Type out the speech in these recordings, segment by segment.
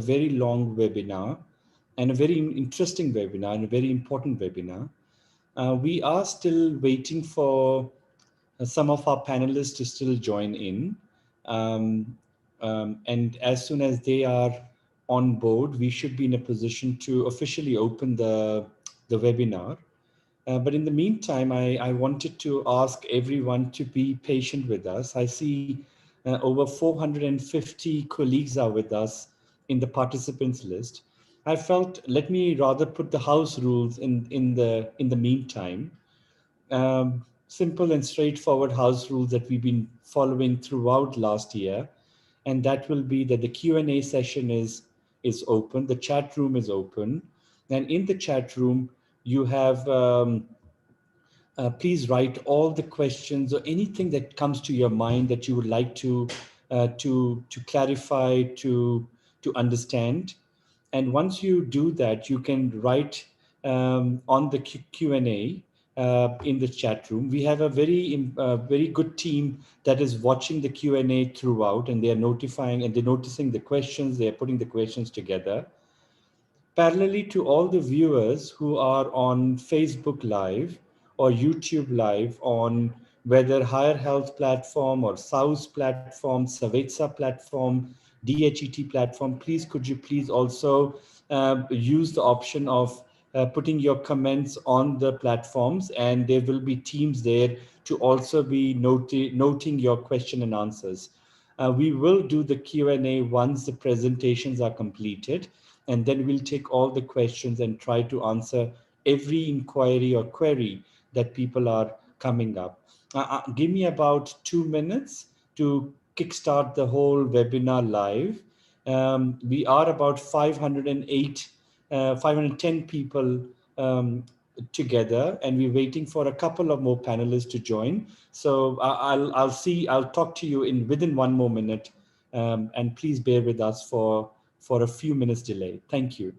very long webinar and a very interesting webinar and a very important webinar. We are still waiting for some of our panelists to still join in. And as soon as they are on board, we should be in a position to officially open the webinar. But in the meantime, I wanted to ask everyone to be patient with us. I see over 450 colleagues are with us in the participants list. I felt, let me rather put the house rules in the meantime. Simple and straightforward house rules that we've been following throughout last year. And that will be that the Q&A session is open, the chat room is open. And in the chat room, you have, please write all the questions or anything that comes to your mind that you would like to clarify, to understand. And once you do that, you can write on the Q&A in the chat room. We have a very good team that is watching the Q&A throughout, and they are notifying and they're noticing the questions. They are putting the questions together. Parallelly to all the viewers who are on Facebook Live or YouTube Live on whether Higher Health platform or SOUS platform, Savetsa platform, DHET platform, please could you please also use the option of putting your comments on the platforms, and there will be teams there to also be noting your question and answers. We will do the Q&A once the presentations are completed, and then we'll take all the questions and try to answer every inquiry or query that people are coming up. Give me about 2 minutes to kickstart the whole webinar live. We are about 510 people together, and we're waiting for a couple of more panelists to join. So I'll talk to you within 1 more minute, and please bear with us for a few minutes delay. Thank you.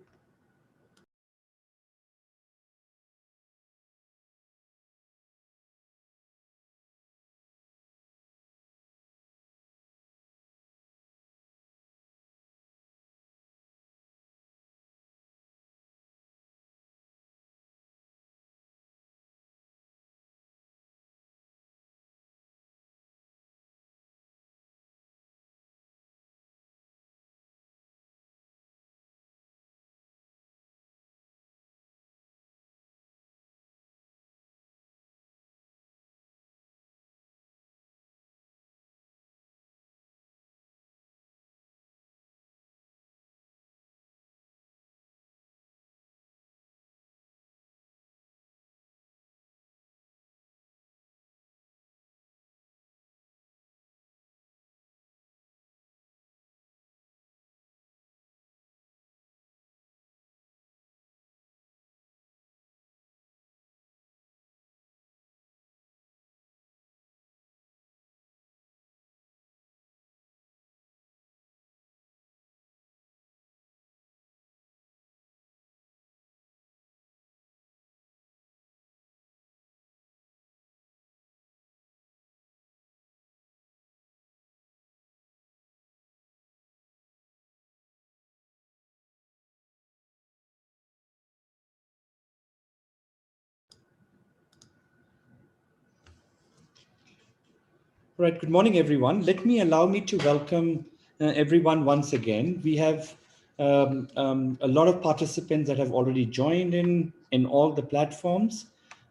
Right. Good morning, everyone. Allow me to welcome everyone once again. We have a lot of participants that have already joined in all the platforms.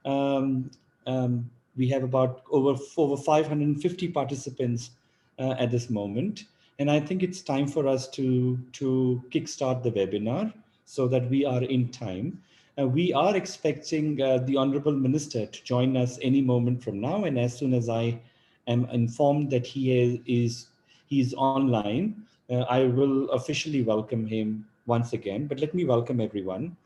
We have about over 550 participants at this moment. And I think it's time for us to kickstart the webinar so that we are in time. We are expecting the Honorable Minister to join us any moment from now. And as soon as I am informed that he's online, I will officially welcome him once again. But let me welcome everyone.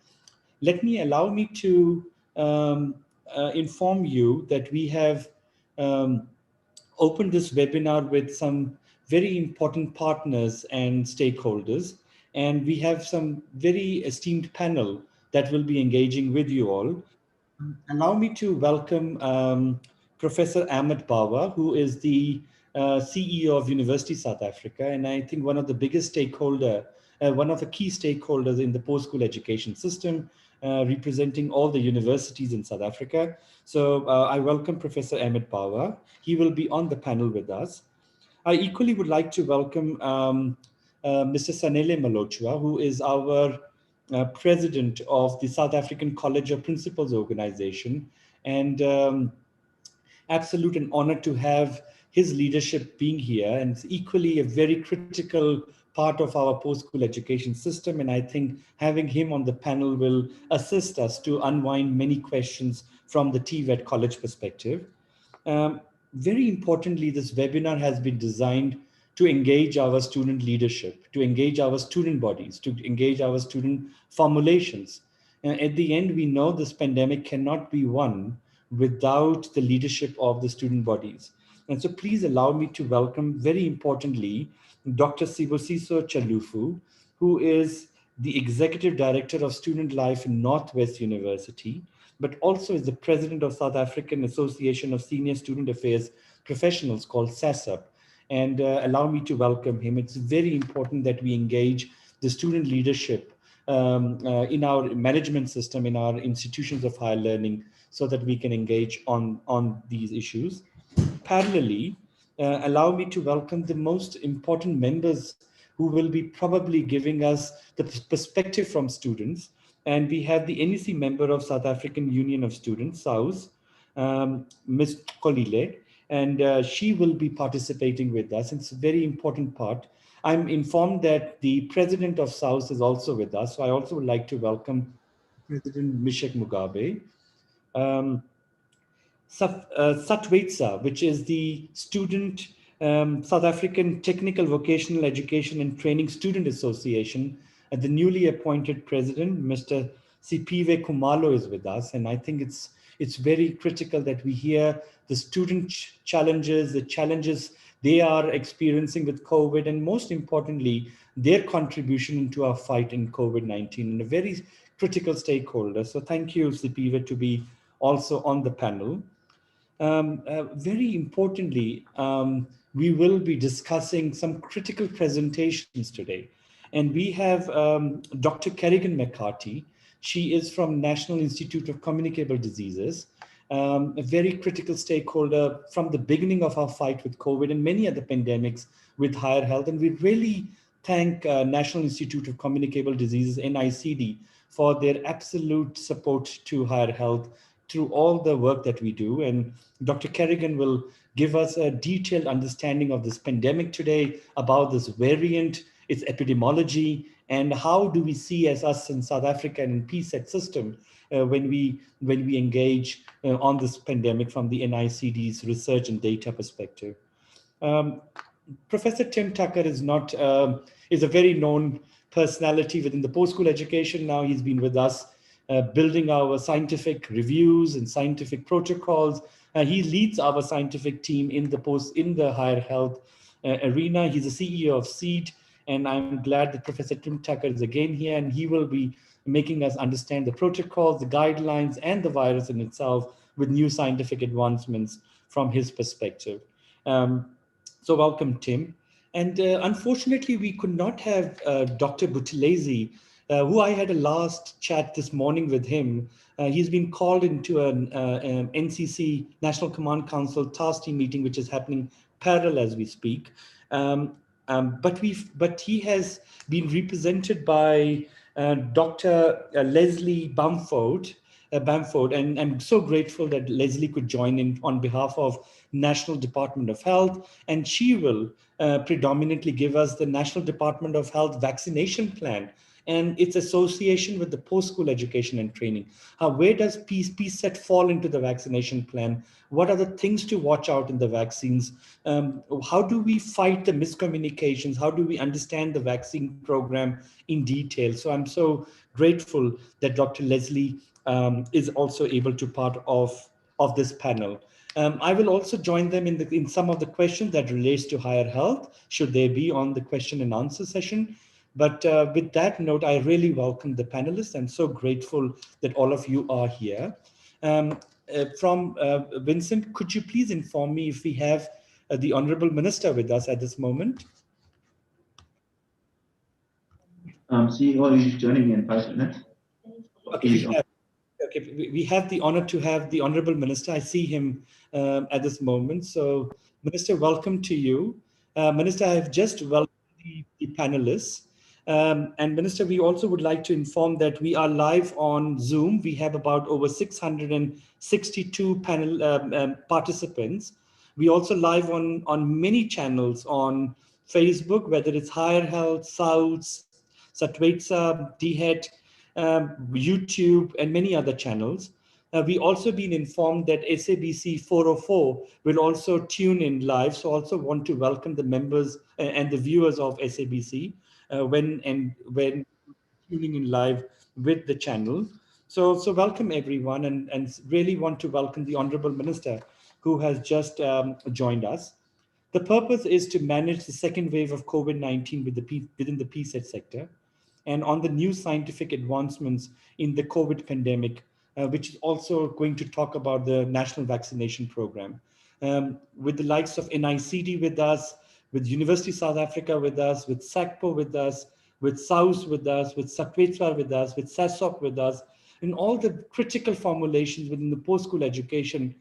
Allow me to inform you that we have opened this webinar with some very important partners and stakeholders, and we have some very esteemed panel that will be engaging with you all. Allow me to welcome Professor Ahmed Bawa, who is the CEO of University South Africa, and I think one of the biggest stakeholder one of the key stakeholders in the post-school education system, representing all the universities in South Africa. So I welcome Professor Ahmed Bawa. He will be on the panel with us. I equally would like to welcome Mr. Sanele Malochua, who is our president of the South African College of Principals Organization. And absolute an honor to have his leadership being here, and it's equally a very critical part of our post-school education system. And I think having him on the panel will assist us to unwind many questions from the TVET college perspective. Very importantly, this webinar has been designed to engage our student leadership, to engage our student bodies, to engage our student formulations. And at the end, we know this pandemic cannot be won without the leadership of the student bodies. And so please allow me to welcome, very importantly, Dr. Sibosiso Chalufu, who is the Executive Director of Student Life in Northwest University, but also is the President of South African Association of Senior Student Affairs Professionals, called SASAP. And allow me to welcome him. It's very important that we engage the student leadership in our management system, in our institutions of higher learning, so that we can engage on these issues. Parallelly, allow me to welcome the most important members who will be probably giving us the perspective from students. And we have the NEC member of South African Union of Students, SAUS, Ms. Kolile, and she will be participating with us. It's a very important part. I'm informed that the president of SAUS is also with us. So I also would like to welcome President Mishek Mugabe. Satwetsa, which is the student South African Technical Vocational Education and Training Student Association, the newly appointed president, Mr. Sipiwe Kumalo, is with us. And I think it's very critical that we hear the student challenges, the challenges they are experiencing with COVID, and most importantly, their contribution into our fight in COVID-19, and a very critical stakeholder. So thank you, Sipiwe, to be also on the panel. Very importantly, we will be discussing some critical presentations today. And we have Dr. Kerrigan Mccarty. She is from National Institute of Communicable Diseases, a very critical stakeholder from the beginning of our fight with COVID and many other pandemics with higher health. And we really thank National Institute of Communicable Diseases, NICD, for their absolute support to higher health through all the work that we do. And Dr. Kerrigan will give us a detailed understanding of this pandemic today, about this variant, its epidemiology, and how do we see as us in South Africa and in PSET system when we engage on this pandemic from the NICD's research and data perspective. Professor Tim Tucker is a very known personality within the post-school education. Now he's been with us building our scientific reviews and scientific protocols. He leads our scientific team in the higher health arena. He's the CEO of SEED, and I'm glad that Professor Tim Tucker is again here, and he will be making us understand the protocols, the guidelines, and the virus in itself with new scientific advancements from his perspective. So welcome, Tim. And unfortunately, we could not have Dr. Buthelezi, who I had a last chat this morning with him. He's been called into an NCC, National Command Council task team meeting, which is happening parallel as we speak. But he has been represented by Dr. Leslie Bamford, and I'm so grateful that Leslie could join in on behalf of National Department of Health, and she will predominantly give us the National Department of Health vaccination plan and its association with the post-school education and training. Where does PSET fall into the vaccination plan? What are the things to watch out in the vaccines? How do we fight the miscommunications? How do we understand the vaccine program in detail? So I'm so grateful that Dr. Leslie is also able to part of this panel. I will also join them in some of the questions that relates to higher health, should they be on the question and answer session. But with that note, I really welcome the panelists. I'm so grateful that all of you are here. From Vincent, could you please inform me if we have the Honorable Minister with us at this moment? CEO is joining in 5 minutes. Okay, we have the honor to have the Honorable Minister. I see him at this moment. So, Minister, welcome to you. Minister, I have just welcomed the panelists. And Minister, we also would like to inform that we are live on Zoom. We have about over 662 panel participants. We also live on many channels on Facebook, whether it's Higher Health, South, Satwetsa, DHET, YouTube, and many other channels. We also been informed that SABC 404 will also tune in live. So also want to welcome the members and the viewers of SABC when tuning in live with the channel. So welcome everyone, and really want to welcome the Honorable Minister who has just joined us. The purpose is to manage the second wave of COVID-19 within the PSET sector, and on the new scientific advancements in the COVID pandemic, which is also going to talk about the national vaccination program. With the likes of NICD with us, with University of South Africa with us, with SACPO with us, with SAUS with us, with Satwetsa with us, with SASOC with us, and all the critical formulations within the post-school education.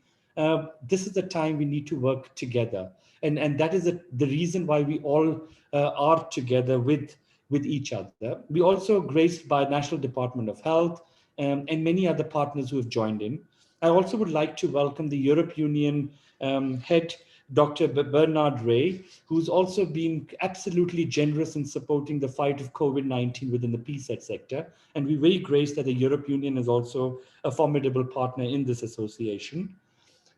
This is the time we need to work together. And that is the reason why we all are together with each other. We also graced by National Department of Health and many other partners who have joined in. I also would like to welcome the Europe Union head, Dr. Bernard Ray, who's also been absolutely generous in supporting the fight of COVID-19 within the PSET sector. And we're very graced that the Europe Union is also a formidable partner in this association.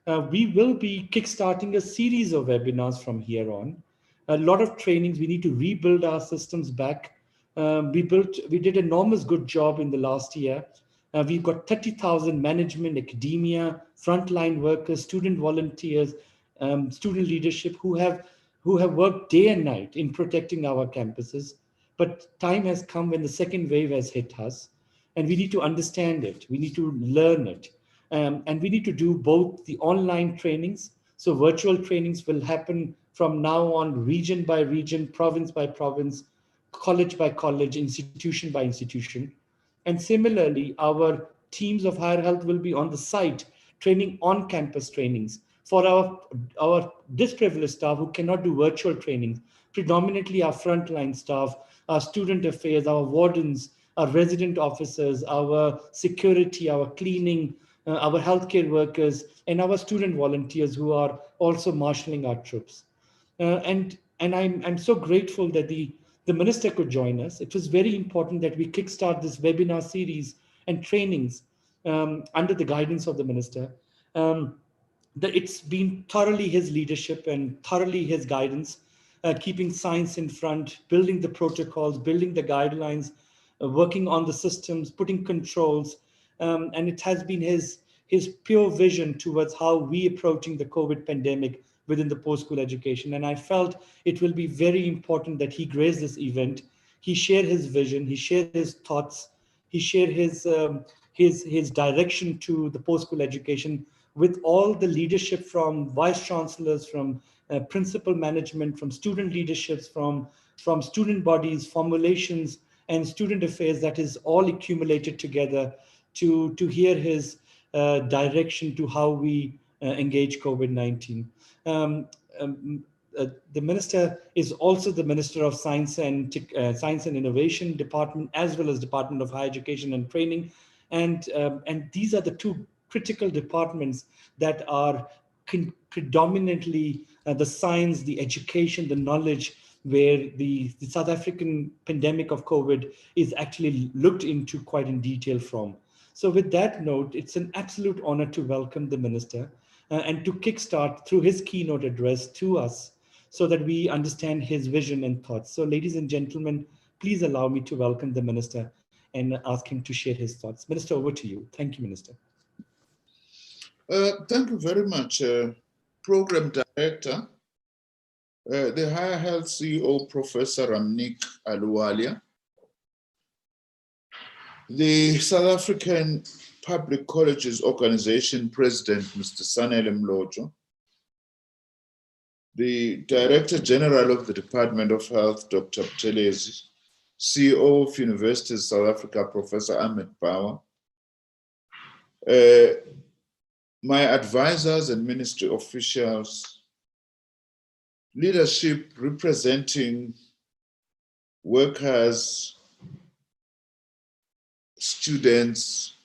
We will be kickstarting a series of webinars from here on. A lot of trainings. We need to rebuild our systems back. We did an enormous good job in the last year. We've got 30,000 management, academia, frontline workers, student volunteers, student leadership who have worked day and night in protecting our campuses. But time has come when the second wave has hit us, and we need to understand it. We need to learn it. And we need to do both the online trainings. So virtual trainings will happen from now on, region by region, province by province, college by college, institution by institution. And similarly, our teams of higher health will be on the site, training on campus trainings for our disprivileged staff who cannot do virtual trainings, predominantly our frontline staff, our student affairs, our wardens, our resident officers, our security, our cleaning, our healthcare workers, and our student volunteers who are also marshalling our troops. And I'm so grateful that the minister could join us. It was very important that we kickstart this webinar series and trainings under the guidance of the minister. It's been thoroughly his leadership and thoroughly his guidance, keeping science in front, building the protocols, building the guidelines, working on the systems, putting controls. And it has been his pure vision towards how we approaching the COVID pandemic within the post-school education. And I felt it will be very important that he graced this event. He shared his vision, he shared his thoughts, he shared his direction to the post-school education with all the leadership from vice chancellors, from principal management, from student leaderships, from student bodies, formulations, and student affairs. That is all accumulated together to hear his direction to how we engage COVID-19. The minister is also the Minister of Science and Innovation Department, as well as Department of Higher Education and Training. And these are the two critical departments that are predominantly the science, the education, the knowledge, where the South African pandemic of COVID is actually looked into quite in detail from. So with that note, it's an absolute honor to welcome the minister and to kickstart through his keynote address to us so that we understand his vision and thoughts. So ladies and gentlemen, please allow me to welcome the minister and ask him to share his thoughts. Minister, over to you. Thank you, Minister. Thank you very much, Program Director, the Higher Health CEO, Professor Ramnik Aluwalia, the South African Public Colleges Organization President, Mr. Sanele Mlojo, the Director General of the Department of Health, Dr. Buthelezi CEO of University of South Africa, Professor Ahmed Bauer, my advisors and ministry officials, leadership representing workers, students,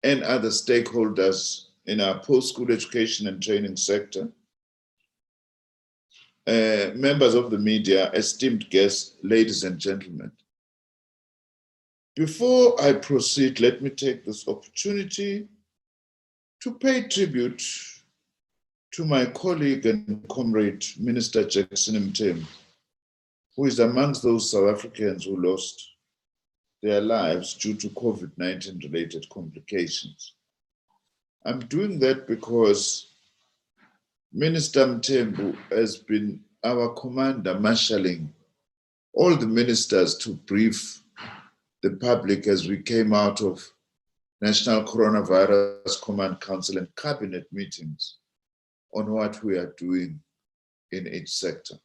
and other stakeholders in our post-school education and training sector, members of the media, esteemed guests, ladies and gentlemen. Before I proceed, let me take this opportunity to pay tribute to my colleague and comrade, Minister Jackson Mthembu, who is amongst those South Africans who lost their lives due to COVID-19 related complications. I'm doing that because Minister Mthembu has been our commander marshalling all the ministers to brief the public as we came out of National Coronavirus Command Council and cabinet meetings on what we are doing in each sector.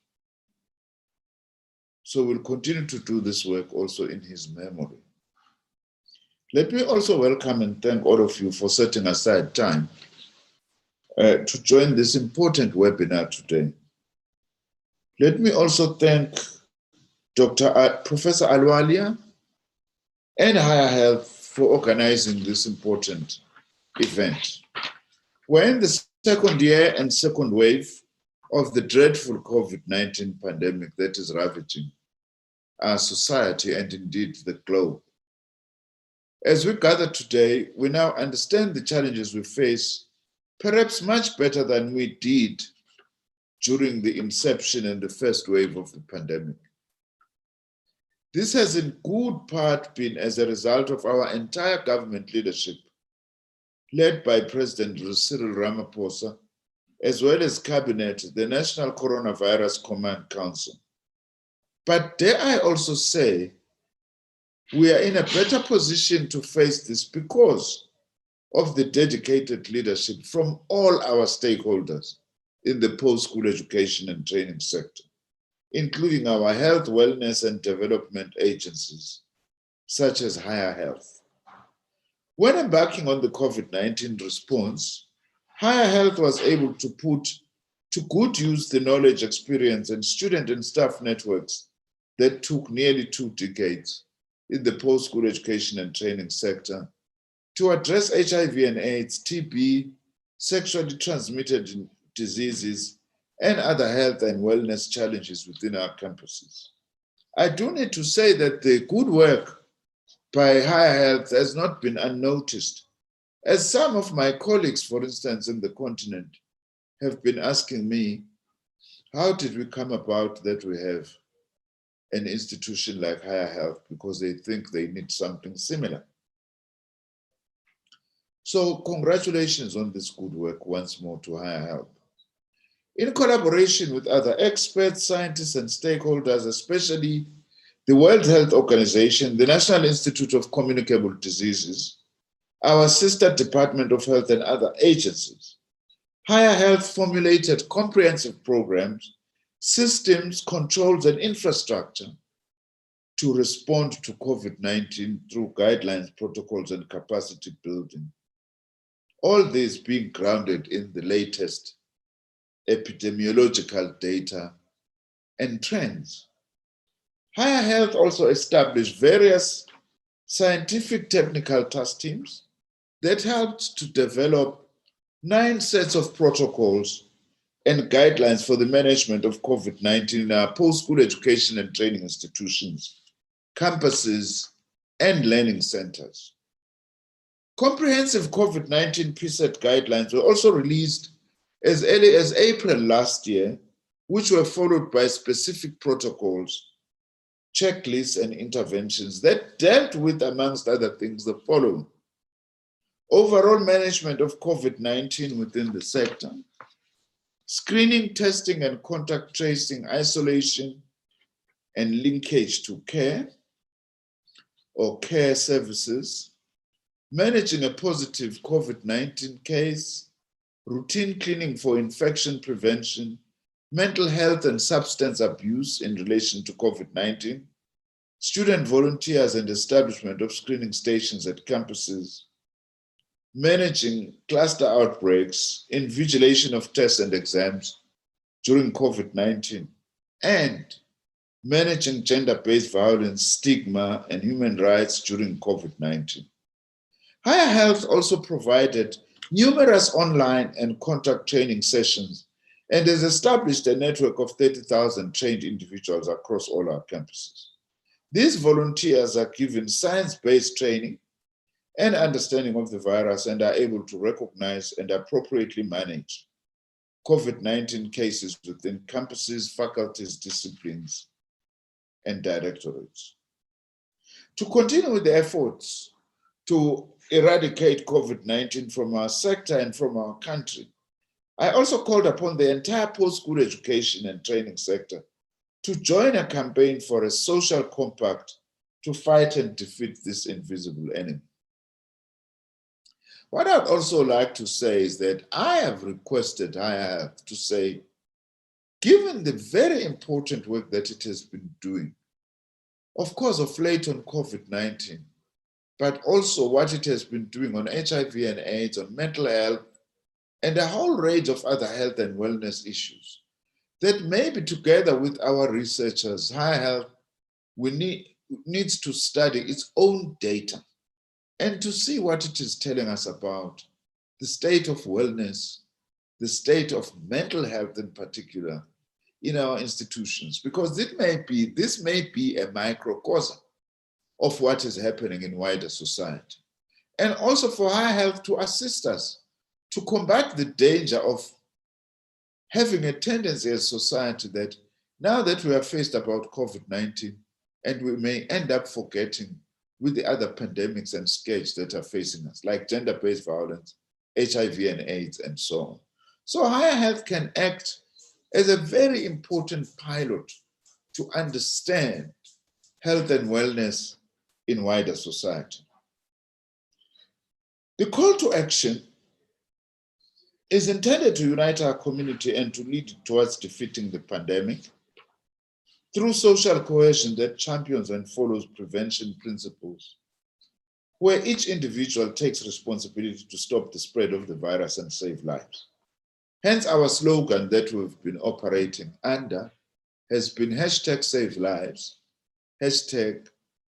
So we'll continue to do this work also in his memory. Let me also welcome and thank all of you for setting aside time to join this important webinar today. Let me also thank Professor Alualia and Higher Health for organizing this important event. We're in the second year and second wave of the dreadful COVID-19 pandemic that is ravaging our society and indeed the globe. As we gather today, we now understand the challenges we face, perhaps much better than we did during the inception and the first wave of the pandemic. This has in good part been as a result of our entire government leadership, led by President Cyril Ramaphosa, as well as Cabinet, the National Coronavirus Command Council. But dare I also say, we are in a better position to face this because of the dedicated leadership from all our stakeholders in the post-school education and training sector, including our health, wellness, and development agencies, such as Higher Health. When embarking on the COVID-19 response, Higher Health was able to put to good use the knowledge, experience, and student and staff networks that took nearly 2 decades in the post-school education and training sector to address HIV and AIDS, TB, sexually transmitted diseases, and other health and wellness challenges within our campuses. I do need to say that the good work by Higher Health has not been unnoticed, as some of my colleagues, for instance, in the continent, have been asking me, how did we come about that we have an institution like Higher Health, because they think they need something similar. So congratulations on this good work once more to Higher Health. In collaboration with other experts, scientists, and stakeholders, especially the World Health Organization, the National Institute of Communicable Diseases, our sister Department of Health, and other agencies, Higher Health formulated comprehensive programs, systems, controls, and infrastructure to respond to COVID-19 through guidelines, protocols, and capacity building. All this being grounded in the latest epidemiological data and trends. Higher Health also established various scientific technical task teams that helped to develop 9 sets of protocols and guidelines for the management of COVID-19 in our post-school education and training institutions, campuses, and learning centers. Comprehensive COVID-19 PSET guidelines were also released as early as April last year, which were followed by specific protocols, checklists, and interventions that dealt with, amongst other things, the following: overall management of COVID-19 within the sector, screening, testing, and contact tracing, isolation, and linkage to care or care services, managing a positive COVID-19 case, routine cleaning for infection prevention, mental health and substance abuse in relation to COVID-19, student volunteers and establishment of screening stations at campuses, managing cluster outbreaks, invigilation of tests and exams during COVID-19, and managing gender-based violence, stigma, and human rights during COVID-19. Higher Health also provided numerous online and contact training sessions and has established a network of 30,000 trained individuals across all our campuses. These volunteers are given science-based training and understanding of the virus and are able to recognize and appropriately manage COVID-19 cases within campuses, faculties, disciplines, and directorates. To continue with the efforts to eradicate COVID-19 from our sector and from our country, I also called upon the entire post-school education and training sector to join a campaign for a social compact to fight and defeat this invisible enemy. What I'd also like to say is that I have requested Higher Health to say, given the very important work that it has been doing, of course, of late on COVID-19, but also what it has been doing on HIV and AIDS, on mental health, and a whole range of other health and wellness issues, that maybe together with our researchers, Higher Health needs to study its own data and to see what it is telling us about the state of wellness, the state of mental health in particular in our institutions, because this may be a microcosm of what is happening in wider society. And also for Higher Health to assist us to combat the danger of having a tendency as society that now that we are faced about COVID-19, and we may end up forgetting with the other pandemics and scourges that are facing us, like gender-based violence, HIV and AIDS, and so on. So Higher Health can act as a very important pilot to understand health and wellness in wider society. The call to action is intended to unite our community and to lead towards defeating the pandemic through social cohesion that champions and follows prevention principles, where each individual takes responsibility to stop the spread of the virus and save lives. Hence, our slogan that we've been operating under has been #SaveLives,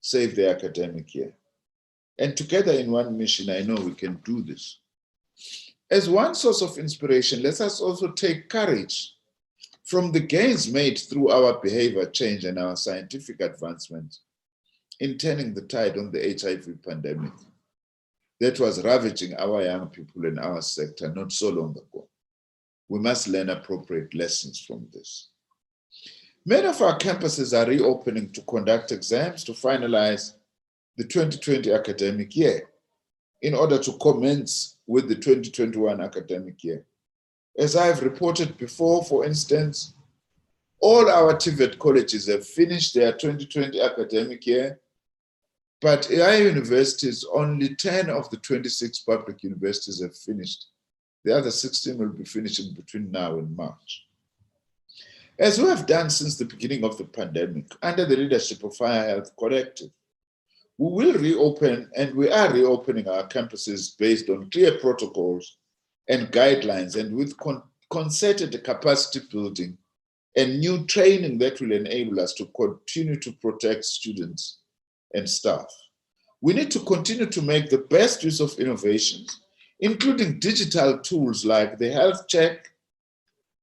#Save the Academic Year. And together in one mission, I know we can do this. As one source of inspiration, let us also take courage from the gains made through our behavior change and our scientific advancements in turning the tide on the HIV pandemic that was ravaging our young people in our sector not so long ago. We must learn appropriate lessons from this. Many of our campuses are reopening to conduct exams to finalize the 2020 academic year in order to commence with the 2021 academic year. As I've reported before, for instance, all our TVET colleges have finished their 2020 academic year, but AI universities, only 10 of the 26 public universities have finished. The other 16 will be finishing between now and March. As we have done since the beginning of the pandemic, under the leadership of Higher Health Collective, we will reopen, and we are reopening our campuses based on clear protocols and guidelines, and with concerted capacity building and new training that will enable us to continue to protect students and staff. We need to continue to make the best use of innovations, including digital tools like the health check,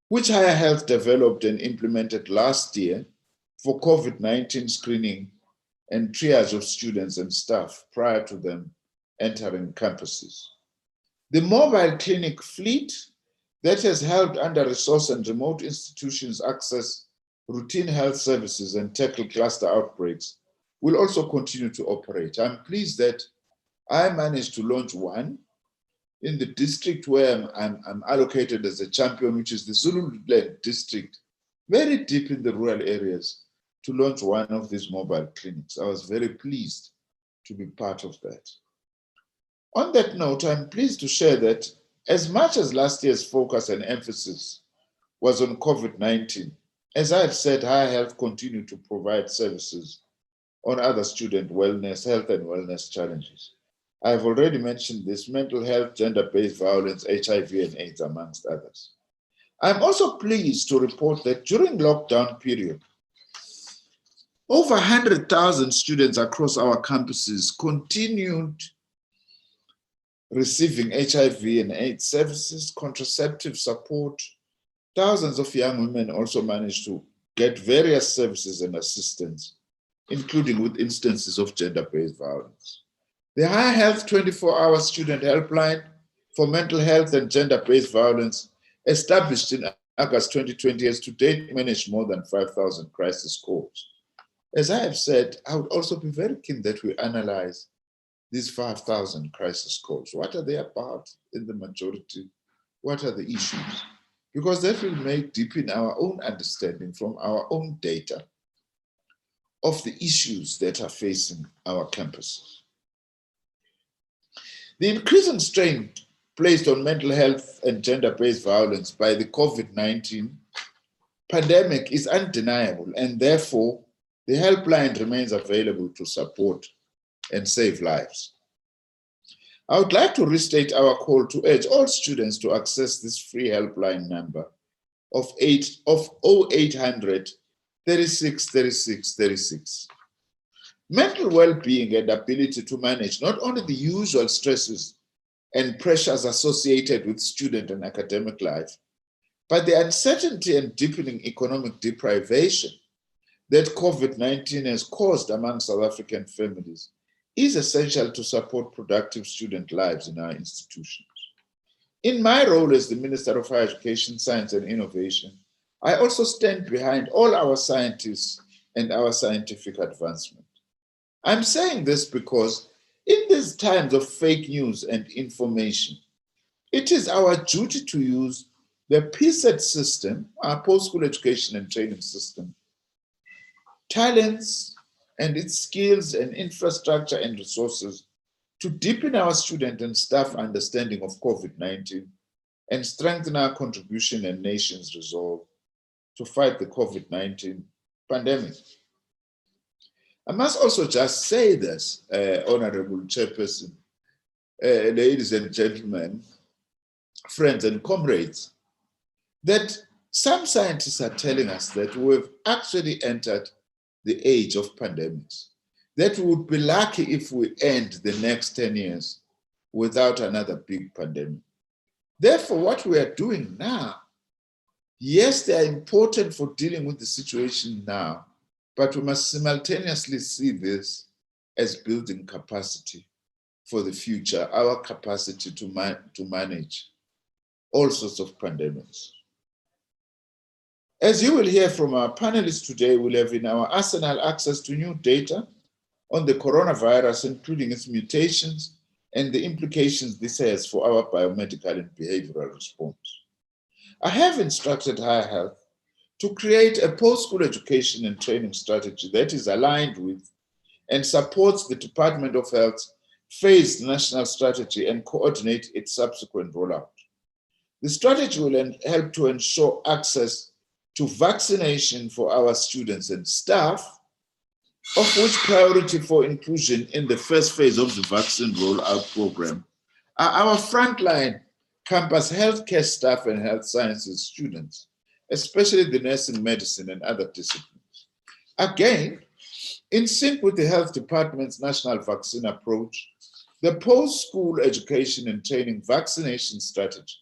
which Higher Health developed and implemented last year for COVID-19 screening and triage of students and staff prior to them entering campuses. The mobile clinic fleet that has helped under-resourced and remote institutions access routine health services and tackle cluster outbreaks will also continue to operate. I'm pleased that I managed to launch one in the district where I'm allocated as a champion, which is the Zululand district, very deep in the rural areas, to launch one of these mobile clinics. I was very pleased to be part of that. On that note, I'm pleased to share that as much as last year's focus and emphasis was on COVID-19, as I've said, Higher Health continued to provide services on other student wellness, health and wellness challenges. I've already mentioned this: mental health, gender-based violence, HIV and AIDS, amongst others. I'm also pleased to report that during lockdown period, over 100,000 students across our campuses continued receiving HIV and AIDS services, contraceptive support. Thousands of young women also managed to get various services and assistance, including with instances of gender-based violence. The Higher Health 24-hour student helpline for mental health and gender-based violence, established in August 2020, has to date managed more than 5,000 crisis calls. As I have said, I would also be very keen that we analyze these 5,000 crisis calls. What are they about in the majority? What are the issues? Because that will make deepen our own understanding from our own data of the issues that are facing our campuses. The increasing strain placed on mental health and gender-based violence by the COVID-19 pandemic is undeniable, and therefore the helpline remains available to support and save lives. I would like to restate our call to urge all students to access this free helpline number of 0800 36 36 36. Mental well-being and ability to manage not only the usual stresses and pressures associated with student and academic life, but the uncertainty and deepening economic deprivation that COVID-19 has caused among South African families is essential to support productive student lives in our institutions. In my role as the Minister of Higher Education, Science and Innovation, I also stand behind all our scientists and our scientific advancement. I'm saying this because in these times of fake news and information, it is our duty to use the PSET system, our post-school education and training system, talents and its skills and infrastructure and resources to deepen our student and staff understanding of COVID-19 and strengthen our contribution and nation's resolve to fight the COVID-19 pandemic. I must also just say this, Honorable Chairperson, ladies and gentlemen, friends and comrades, that some scientists are telling us that we've actually entered the age of pandemics, that we would be lucky if we end the next 10 years without another big pandemic. Therefore, what we are doing now, yes, they are important for dealing with the situation now, but we must simultaneously see this as building capacity for the future, our capacity to manage all sorts of pandemics. As you will hear from our panelists today, we'll have in our arsenal access to new data on the coronavirus, including its mutations and the implications this has for our biomedical and behavioral response. I have instructed Higher Health to create a post-school education and training strategy that is aligned with and supports the Department of Health's phased national strategy and coordinate its subsequent rollout. The strategy will help to ensure access to vaccination for our students and staff, of which priority for inclusion in the first phase of the vaccine rollout program are our frontline campus healthcare staff and health sciences students, especially the nursing, medicine, and other disciplines. Again, in sync with the Health Department's national vaccine approach, the post-school education and training vaccination strategy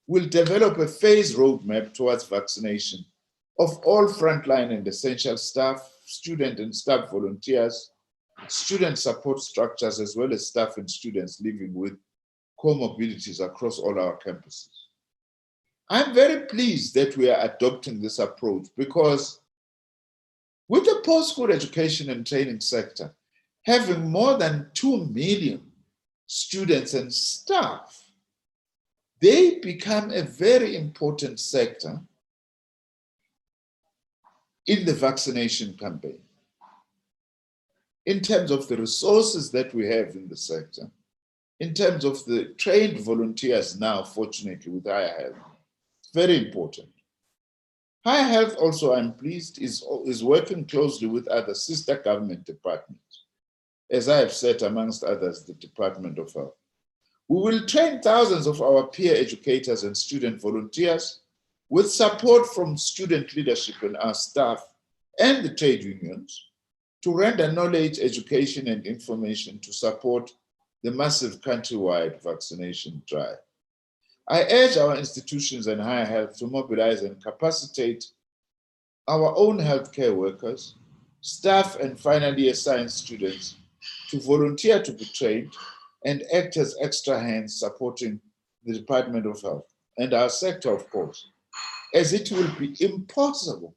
will develop a phased roadmap towards vaccination of all frontline and essential staff, student and staff volunteers, student support structures, as well as staff and students living with comorbidities across all our campuses. I'm very pleased that we are adopting this approach because with the post-school education and training sector having more than 2 million students and staff, they become a very important sector in the vaccination campaign. In terms of the resources that we have in the sector, in terms of the trained volunteers now, fortunately, with Higher Health, very important. Higher Health also, I'm pleased, is working closely with other sister government departments. As I have said, amongst others, the Department of Health. We will train thousands of our peer educators and student volunteers with support from student leadership and our staff and the trade unions to render knowledge, education, and information to support the massive countrywide vaccination drive. I urge our institutions and Higher Health to mobilize and capacitate our own healthcare workers, staff, and final year science students to volunteer to be trained and act as extra hands supporting the Department of Health and our sector, of course, as it will be impossible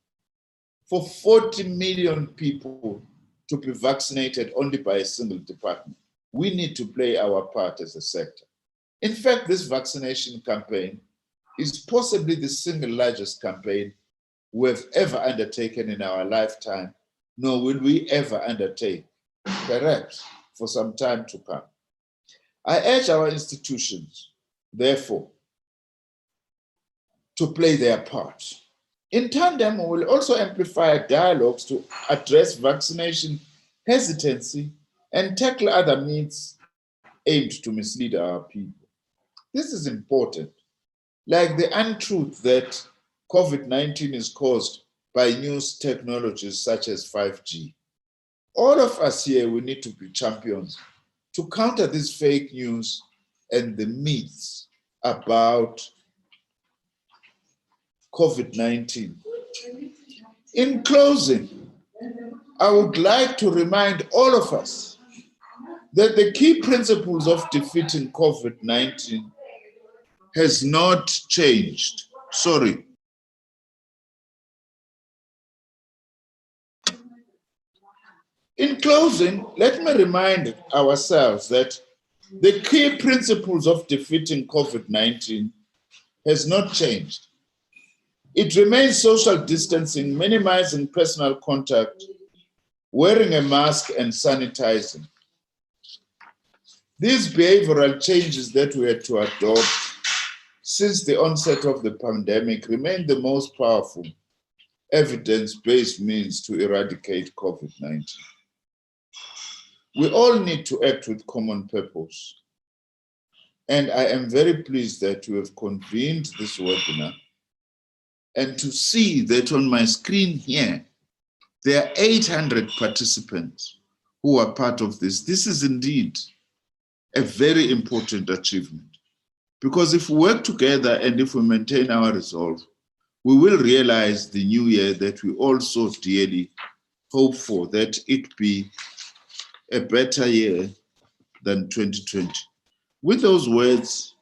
for 40 million people to be vaccinated only by a single department. We need to play our part as a sector. In fact, this vaccination campaign is possibly the single largest campaign we've ever undertaken in our lifetime, nor will we ever undertake, perhaps for some time to come. I urge our institutions, therefore, to play their part. In tandem, we will also amplify dialogues to address vaccination hesitancy and tackle other myths aimed to mislead our people. This is important, like the untruth that COVID-19 is caused by new technologies such as 5G. All of us here, we need to be champions to counter this fake news and the myths about COVID-19. In closing, I would like to remind all of us that the key principles of defeating COVID-19 has not changed. Sorry. In closing, let me remind ourselves that the key principles of defeating COVID-19 has not changed. It remains social distancing, minimizing personal contact, wearing a mask, and sanitizing. These behavioral changes that we had to adopt since the onset of the pandemic remain the most powerful evidence-based means to eradicate COVID-19. We all need to act with common purpose. And I am very pleased that you have convened this webinar and to see that on my screen here, there are 800 participants who are part of this. This is indeed a very important achievement. Because if we work together and if we maintain our resolve, we will realize the new year that we all so dearly hope for, that it be a better year than 2020. With those words,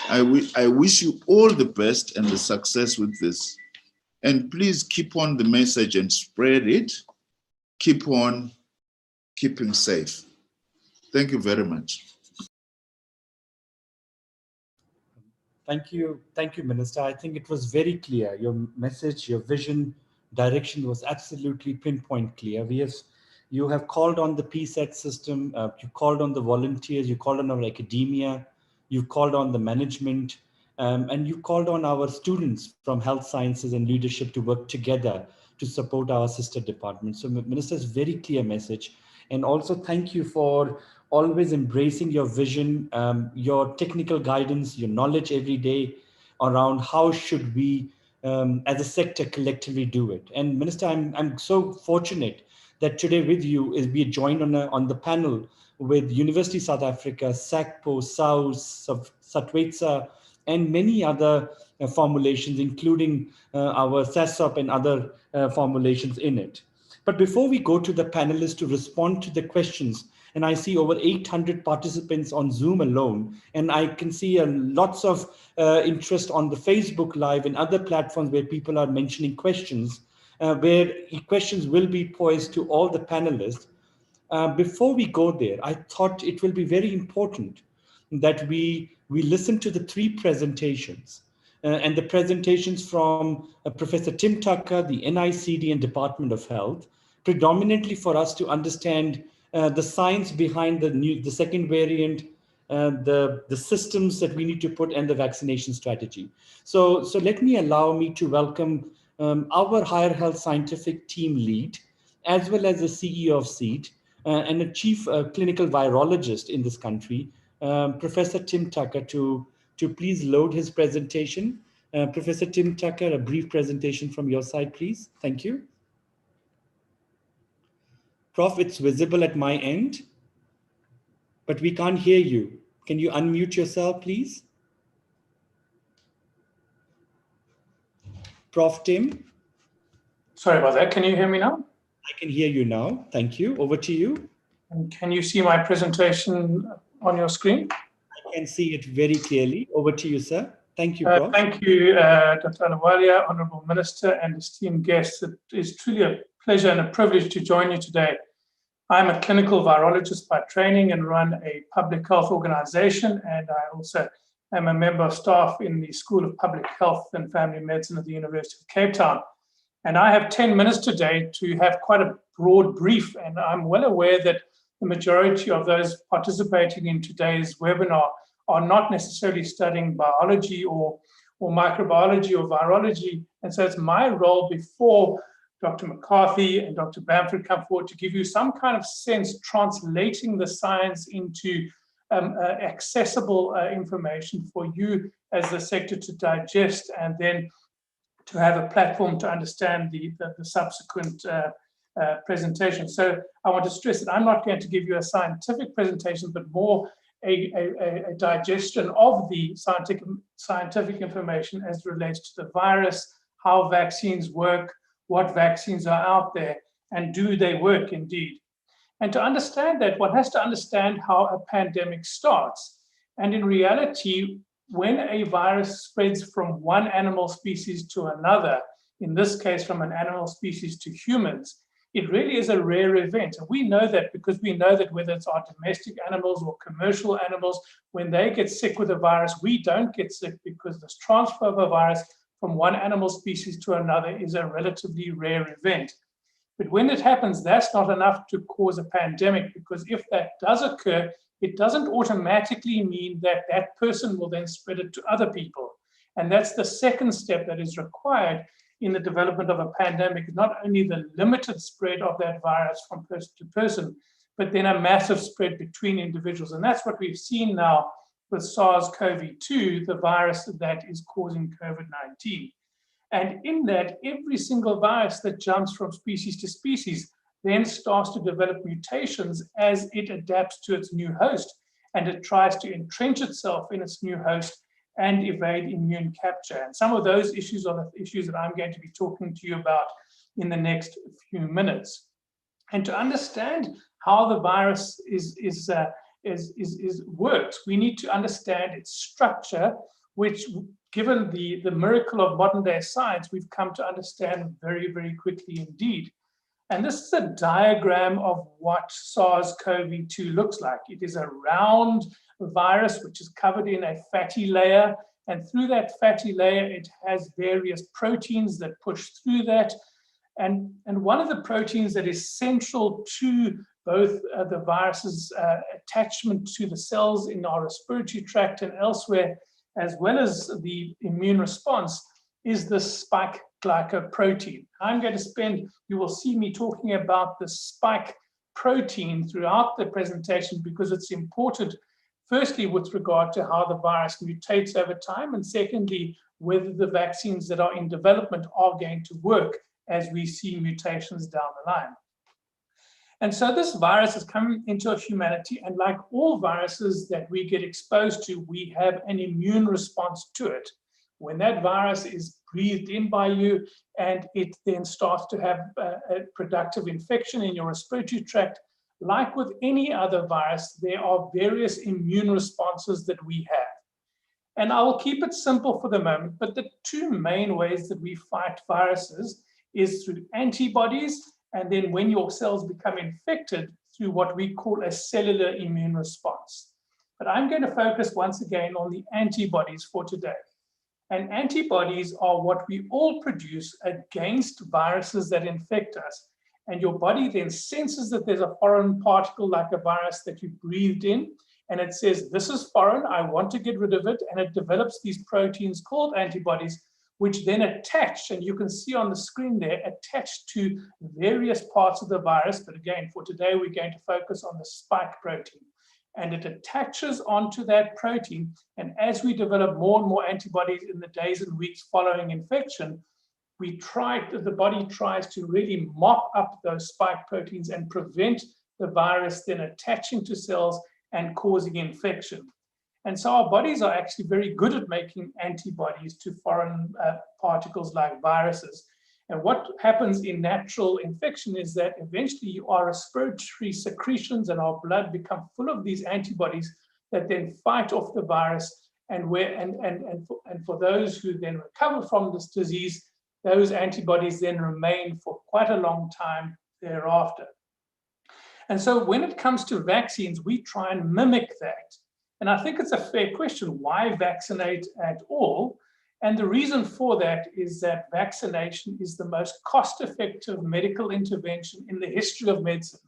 I wish you all the best and the success with this. And please keep on the message and spread it. Keep on keeping safe. Thank you very much. Thank you, Minister. I think it was very clear. Your message, your vision, direction was absolutely pinpoint clear. You have called on the PSET system, you called on the volunteers, you called on our academia, you called on the management, and you called on our students from health sciences and leadership to work together to support our sister departments. So Minister's very clear message. And also thank you for always embracing your vision, your technical guidance, your knowledge every day around how should we, as a sector, collectively do it. And Minister, I'm so fortunate that today with you is we joined on the panel with University of South Africa, SACPO, SAUS, Satwetsa, and many other formulations, including our SASOP and other formulations in it. But before we go to the panelists to respond to the questions, and I see over 800 participants on Zoom alone, and I can see lots of interest on the Facebook Live and other platforms where people are mentioning questions, where questions will be posed to all the panelists. Before we go there, I thought it will be very important that we listen to the three presentations. And the presentations from Professor Tim Tucker, the NICD and Department of Health, predominantly for us to understand the science behind the second variant, the systems that we need to put, and the vaccination strategy. So allow me to welcome our higher health scientific team lead, as well as the CEO of SEED and a chief clinical virologist in this country, Professor Tim Tucker, to please load his presentation. Professor Tim Tucker, a brief presentation from your side, please. Thank you. Prof, it's visible at my end, but we can't hear you. Can you unmute yourself, please? Prof. Tim? Sorry about that. Can you hear me now? I can hear you now. Thank you. Over to you. And can you see my presentation on your screen? I can see it very clearly. Over to you, sir. Thank you, Prof. Thank you, Dr. Alawalia, Honorable Minister, and esteemed guests. It is truly a pleasure and a privilege to join you today. I'm a clinical virologist by training and run a public health organization, and I also am a member of staff in the School of Public Health and Family Medicine at the University of Cape Town. And I have 10 minutes today to have quite a broad brief, and I'm well aware that the majority of those participating in today's webinar are not necessarily studying biology or microbiology or virology. And so it's my role before Dr. McCarthy and Dr. Bamford come forward to give you some kind of sense translating the science into accessible information for you as the sector to digest, and then to have a platform to understand the subsequent presentation. So I want to stress that I'm not going to give you a scientific presentation, but more a digestion of the scientific information as it relates to the virus, how vaccines work, what vaccines are out there, and do they work indeed. And to understand that, one has to understand how a pandemic starts. And in reality, when a virus spreads from one animal species to another, in this case from an animal species to humans, it really is a rare event. And we know that because we know that whether it's our domestic animals or commercial animals, when they get sick with a virus, we don't get sick, because this transfer of a virus from one animal species to another is a relatively rare event. But when it happens, that's not enough to cause a pandemic, because if that does occur, it doesn't automatically mean that that person will then spread it to other people. And that's the second step that is required in the development of a pandemic, not only the limited spread of that virus from person to person, but then a massive spread between individuals. And that's what we've seen now with SARS-CoV-2, the virus that is causing COVID-19. And in that, every single virus that jumps from species to species then starts to develop mutations as it adapts to its new host, and it tries to entrench itself in its new host and evade immune capture. And some of those issues are the issues that I'm going to be talking to you about in the next few minutes. And to understand how the virus works, we need to understand its structure, which, given the miracle of modern day science, we've come to understand very, very quickly indeed. And this is a diagram of what SARS-CoV-2 looks like. It is a round virus which is covered in a fatty layer, and through that fatty layer it has various proteins that push through that. And one of the proteins that is central to both the virus's attachment to the cells in our respiratory tract and elsewhere, as well as the immune response, is the spike glycoprotein. I'm going to spend, you will see me talking about the spike protein throughout the presentation, because it's important, firstly, with regard to how the virus mutates over time, and secondly, whether the vaccines that are in development are going to work as we see mutations down the line. And so this virus has come into humanity, and like all viruses that we get exposed to, we have an immune response to it. When that virus is breathed in by you and it then starts to have a productive infection in your respiratory tract, like with any other virus, there are various immune responses that we have. And I will keep it simple for the moment, but the two main ways that we fight viruses is through antibodies, and then when your cells become infected, through what we call a cellular immune response. But I'm going to focus once again on the antibodies for today. And antibodies are what we all produce against viruses that infect us. And your body then senses that there's a foreign particle like a virus that you breathed in, and it says, this is foreign, I want to get rid of it, and it develops these proteins called antibodies, which then attach, and you can see on the screen there, attached to various parts of the virus. But again, for today, we're going to focus on the spike protein. And it attaches onto that protein. And as we develop more and more antibodies in the days and weeks following infection, the body tries to really mop up those spike proteins and prevent the virus then attaching to cells and causing infection. And so our bodies are actually very good at making antibodies to foreign particles like viruses. And what happens in natural infection is that eventually our respiratory secretions and our blood become full of these antibodies that then fight off the virus. And for those who then recover from this disease, those antibodies then remain for quite a long time thereafter. And so when it comes to vaccines, we try and mimic that. And I think it's a fair question, why vaccinate at all? And the reason for that is that vaccination is the most cost-effective medical intervention in the history of medicine.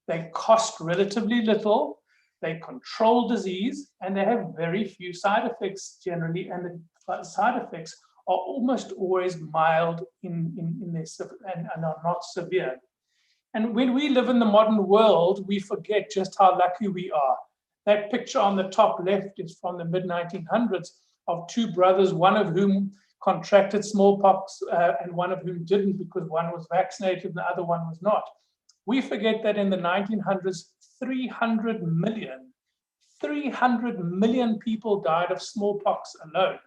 They cost relatively little, they control disease, and they have very few side effects generally, and the side effects are almost always mild in their, and are not severe. And when we live in the modern world, we forget just how lucky we are. That picture on the top left is from the mid-1900s of two brothers, one of whom contracted smallpox and one of whom didn't because one was vaccinated and the other one was not. We forget that in the 1900s, 300 million people died of smallpox alone.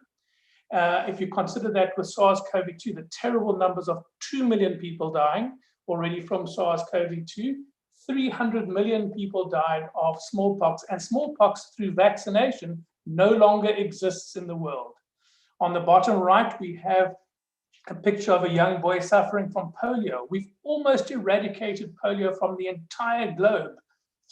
If you consider that with SARS-CoV-2, the terrible numbers of 2 million people dying already from SARS-CoV-2, 300 million people died of smallpox, and smallpox through vaccination no longer exists in the world. On the bottom right, we have a picture of a young boy suffering from polio. We've almost eradicated polio from the entire globe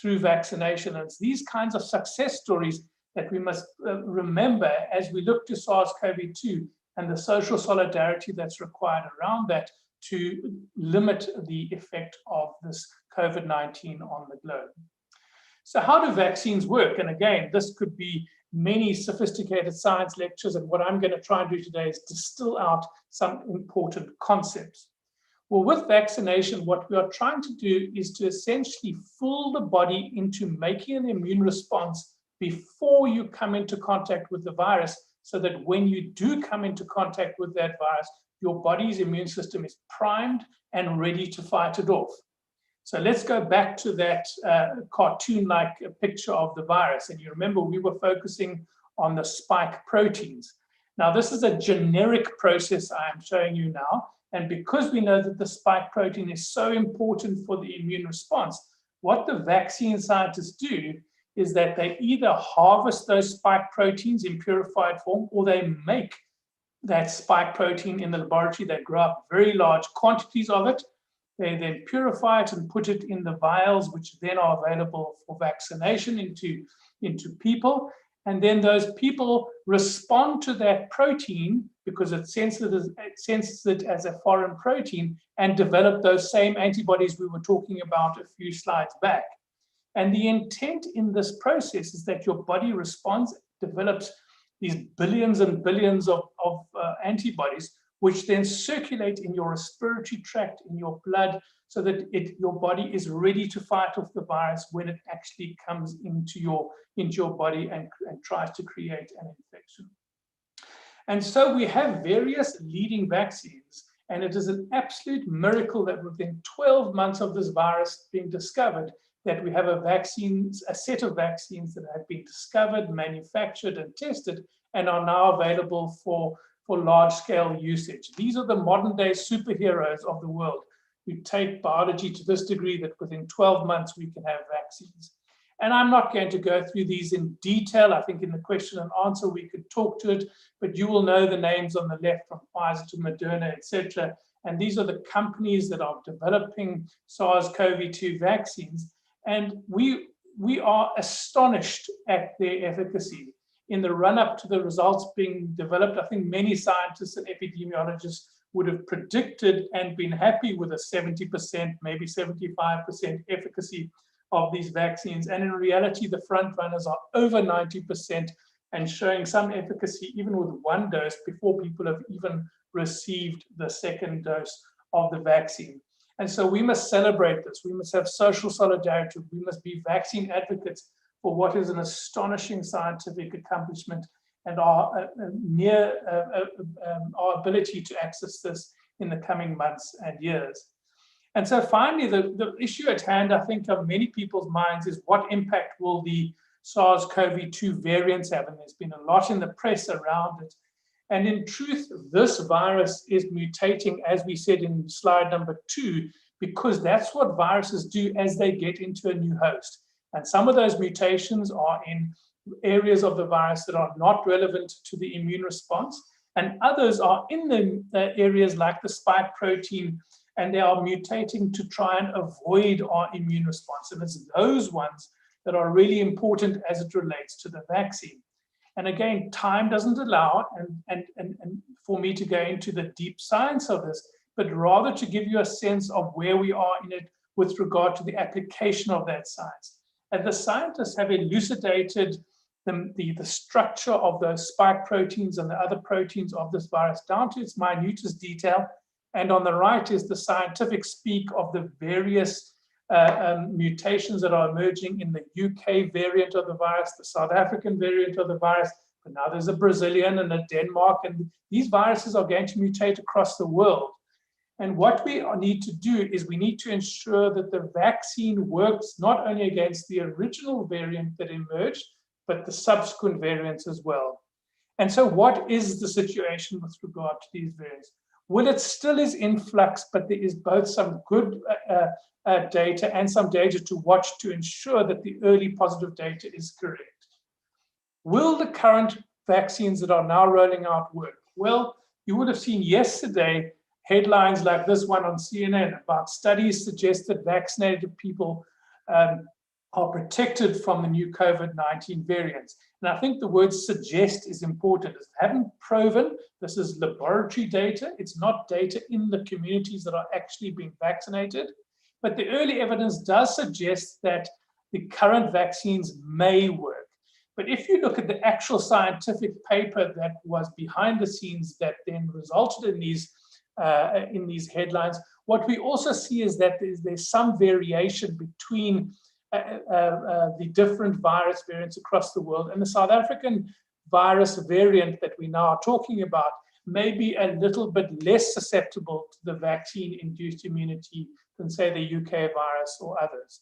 through vaccination. And it's these kinds of success stories that we must remember as we look to SARS-CoV-2 and the social solidarity that's required around that to limit the effect of this COVID-19 on the globe. So how do vaccines work? And again, this could be many sophisticated science lectures, and what I'm going to try and do today is distill out some important concepts. Well, with vaccination, what we are trying to do is to essentially fool the body into making an immune response before you come into contact with the virus, so that when you do come into contact with that virus, your body's immune system is primed and ready to fight it off. So let's go back to that cartoon-like picture of the virus. And you remember we were focusing on the spike proteins. Now, this is a generic process I am showing you now. And because we know that the spike protein is so important for the immune response, what the vaccine scientists do is that they either harvest those spike proteins in purified form, or they make that spike protein in the laboratory. They grow up very large quantities of it. They then purify it and put it in the vials, which then are available for vaccination into people. And then those people respond to that protein because it senses it as a foreign protein and develop those same antibodies we were talking about a few slides back. And the intent in this process is that your body responds, develops these billions and billions of antibodies, which then circulate in your respiratory tract, in your blood, so that your body is ready to fight off the virus when it actually comes into your body and tries to create an infection. And so we have various leading vaccines, and it is an absolute miracle that within 12 months of this virus being discovered, that we have a set of vaccines that have been discovered, manufactured, and tested, and are now available for large-scale usage. These are the modern-day superheroes of the world who take biology to this degree that within 12 months we can have vaccines. And I'm not going to go through these in detail. I think in the question and answer we could talk to it, but you will know the names on the left, from Pfizer to Moderna, etc. And these are the companies that are developing SARS-CoV-2 vaccines. And we are astonished at their efficacy. In the run-up to the results being developed, I think many scientists and epidemiologists would have predicted and been happy with a 70%, maybe 75% efficacy of these vaccines. And in reality, the front runners are over 90%. and showing some efficacy even with one dose before people have even received the second dose of the vaccine. And so we must celebrate this. We must have social solidarity. We must be vaccine advocates for what is an astonishing scientific accomplishment and our ability to access this in the coming months and years. And so finally, the issue at hand, I think, on many people's minds is what impact will the SARS-CoV-2 variants have? And there's been a lot in the press around it. And in truth, this virus is mutating, as we said in slide number 2, because that's what viruses do as they get into a new host. And some of those mutations are in areas of the virus that are not relevant to the immune response, and others are in the areas like the spike protein, and they are mutating to try and avoid our immune response. And it's those ones that are really important as it relates to the vaccine. And again, time doesn't allow and for me to go into the deep science of this, but rather to give you a sense of where we are in it with regard to the application of that science. And the scientists have elucidated the structure of those spike proteins and the other proteins of this virus down to its minutest detail. And on the right is the scientific speak of the various mutations that are emerging in the UK variant of the virus, the South African variant of the virus, but now there's a Brazilian and a Denmark, and these viruses are going to mutate across the world. And what we need to do is we need to ensure that the vaccine works not only against the original variant that emerged, but the subsequent variants as well. And so what is the situation with regard to these variants? Well, it still is in flux, but there is both some good data and some data to watch to ensure that the early positive data is correct. Will the current vaccines that are now rolling out work? Well, you would have seen yesterday headlines like this one on CNN about studies suggest that vaccinated people are protected from the new COVID-19 variants. And I think the word suggest is important. It's haven't proven. This is laboratory data. It's not data in the communities that are actually being vaccinated. But the early evidence does suggest that the current vaccines may work. But if you look at the actual scientific paper that was behind the scenes that then resulted in these headlines, what we also see is that there's some variation between the different virus variants across the world. And the South African virus variant that we now are talking about may be a little bit less susceptible to the vaccine-induced immunity than, say, the UK virus or others.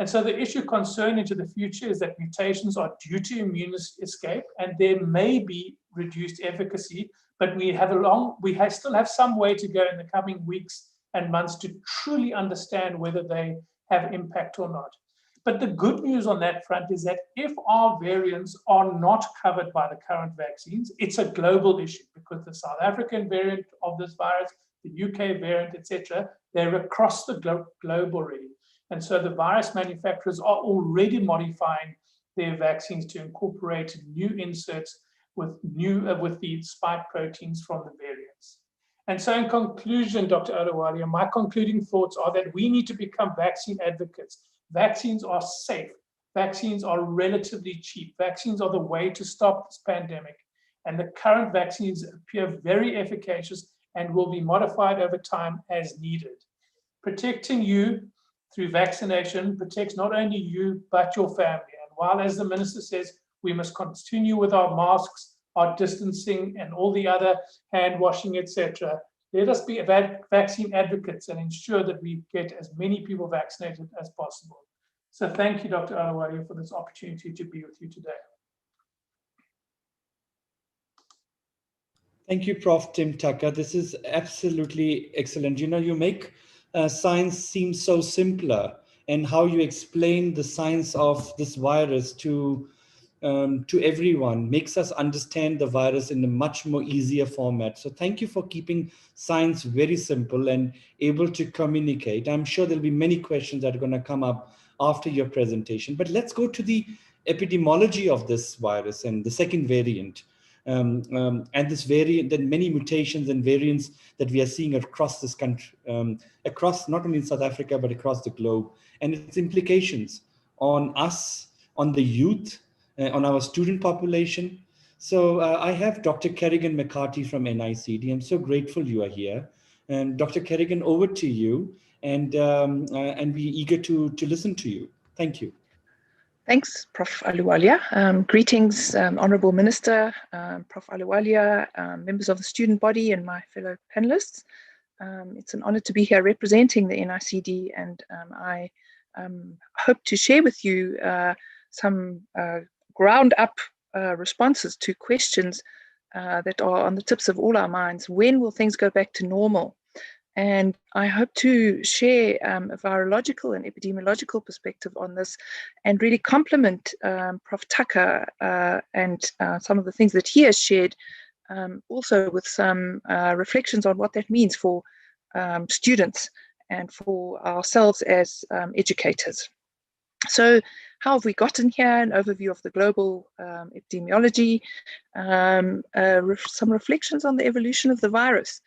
And so the issue concern into the future is that mutations are due to immune escape, and there may be reduced efficacy, but we still have some way to go in the coming weeks and months to truly understand whether they have impact or not. But the good news on that front is that if our variants are not covered by the current vaccines, it's a global issue because the South African variant of this virus, the UK variant, etc., they're across the globe already. And so the virus manufacturers are already modifying their vaccines to incorporate new inserts with the spike proteins from the variants. And so in conclusion, Dr. Ahluwalia, my concluding thoughts are that we need to become vaccine advocates. Vaccines are safe. Vaccines are relatively cheap. Vaccines are the way to stop this pandemic. And the current vaccines appear very efficacious and will be modified over time as needed. Protecting you through vaccination protects not only you, but your family. And while, as the minister says, we must continue with our masks, our distancing, and all the other hand washing, etc., let us be vaccine advocates and ensure that we get as many people vaccinated as possible. So thank you, Dr. Ahluwalia, for this opportunity to be with you today. Thank you, Prof. Tim Tucker. This is absolutely excellent. You know, you make science seem so simpler, and how you explain the science of this virus to everyone makes us understand the virus in a much more easier format. So thank you for keeping science very simple and able to communicate. I'm sure there'll be many questions that are going to come up after your presentation, but let's go to the epidemiology of this virus and the second variant. And this variant, then many mutations and variants that we are seeing across this country, across not only in South Africa, but across the globe, and its implications on us, on the youth, on our student population. So I have Dr. Kerrigan Mccarty from NICD. I'm so grateful you are here. And Dr. Kerrigan, over to you, and we're eager to listen to you. Thank you. Thanks, Prof. Ahluwalia. Greetings, Honourable Minister, Prof. Ahluwalia, members of the student body and my fellow panelists. It's an honour to be here representing the NICD, and I hope to share with you some ground-up responses to questions that are on the tips of all our minds. When will things go back to normal? And I hope to share a virological and epidemiological perspective on this, and really complement Prof. Tucker and some of the things that he has shared, also with some reflections on what that means for students and for ourselves as educators. So how have we gotten here? An overview of the global epidemiology, some reflections on the evolution of the virus.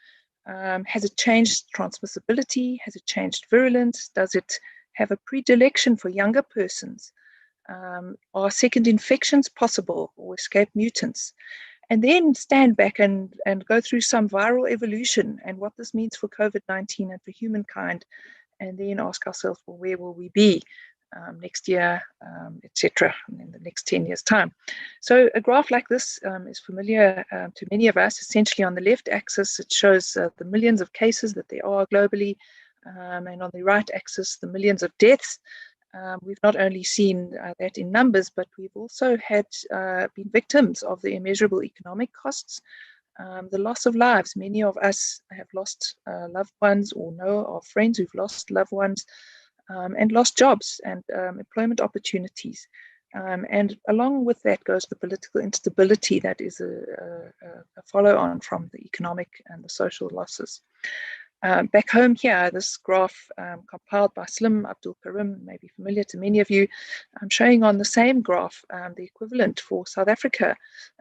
Has it changed transmissibility? Has it changed virulence? Does it have a predilection for younger persons? Are second infections possible, or escape mutants? And then stand back and go through some viral evolution and what this means for COVID-19 and for humankind, and then ask ourselves, well, where will we be next year, etc., in the next 10 years' time. So a graph like this is familiar to many of us. Essentially, on the left axis, it shows the millions of cases that there are globally, and on the right axis, the millions of deaths. We've not only seen that in numbers, but we've also had been victims of the immeasurable economic costs, the loss of lives. Many of us have lost loved ones or know of friends who've lost loved ones, and lost jobs and employment opportunities. And along with that goes the political instability that is a follow-on from the economic and the social losses. Back home here, this graph compiled by Slim Abdul Karim, may be familiar to many of you. I'm showing on the same graph the equivalent for South Africa,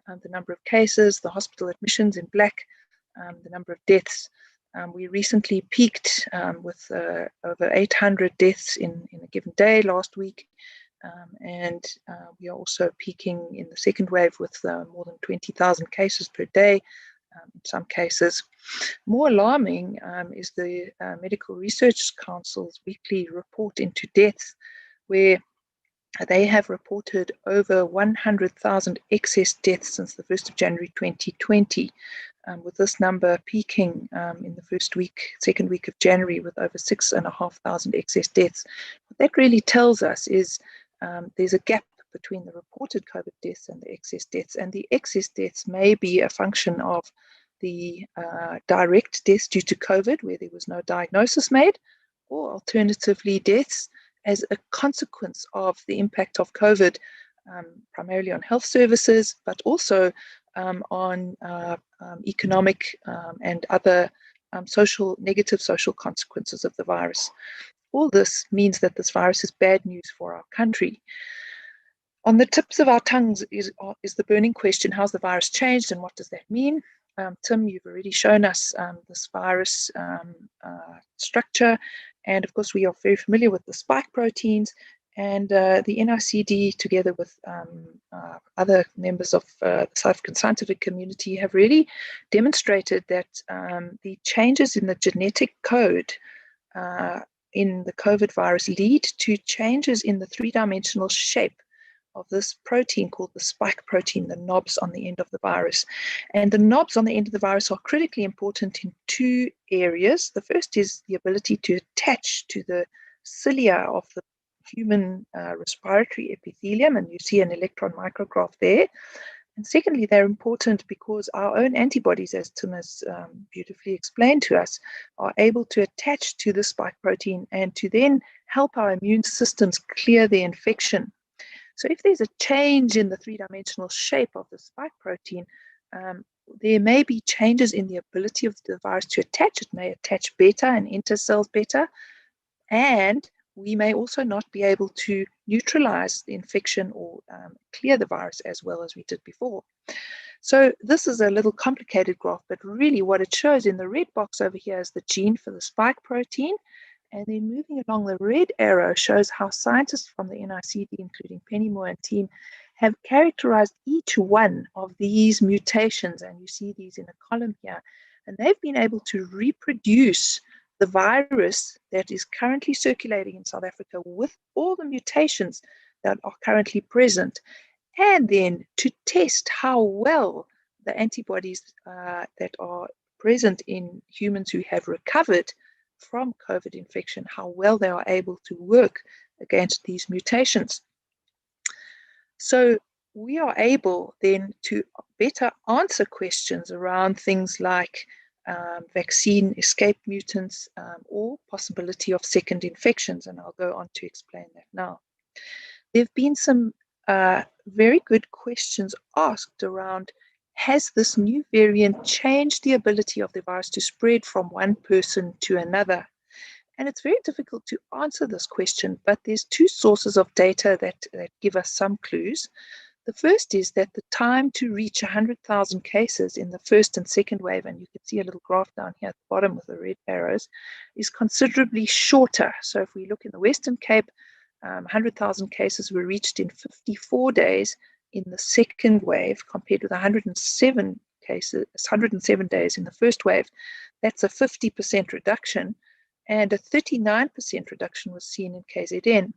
the number of cases, the hospital admissions in black, the number of deaths. We recently peaked with over 800 deaths in a given day last week, and we are also peaking in the second wave with more than 20,000 cases per day in some cases. More alarming is the Medical Research Council's weekly report into deaths, where they have reported over 100,000 excess deaths since the 1st of January 2020, with this number peaking in the second week of January with over 6,500 excess deaths. What that really tells us is there's a gap between the reported COVID deaths and the excess deaths, and the excess deaths may be a function of the direct deaths due to COVID, where there was no diagnosis made, or alternatively deaths as a consequence of the impact of COVID, primarily on health services, but also on economic and other negative social consequences of the virus. All this means that this virus is bad news for our country. On the tips of our tongues is the burning question: how's the virus changed, and what does that mean? Tim, you've already shown us this virus structure, and of course we are very familiar with the spike proteins, and the NICD, together with other members of the South African scientific community, have really demonstrated that the changes in the genetic code in the COVID virus lead to changes in the three-dimensional shape of this protein called the spike protein, the knobs on the end of the virus. And the knobs on the end of the virus are critically important in two areas. The first is the ability to attach to the cilia of the human respiratory epithelium, and you see an electron micrograph there. And secondly, they're important because our own antibodies, as Tim has beautifully explained to us, are able to attach to the spike protein and to then help our immune systems clear the infection. So if there's a change in the three-dimensional shape of the spike protein, there may be changes in the ability of the virus to attach. It may attach better and enter cells better, and we may also not be able to neutralize the infection or clear the virus as well as we did before. So this is a little complicated graph, but really what it shows in the red box over here is the gene for the spike protein. And then moving along, the red arrow shows how scientists from the NICD, including Penny Moore and team, have characterized each one of these mutations, and you see these in a column here, and they've been able to reproduce the virus that is currently circulating in South Africa with all the mutations that are currently present, and then to test how well the antibodies that are present in humans who have recovered from COVID infection, how well they are able to work against these mutations. So we are able then to better answer questions around things like vaccine escape mutants or possibility of second infections, and I'll go on to explain that now. There have been some very good questions asked around, has this new variant changed the ability of the virus to spread from one person to another? And it's very difficult to answer this question, but there's two sources of data that give us some clues. The first is that the time to reach 100,000 cases in the first and second wave, and you can see a little graph down here at the bottom with the red arrows, is considerably shorter. So if we look in the Western Cape, 100,000 cases were reached in 54 days in the second wave, compared with 107 days in the first wave. That's a 50% reduction, and a 39% reduction was seen in KZN.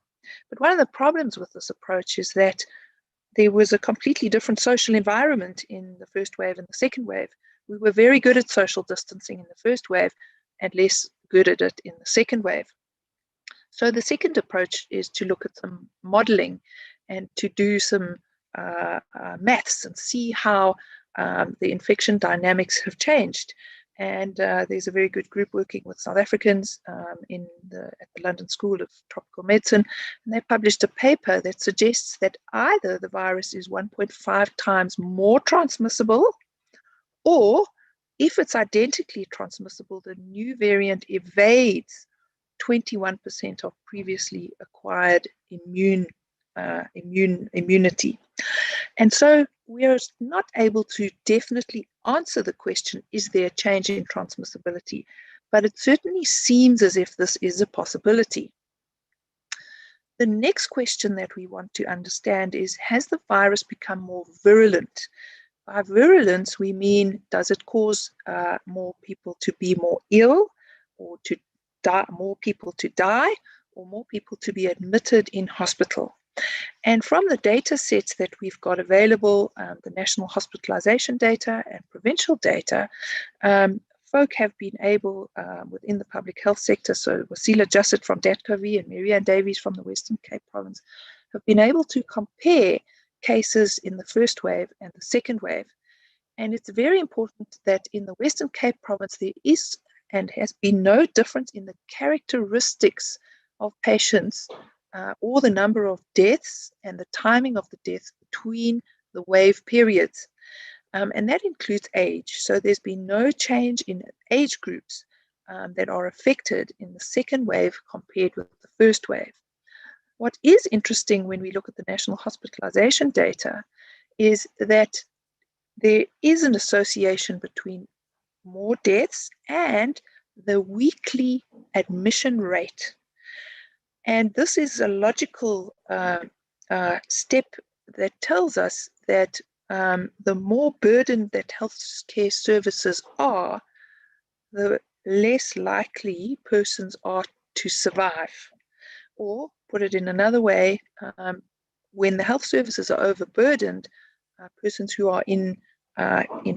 But one of the problems with this approach is that there was a completely different social environment in the first wave and the second wave. We were very good at social distancing in the first wave and less good at it in the second wave. So the second approach is to look at some modeling and to do some maths and see how the infection dynamics have changed. And there's a very good group working with South Africans at the London School of Tropical Medicine, and they published a paper that suggests that either the virus is 1.5 times more transmissible, or if it's identically transmissible, the new variant evades 21% of previously acquired immunity. And so we are not able to definitely answer the question, is there a change in transmissibility? But it certainly seems as if this is a possibility. The next question that we want to understand is, has the virus become more virulent? By virulence, we mean, does it cause more people to be more ill, or to die, more people to die, or more people to be admitted in hospital? And from the data sets that we've got available, the national hospitalization data and provincial data, folk have been able, within the public health sector, so Wasila Jusset from DATCOV and Marianne Davies from the Western Cape Province, have been able to compare cases in the first wave and the second wave. And it's very important that in the Western Cape Province, there is and has been no difference in the characteristics of patients or the number of deaths and the timing of the deaths between the wave periods. And that includes age. So there's been no change in age groups that are affected in the second wave compared with the first wave. What is interesting when we look at the national hospitalization data is that there is an association between more deaths and the weekly admission rate. And this is a logical step that tells us that the more burdened that healthcare services are, the less likely persons are to survive. Or, put it in another way, when the health services are overburdened, persons who are in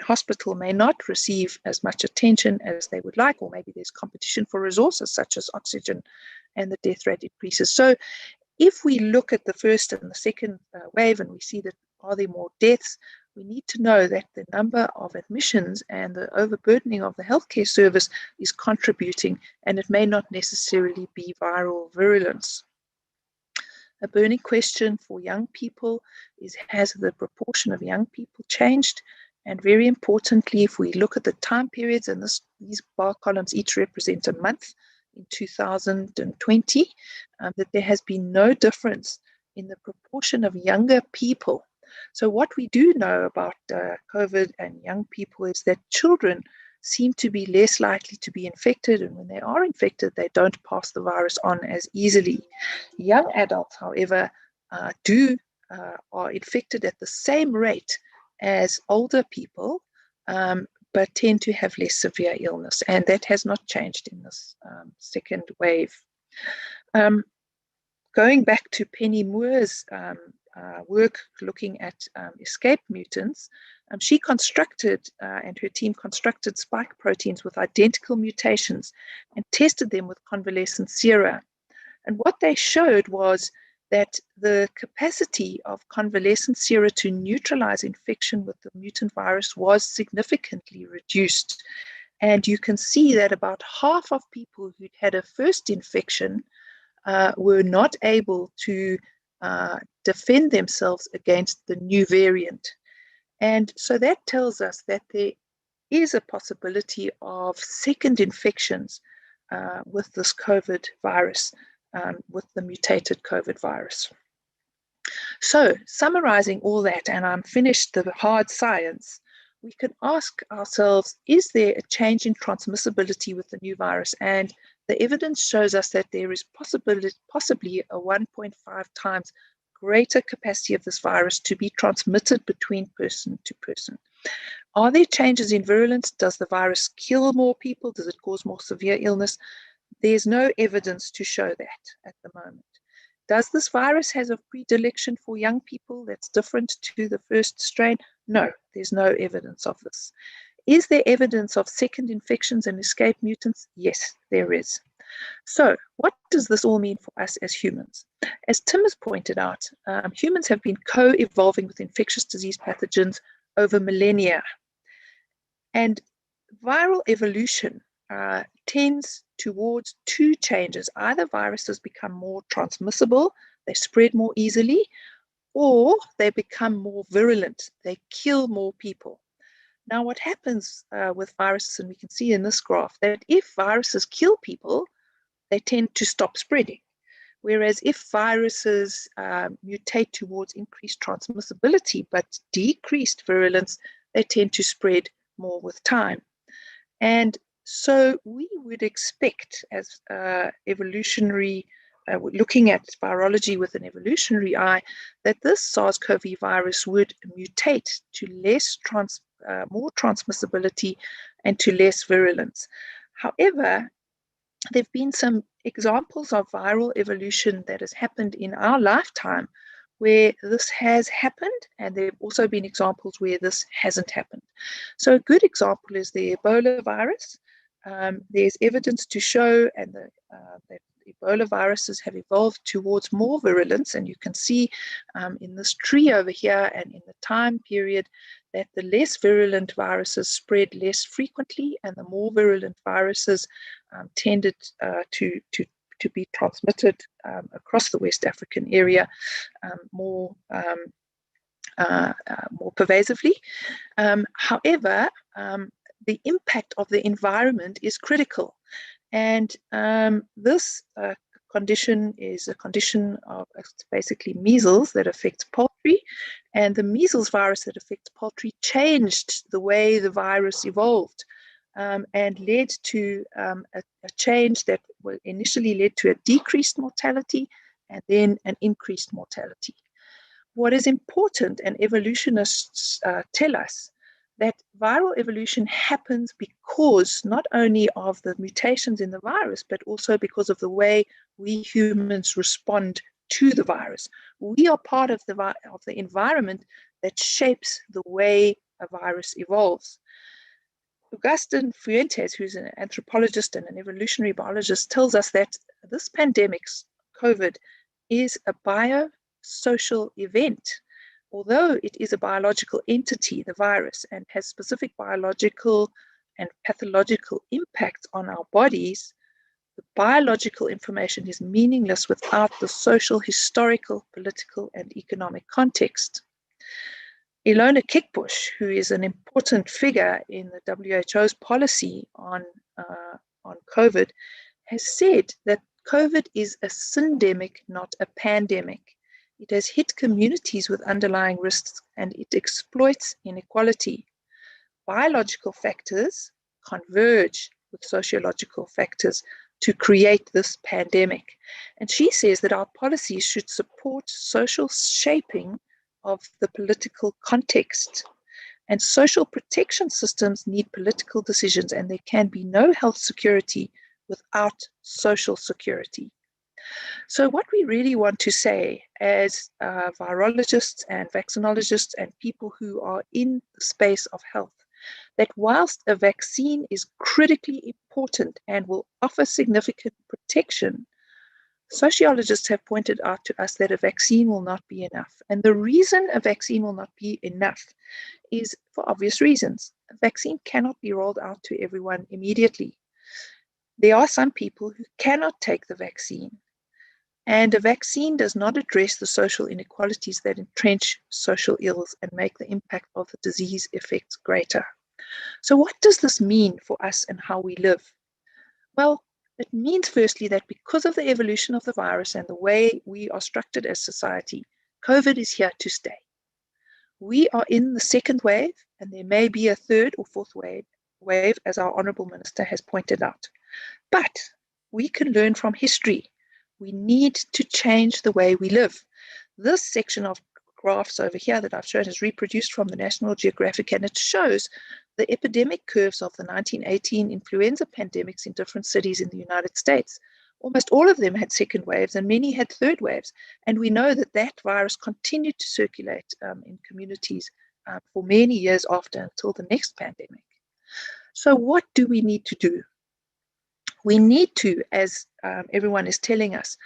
hospital may not receive as much attention as they would like, or maybe there's competition for resources such as oxygen, and the death rate increases. So if we look at the first and the second wave and we see that are there more deaths, we need to know that the number of admissions and the overburdening of the healthcare service is contributing, and it may not necessarily be viral virulence. A burning question for young people is, has the proportion of young people changed? And very importantly, if we look at the time periods, and these bar columns each represent a month in 2020, that there has been no difference in the proportion of younger people. So what we do know about COVID and young people is that children seem to be less likely to be infected, and when they are infected, they don't pass the virus on as easily. Young adults, however, do are infected at the same rate as older people, but tend to have less severe illness. And that has not changed in this second wave. Going back to Penny Moore's work looking at escape mutants, she constructed, and her team constructed spike proteins with identical mutations and tested them with convalescent sera. And what they showed was that the capacity of convalescent sera to neutralize infection with the mutant virus was significantly reduced. And you can see that about half of people who'd had a first infection were not able to defend themselves against the new variant. And so that tells us that there is a possibility of second infections with this COVID virus, with the mutated COVID virus. So summarizing all that, and I'm finished the hard science, we can ask ourselves, is there a change in transmissibility with the new virus? And the evidence shows us that there is possibly a 1.5 times greater capacity of this virus to be transmitted between person to person. Are there changes in virulence? Does the virus kill more people? Does it cause more severe illness? There's no evidence to show that at the moment. Does this virus have a predilection for young people that's different to the first strain? No, there's no evidence of this. Is there evidence of second infections and escape mutants? Yes, there is. So what does this all mean for us as humans? As Tim has pointed out, humans have been co-evolving with infectious disease pathogens over millennia. And viral evolution tends towards two changes. Either viruses become more transmissible, they spread more easily, or they become more virulent, they kill more people. Now, what happens with viruses, and we can see in this graph, that if viruses kill people, they tend to stop spreading. Whereas if viruses mutate towards increased transmissibility but decreased virulence, they tend to spread more with time. And so we would expect, as evolutionary, looking at virology with an evolutionary eye, that this SARS-CoV virus would mutate to more transmissibility and to less virulence. However, there have been some examples of viral evolution that has happened in our lifetime where this has happened, and there have also been examples where this hasn't happened. So a good example is the Ebola virus. There's evidence to show that Ebola viruses have evolved towards more virulence, and you can see in this tree over here and in the time period that the less virulent viruses spread less frequently, and the more virulent viruses tended to be transmitted across the West African area more pervasively. However, the impact of the environment is critical. And this condition is a condition of basically measles that affects poultry. And the measles virus that affects poultry changed the way the virus evolved and led to a change that initially led to a decreased mortality and then an increased mortality. What is important, and evolutionists tell us, that viral evolution happens because not only of the mutations in the virus, but also because of the way we humans respond to the virus. We are part of the environment that shapes the way a virus evolves. Augustin Fuentes, who's an anthropologist and an evolutionary biologist, tells us that this pandemic, COVID, is a biosocial event. Although it is a biological entity, the virus, and has specific biological and pathological impacts on our bodies, the biological information is meaningless without the social, historical, political, and economic context. Ilona Kickbush, who is an important figure in the WHO's policy on COVID, has said that COVID is a syndemic, not a pandemic. It has hit communities with underlying risks, and it exploits inequality. Biological factors converge with sociological factors to create this pandemic. And she says that our policies should support social shaping of the political context. And social protection systems need political decisions, and there can be no health security without social security. So what we really want to say as virologists and vaccinologists and people who are in the space of health, that whilst a vaccine is critically important and will offer significant protection, sociologists have pointed out to us that a vaccine will not be enough. And the reason a vaccine will not be enough is for obvious reasons. A vaccine cannot be rolled out to everyone immediately. There are some people who cannot take the vaccine. And a vaccine does not address the social inequalities that entrench social ills and make the impact of the disease effects greater. So what does this mean for us and how we live? Well, it means firstly that because of the evolution of the virus and the way we are structured as society, COVID is here to stay. We are in the second wave, and there may be a third or fourth wave, as our Honourable Minister has pointed out. But we can learn from history. We need to change the way we live. This section of graphs over here that I've shown is reproduced from the National Geographic, and it shows the epidemic curves of the 1918 influenza pandemics in different cities in the United States. Almost all of them had second waves and many had third waves. And we know that that virus continued to circulate in communities for many years after, until the next pandemic. So what do we need to do? We need to, as everyone is telling us,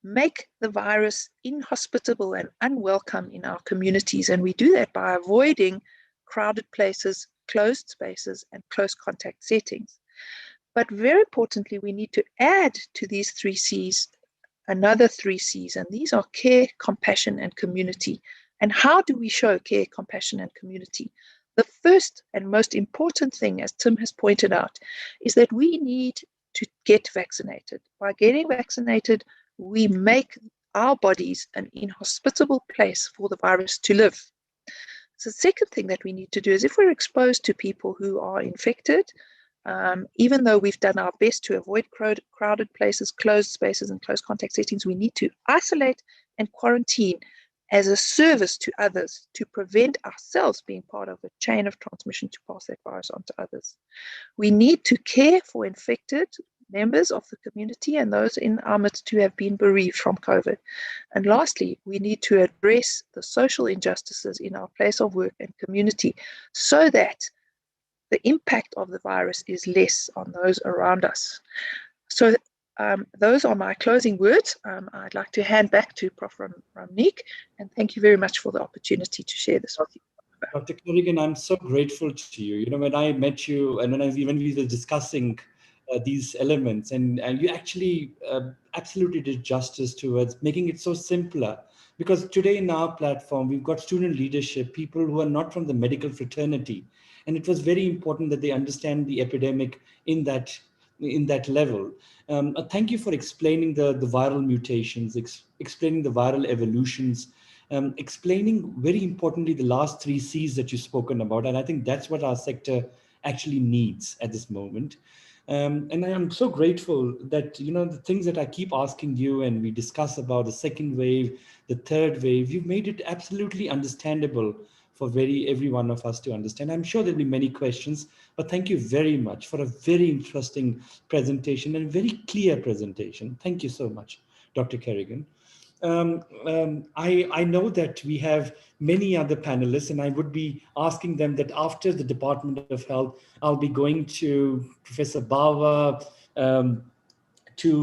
make the virus inhospitable and unwelcome in our communities. And we do that by avoiding crowded places, closed spaces, and close contact settings. But very importantly, we need to add to these 3 C's another 3 C's, and these are care, compassion, and community. And how do we show care, compassion, and community? The first and most important thing, as Tim has pointed out, is that we need to get vaccinated. By getting vaccinated, we make our bodies an inhospitable place for the virus to live. So the second thing that we need to do is, if we're exposed to people who are infected, even though we've done our best to avoid crowded places, closed spaces, and close contact settings, we need to isolate and quarantine as a service to others to prevent ourselves being part of a chain of transmission to pass that virus on to others. We need to care for infected members of the community and those in our midst who have been bereaved from COVID. And lastly, we need to address the social injustices in our place of work and community so that the impact of the virus is less on those around us. So those are my closing words. I'd like to hand back to Prof. Ramnik, and thank you very much for the opportunity to share this with you. Dr. Kerrigan, I'm so grateful to you. You know, when I met you and when we were discussing these elements, and you actually absolutely did justice towards making it so simpler. Because today in our platform, we've got student leadership, people who are not from the medical fraternity. And it was very important that they understand the epidemic in that level. Thank you for explaining the viral mutations, explaining the viral evolutions, explaining very importantly the last 3 C's that you've spoken about. And I think that's what our sector actually needs at this moment. And I am so grateful that, you know, the things that I keep asking you and we discuss about the second wave, the third wave, you've made it absolutely understandable for every one of us to understand. I'm sure there'll be many questions, but thank you very much for a very interesting presentation and very clear presentation. Thank you so much, Dr. Kerrigan. I know that we have many other panelists, and I would be asking them that after the Department of Health, I'll be going to Professor Bawa, to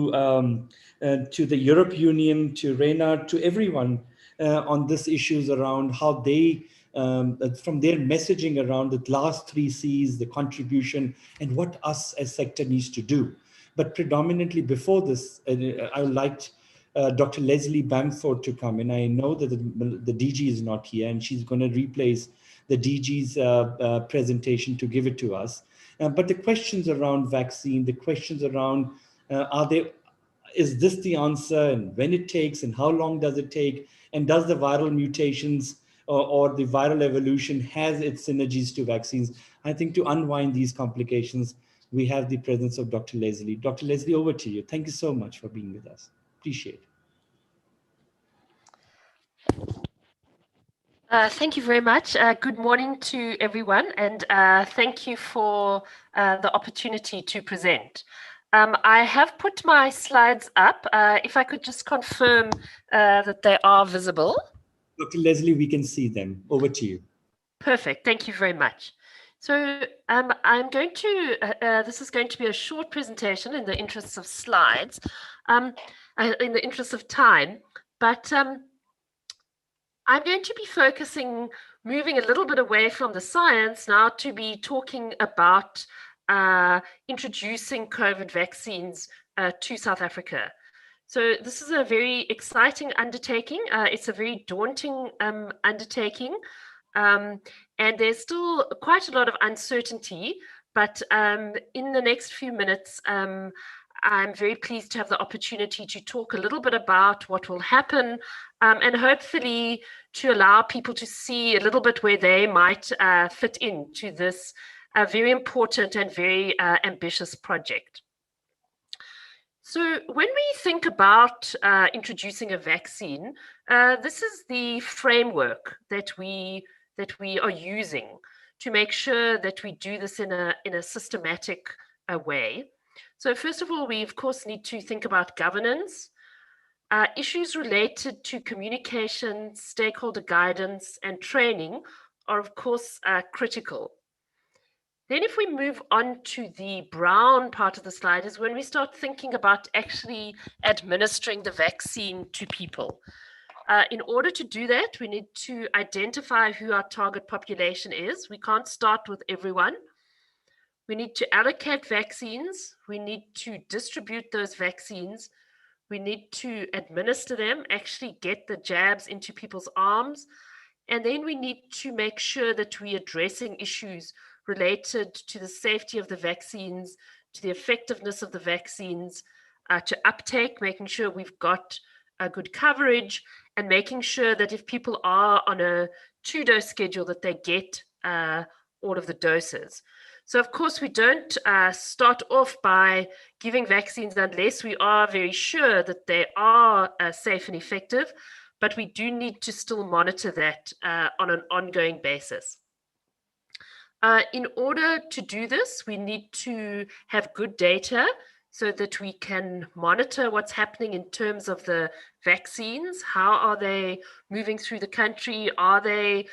the Europe Union, to Reynard, to everyone on this issues around how they, from their messaging around the last 3 C's, the contribution, and what us as sector needs to do. But predominantly before this, I would like Dr. Leslie Bamford to come, and I know that the DG is not here, and she's going to replace the DG's presentation to give it to us. But the questions around vaccine, the questions around is this the answer, and when it takes, and how long does it take, and does the viral mutations or the viral evolution has its synergies to vaccines? I think to unwind these complications, we have the presence of Dr. Leslie. Dr. Leslie, over to you. Thank you so much for being with us. Appreciate it. Thank you very much. Good morning to everyone, and thank you for the opportunity to present. I have put my slides up. If I could just confirm that they are visible. Dr. Leslie, we can see them. Over to you. Perfect. Thank you very much. So I'm going to, this is going to be a short presentation in the interests of slides, in the interest of time, but I'm going to be focusing, moving a little bit away from the science now to be talking about introducing COVID vaccines to South Africa. So this is a very exciting undertaking. It's a very daunting undertaking. And there's still quite a lot of uncertainty, but in the next few minutes, I'm very pleased to have the opportunity to talk a little bit about what will happen and hopefully to allow people to see a little bit where they might fit into this very important and very ambitious project. So when we think about introducing a vaccine, this is the framework that we are using to make sure that we do this in a systematic way. So first of all, we of course need to think about governance. Issues related to communication, stakeholder guidance, and training are of course critical. Then if we move on to the brown part of the slide is when we start thinking about actually administering the vaccine to people. In order to do that, we need to identify who our target population is. We can't start with everyone. We need to allocate vaccines. We need to distribute those vaccines. We need to administer them, actually get the jabs into people's arms. And then we need to make sure that we're addressing issues related to the safety of the vaccines, to the effectiveness of the vaccines, to uptake, making sure we've got a good coverage, and making sure that if people are on a 2-dose schedule that they get all of the doses. So of course, we don't start off by giving vaccines unless we are very sure that they are safe and effective, but we do need to still monitor that on an ongoing basis. In order to do this, we need to have good data so that we can monitor what's happening in terms of the vaccines. How are they moving through the country? Are they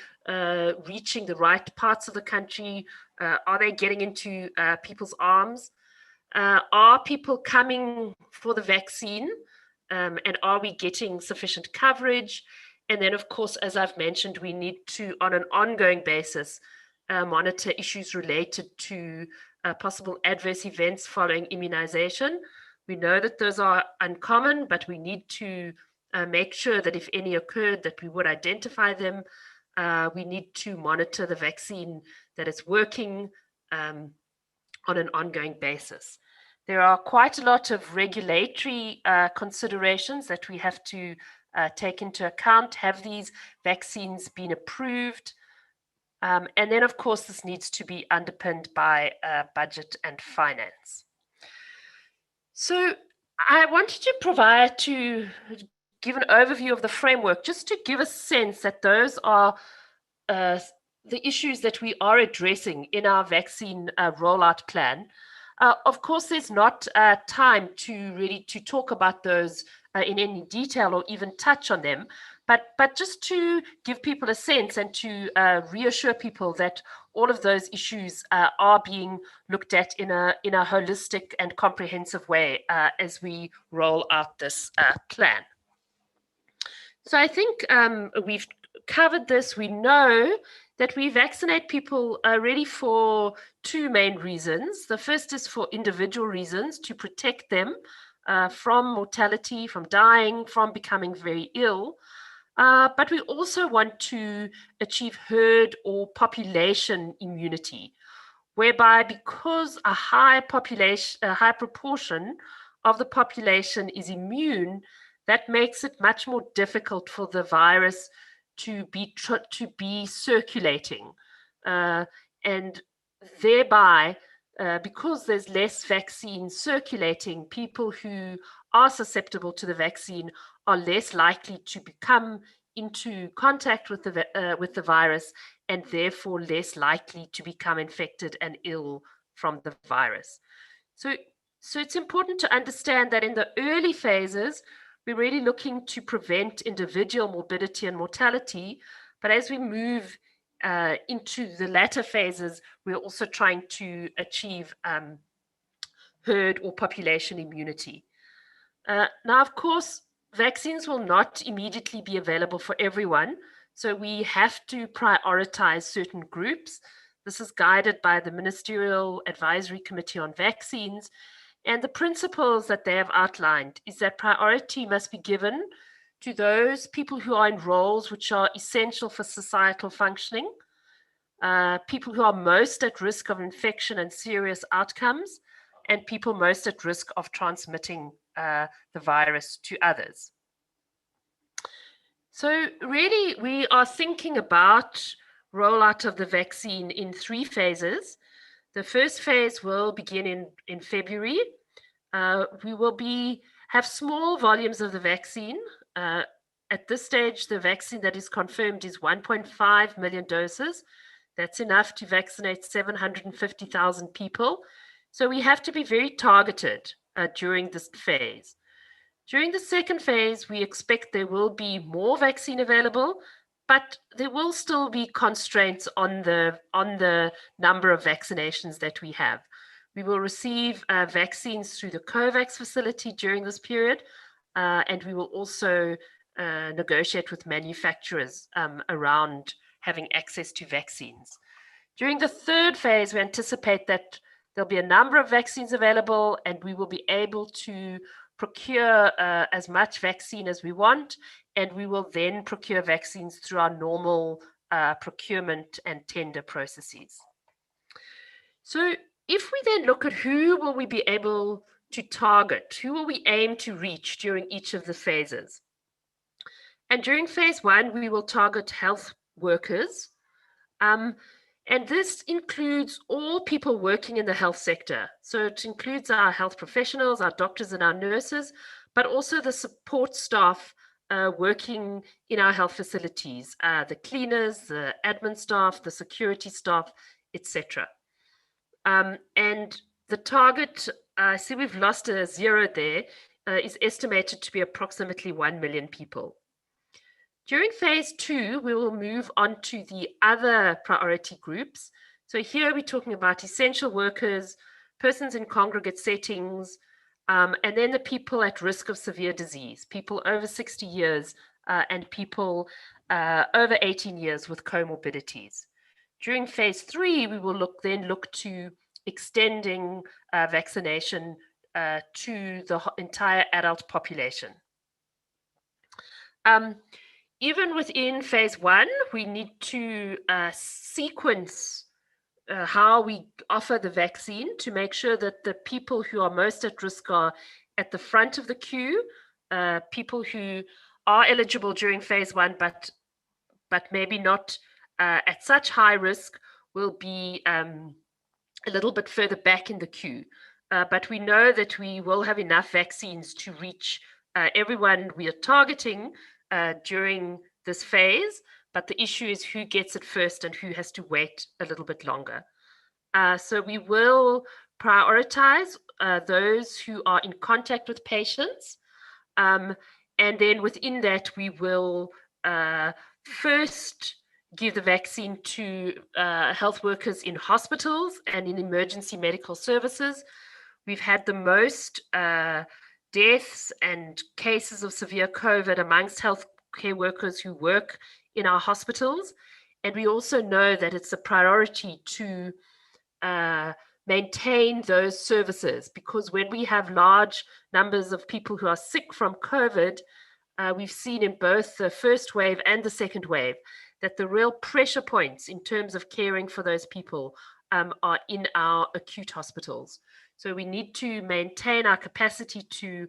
reaching the right parts of the country? Are they getting into people's arms? Are people coming for the vaccine? And are we getting sufficient coverage? And then, of course, as I've mentioned, we need to, on an ongoing basis, monitor issues related to possible adverse events following immunization. We know that those are uncommon, but we need to make sure that if any occurred, that we would identify them. We need to monitor the vaccine that is working on an ongoing basis. There are quite a lot of regulatory considerations that we have to take into account. Have these vaccines been approved? And then, of course, this needs to be underpinned by budget and finance. So I wanted to give an overview of the framework, just to give a sense that those are the issues that we are addressing in our vaccine rollout plan. Of course, there's not time to really talk about those in any detail or even touch on them. But just to give people a sense and to reassure people that all of those issues are being looked at in a holistic and comprehensive way as we roll out this plan. So I think we've covered this. We know that we vaccinate people really for 2 main reasons. The first is for individual reasons, to protect them from mortality, from dying, from becoming very ill. But we also want to achieve herd or population immunity, whereby because a high proportion of the population is immune, that makes it much more difficult for the virus to be circulating, and thereby because there's less vaccine circulating, people who are susceptible to the vaccine are less likely to become into contact with the virus, and therefore less likely to become infected and ill from the virus. So it's important to understand that in the early phases, we're really looking to prevent individual morbidity and mortality. But as we move into the latter phases, we're also trying to achieve herd or population immunity. Now, of course, vaccines will not immediately be available for everyone. So we have to prioritize certain groups. This is guided by the Ministerial Advisory Committee on Vaccines. And the principles that they have outlined is that priority must be given to those people who are in roles which are essential for societal functioning, people who are most at risk of infection and serious outcomes, and people most at risk of transmitting the virus to others. So really, we are thinking about rollout of the vaccine in 3 phases. The first phase will begin in February. We will have small volumes of the vaccine. At this stage, the vaccine that is confirmed is 1.5 million doses. That's enough to vaccinate 750,000 people. So we have to be very targeted during this phase. During the second phase, we expect there will be more vaccine available, but there will still be constraints on the number of vaccinations that we have. We will receive vaccines through the COVAX facility during this period, and we will also negotiate with manufacturers around having access to vaccines. During the third phase, we anticipate that there'll be a number of vaccines available, and we will be able to procure as much vaccine as we want, and we will then procure vaccines through our normal procurement and tender processes. So if we then look at who will we be able to target, who will we aim to reach during each of the phases? And during phase 1, we will target health workers. And this includes all people working in the health sector. So it includes our health professionals, our doctors and our nurses, but also the support staff working in our health facilities, the cleaners, the admin staff, the security staff, etc. And the target, I see we've lost a 0 there, is estimated to be approximately 1 million people. During phase 2, we will move on to the other priority groups. So here we're talking about essential workers, persons in congregate settings, and then the people at risk of severe disease, people over 60 years and people over 18 years with comorbidities. During phase 3, we will then look to extending vaccination to the entire adult population. Even within phase 1, we need to sequence how we offer the vaccine to make sure that the people who are most at risk are at the front of the queue, people who are eligible during phase 1, but maybe not at such high risk will be a little bit further back in the queue. But we know that we will have enough vaccines to reach everyone we are targeting during this phase, but the issue is who gets it first and who has to wait a little bit longer. So we will prioritize those who are in contact with patients, and then within that we will first give the vaccine to health workers in hospitals and in emergency medical services. We've had the most deaths and cases of severe COVID amongst healthcare workers who work in our hospitals. And we also know that it's a priority to maintain those services, because when we have large numbers of people who are sick from COVID, we've seen in both the first wave and the second wave that the real pressure points in terms of caring for those people are in our acute hospitals. So we need to maintain our capacity to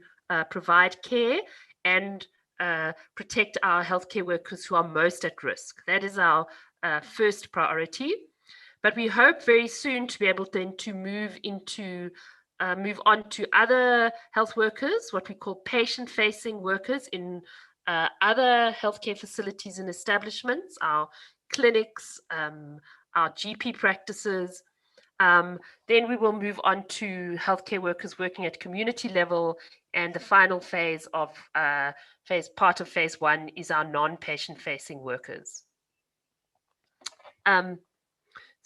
provide care and protect our healthcare workers who are most at risk. That is our first priority. But we hope very soon to be able then to move on to other health workers, what we call patient-facing workers in other healthcare facilities and establishments, our clinics, our GP practices. Then we will move on to healthcare workers working at community level, and the final phase of part of phase 1 is our non-patient facing workers.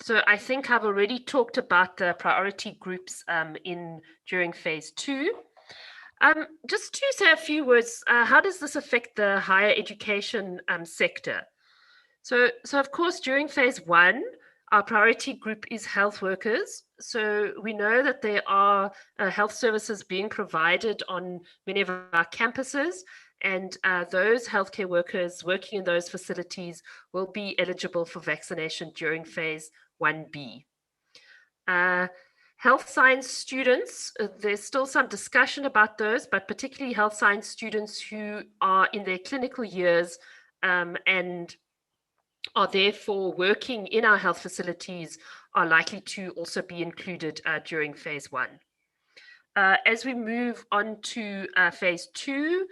So I think I've already talked about the priority groups during phase 2. Just to say a few words, how does this affect the higher education sector? So of course, during phase 1, our priority group is health workers. So we know that there are health services being provided on many of our campuses, and those healthcare workers working in those facilities will be eligible for vaccination during phase 1B. Health science students, there's still some discussion about those, but particularly health science students who are in their clinical years and are therefore working in our health facilities are likely to also be included during phase 1. As we move on to phase 2,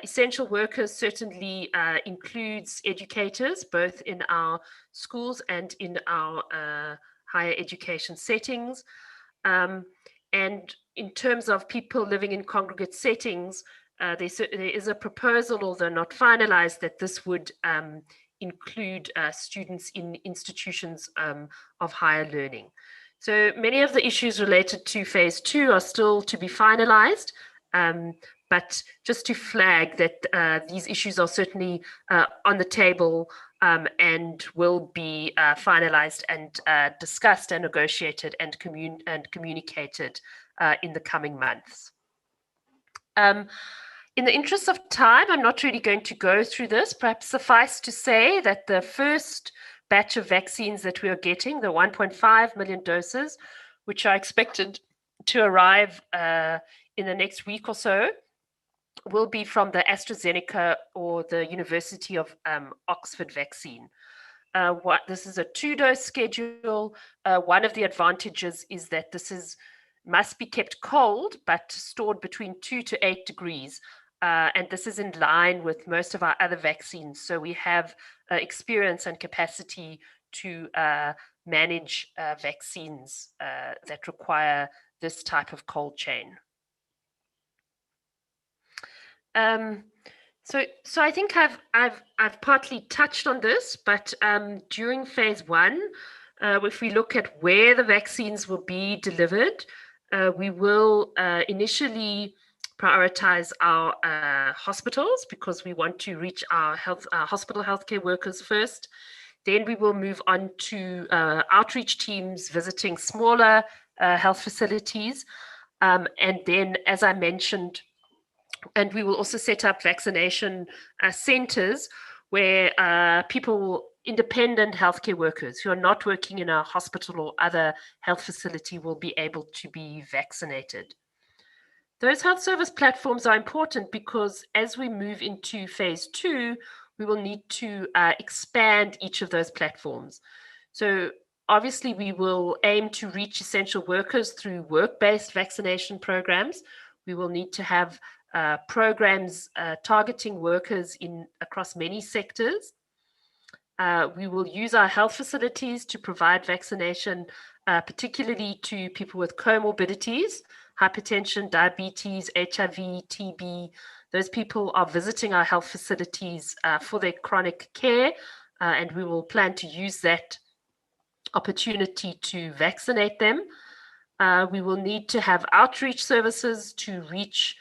essential workers certainly includes educators, both in our schools and in our higher education settings. And in terms of people living in congregate settings, there is a proposal, although not finalized, that this would include students in institutions of higher learning. So many of the issues related to phase 2 are still to be finalized, but just to flag that these issues are certainly on the table and will be finalized and discussed and negotiated and communicated in the coming months. In the interest of time, I'm not really going to go through this. Perhaps suffice to say that the first batch of vaccines that we are getting, the 1.5 million doses, which are expected to arrive in the next week or so, will be from the Astrazeneca or the University of Oxford vaccine. This is a 2-dose schedule. One of the advantages is that this must be kept cold, but stored between 2 to 8 degrees. And this is in line with most of our other vaccines. So we have experience and capacity to manage vaccines that require this type of cold chain. So I think I've partly touched on this, but during phase 1, if we look at where the vaccines will be delivered, we will initially prioritize our hospitals, because we want to reach our hospital healthcare workers first. Then we will move on to outreach teams visiting smaller health facilities. And then, as I mentioned, and we will also set up vaccination centers where independent healthcare workers who are not working in a hospital or other health facility will be able to be vaccinated. Those health service platforms are important because as we move into phase 2, we will need to expand each of those platforms. So obviously we will aim to reach essential workers through work-based vaccination programs. We will need to have programs targeting workers across many sectors. We will use our health facilities to provide vaccination, particularly to people with comorbidities, hypertension, diabetes, HIV, TB. Those people are visiting our health facilities for their chronic care, and we will plan to use that opportunity to vaccinate them. We will need to have outreach services to reach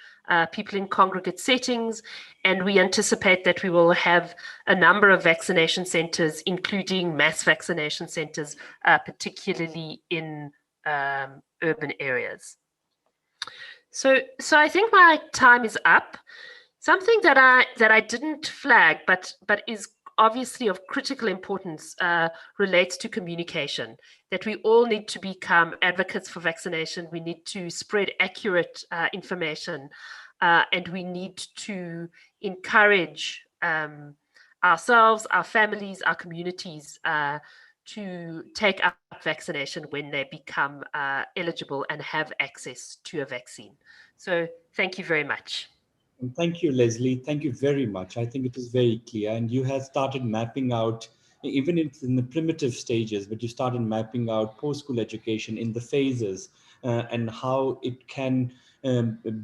people in congregate settings, and we anticipate that we will have a number of vaccination centers, including mass vaccination centers, particularly in urban areas. So I think my time is up. Something that I didn't flag, but is obviously of critical importance, relates to communication, that we all need to become advocates for vaccination. We need to spread accurate information, and we need to encourage ourselves, our families, our communities to take up vaccination when they become eligible and have access to a vaccine. So thank you very much. And thank you, Leslie. Thank you very much. I think it is very clear. And you have started mapping out, even in the primitive stages, but you started mapping out post-school education in the phases and how it can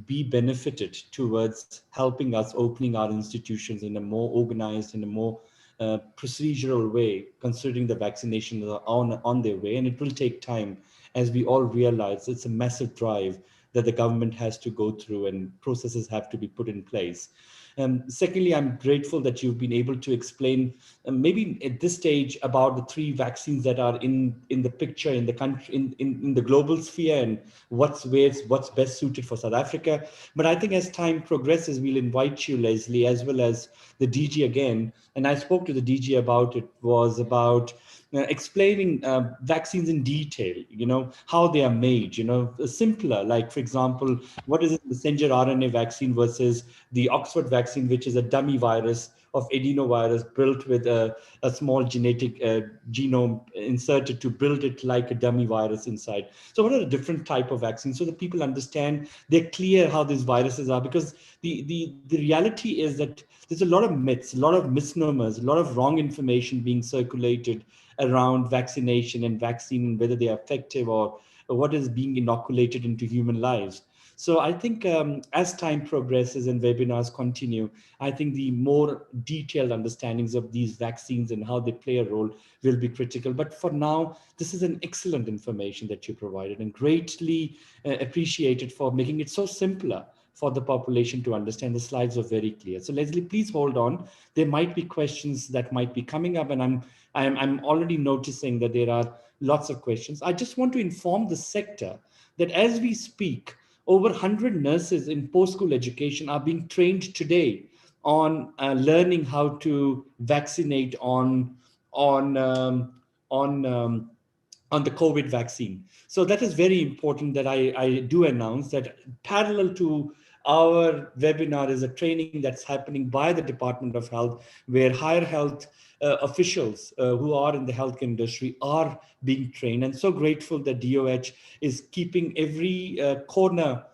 be benefited towards helping us opening our institutions in a more organized, in a more procedural way, considering the vaccinations are on their way. And it will take time, as we all realize. It's a massive drive that the government has to go through and processes have to be put in place. Secondly, I'm grateful that you've been able to explain maybe at this stage about the 3 vaccines that are in the picture in the country, in the global sphere, and what's best suited for South Africa. But I think as time progresses, we'll invite you, Leslie, as well as the DG again. And I spoke to the DG about it, was about explaining vaccines in detail, how they are made, simpler, like, for example, what is a messenger RNA vaccine versus the Oxford vaccine, which is a dummy virus of adenovirus built with a small genetic genome inserted to build it like a dummy virus inside. So what are the different type of vaccines so that people understand, they're clear how these viruses are? Because the reality is that there's a lot of myths, a lot of misnomers, a lot of wrong information being circulated around vaccination and vaccine, whether they are effective or what is being inoculated into human lives. So I think as time progresses and webinars continue, I think the more detailed understandings of these vaccines and how they play a role will be critical. But for now, this is an excellent information that you provided, and greatly appreciated for making it so simpler for the population to understand. The slides are very clear. So Leslie, please hold on. There might be questions that might be coming up, and I'm already noticing that there are lots of questions. I just want to inform the sector that as we speak, over 100 nurses in post-school education are being trained today on learning how to vaccinate on the COVID vaccine. So that is very important that I do announce that parallel to our webinar is a training that's happening by the Department of Health, where higher health officials who are in the healthcare industry are being trained. And so grateful that DOH is keeping every corner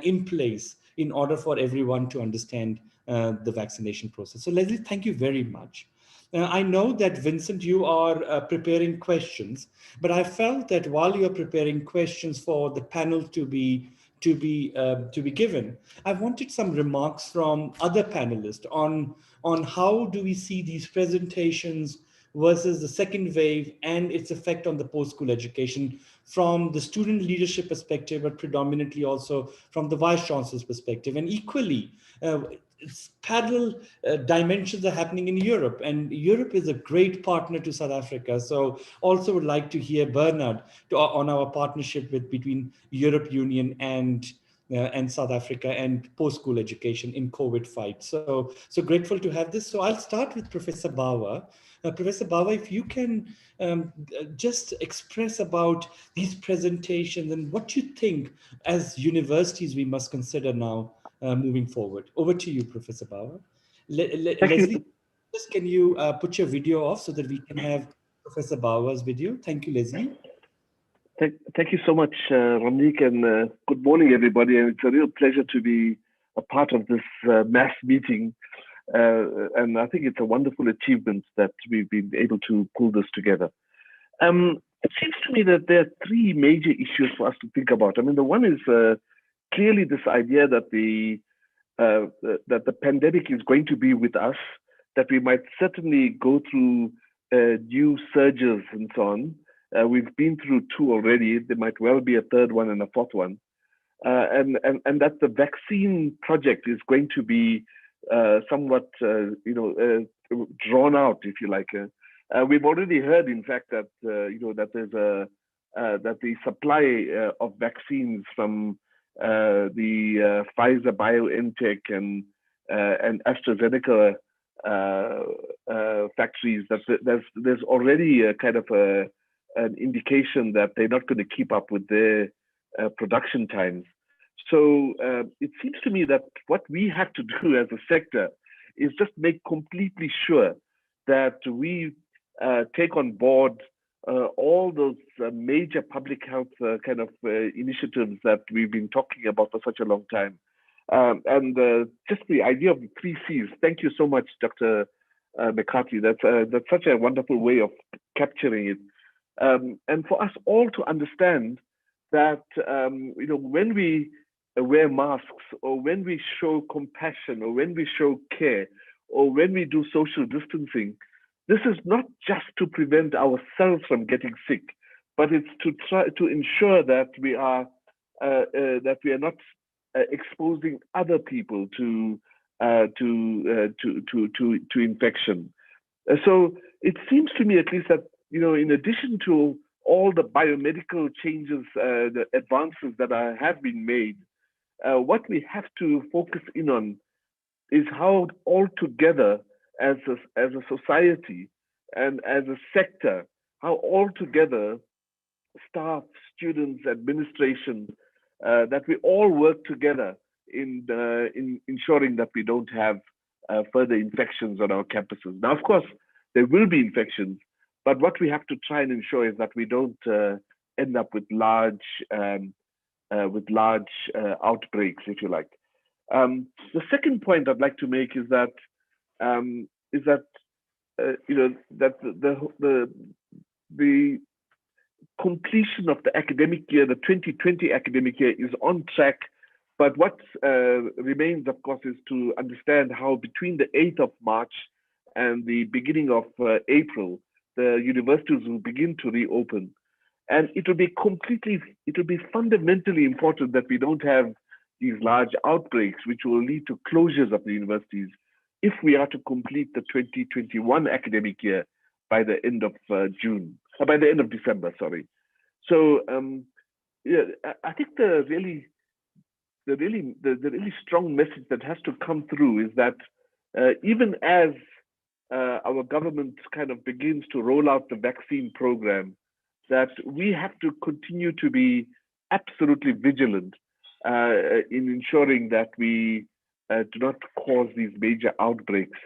in place in order for everyone to understand the vaccination process. So Leslie, thank you very much. I know that Vincent, you are preparing questions, but I felt that while you are preparing questions for the panel to be given, I wanted some remarks from other panelists on how do we see these presentations versus the second wave and its effect on the post-school education from the student leadership perspective, but predominantly also from the Vice Chancellor's perspective. And equally, parallel dimensions are happening in Europe, and Europe is a great partner to South Africa. So also would like to hear Bernard on our partnership between Europe Union and South Africa and post-school education in COVID fight. So grateful to have this. So I'll start with Professor Bawa. Professor Bawa, if you can just express about these presentations and what you think as universities we must consider now moving forward. Over to you, Professor Bawa. Leslie, just can you put your video off so that we can have Professor Bawa's video? Thank you, Leslie. Thank you so much, Ramnik, and good morning, everybody. And it's a real pleasure to be a part of this mass meeting. And I think it's a wonderful achievement that we've been able to pull this together. It seems to me that there are 3 major issues for us to think about. I mean, the one is clearly this idea that the pandemic is going to be with us, that we might certainly go through new surges and so on. We've been through 2 already. There might well be a 3rd one and a 4th one. And that the vaccine project is going to be somewhat, drawn out, if you like. We've already heard, in fact, that that there's that the supply of vaccines from the Pfizer BioNTech and Astrazeneca factories, that there's already a kind of an indication that they're not going to keep up with their production times. So it seems to me that what we have to do as a sector is just make completely sure that we take on board all those major public health kind of initiatives that we've been talking about for such a long time. And just the idea of the 3 Cs. Thank you so much, Dr. McCarty. That's such a wonderful way of capturing it. And for us all to understand that, when we wear masks, or when we show compassion, or when we show care, or when we do social distancing, this is not just to prevent ourselves from getting sick, but it's to try to ensure that we are not exposing other people to infection. So it seems to me, at least, that in addition to all the biomedical changes, the advances that have been made, what we have to focus in on is how all together as a society and as a sector, how all together, staff, students, administration, that we all work together in ensuring that we don't have further infections on our campuses. Now, of course, there will be infections, but what we have to try and ensure is that we don't end up with large outbreaks, if you like. The second point I'd like to make is that the completion of the academic year, the 2020 academic year, is on track. But what remains, of course, is to understand how between the 8th of March and the beginning of April, the universities will begin to reopen. And it will be fundamentally important that we don't have these large outbreaks, which will lead to closures of the universities, if we are to complete the 2021 academic year by the end of by the end of December, sorry. So I think the really strong message that has to come through is that even as our government kind of begins to roll out the vaccine program, that we have to continue to be absolutely vigilant in ensuring that we do not cause these major outbreaks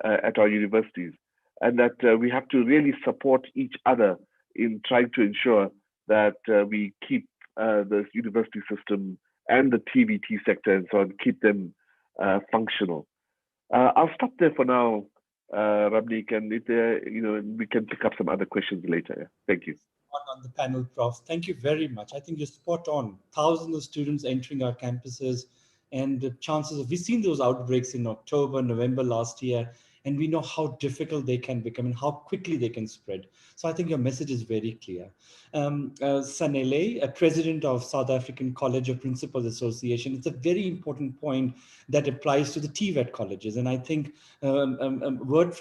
at our universities, and that we have to really support each other in trying to ensure that we keep the university system and the TVT sector and so on, keep them functional. I'll stop there for now, Ramnik, and if we can pick up some other questions later. Thank you. On the panel, Prof. Thank you very much. I think you're spot on. Thousands of students entering our campuses, and the chances of, we've seen those outbreaks in October, November last year, and we know how difficult they can become and how quickly they can spread. So I think your message is very clear. Sanele, President of South African College of Principals Association, it's a very important point that applies to the TVET colleges. And I think remarks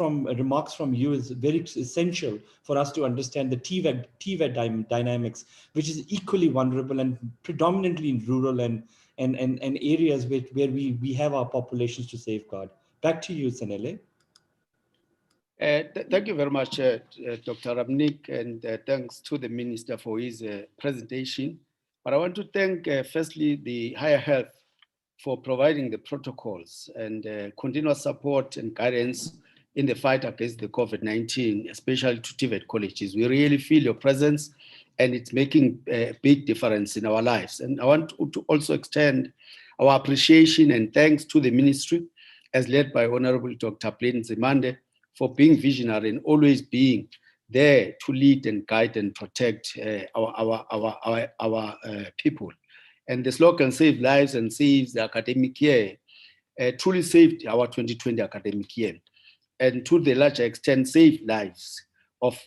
from you is very essential for us to understand the TVET dynamics, which is equally vulnerable and predominantly in rural and areas where we have our populations to safeguard. Back to you, Sanele. Thank you very much, Dr. Ramnik, and thanks to the Minister for his presentation. But I want to thank, firstly, the Higher Health for providing the protocols and continuous support and guidance in the fight against the COVID-19, especially to TVET colleges. We really feel your presence, and it's making a big difference in our lives. And I want to also extend our appreciation and thanks to the ministry, as led by Honorable Dr. Plain Zimande, for being visionary and always being there to lead and guide and protect our people. And the slogan, Save Lives and Saves the Academic Year, truly saved our 2020 academic year. And to the larger extent, saved lives of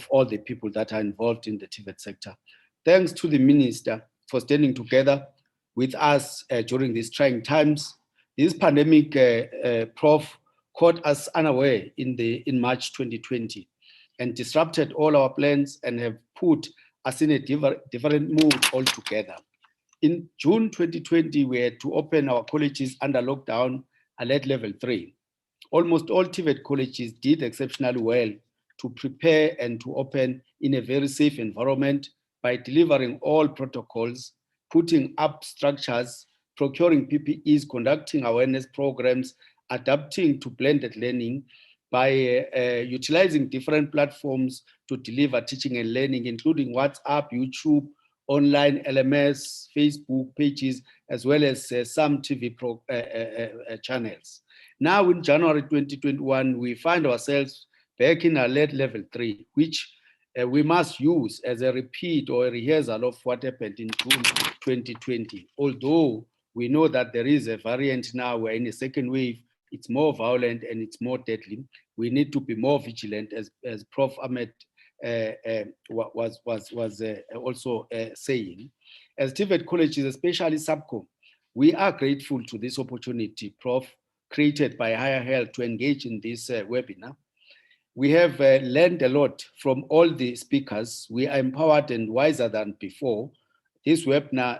all the people that are involved in the TVET sector. Thanks to the Minister for standing together with us during these trying times. This pandemic, Prof, caught us unaware in March 2020 and disrupted all our plans and have put us in a different mood altogether. In June 2020, we had to open our colleges under lockdown alert level 3. Almost all TVET colleges did exceptionally well to prepare and to open in a very safe environment by delivering all protocols, putting up structures, procuring PPEs, conducting awareness programs, adapting to blended learning, by utilizing different platforms to deliver teaching and learning, including WhatsApp, YouTube, online LMS, Facebook pages, as well as some TV channels. Now in January 2021, we find ourselves back in alert level 3, which we must use as a repeat or a rehearsal of what happened in June 2020. Although we know that there is a variant now, we're in a second wave, it's more violent and it's more deadly. We need to be more vigilant, as Prof. Ahmed was also saying. As TVET colleges, especially SABCO, we are grateful to this opportunity, Prof, created by Higher Health to engage in this webinar. We have learned a lot from all the speakers. We are empowered and wiser than before. This webinar,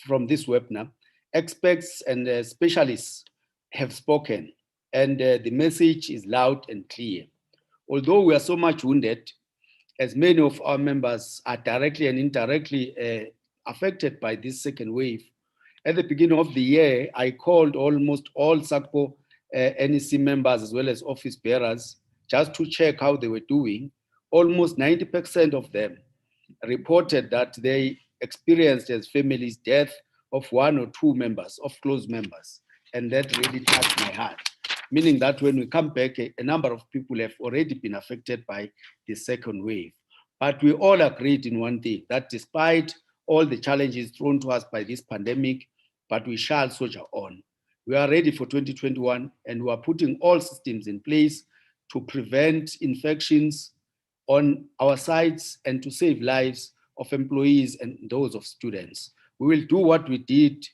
from this webinar, experts and specialists have spoken, and the message is loud and clear. Although we are so much wounded, as many of our members are directly and indirectly affected by this second wave, at the beginning of the year, I called almost all SACPO NEC members as well as office bearers just to check how they were doing. Almost 90% of them reported that they experienced as families death of 1 or 2 members, of close members. And that really touched my heart, meaning that when we come back, a number of people have already been affected by the second wave. But we all agreed in one thing, that despite all the challenges thrown to us by this pandemic, but we shall soldier on. We are ready for 2021, and we are putting all systems in place to prevent infections on our sites and to save lives of employees and those of students. We will do what we did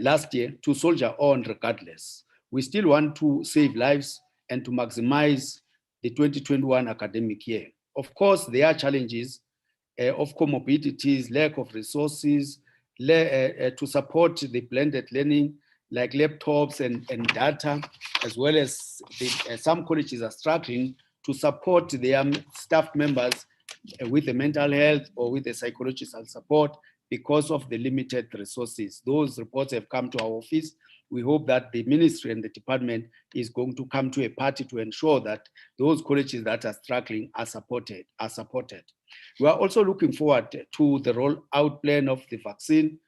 last year to soldier on regardless. We still want to save lives and to maximize the 2021 academic year. Of course, there are challenges of comorbidities, lack of resources, to support the blended learning, like laptops and data, as well as some colleges are struggling to support their staff members with the mental health or with the psychological support because of the limited resources. Those reports have come to our office. We hope that the ministry and the department is going to come to a party to ensure that those colleges that are struggling are supported. We are also looking forward to the rollout plan of the vaccine,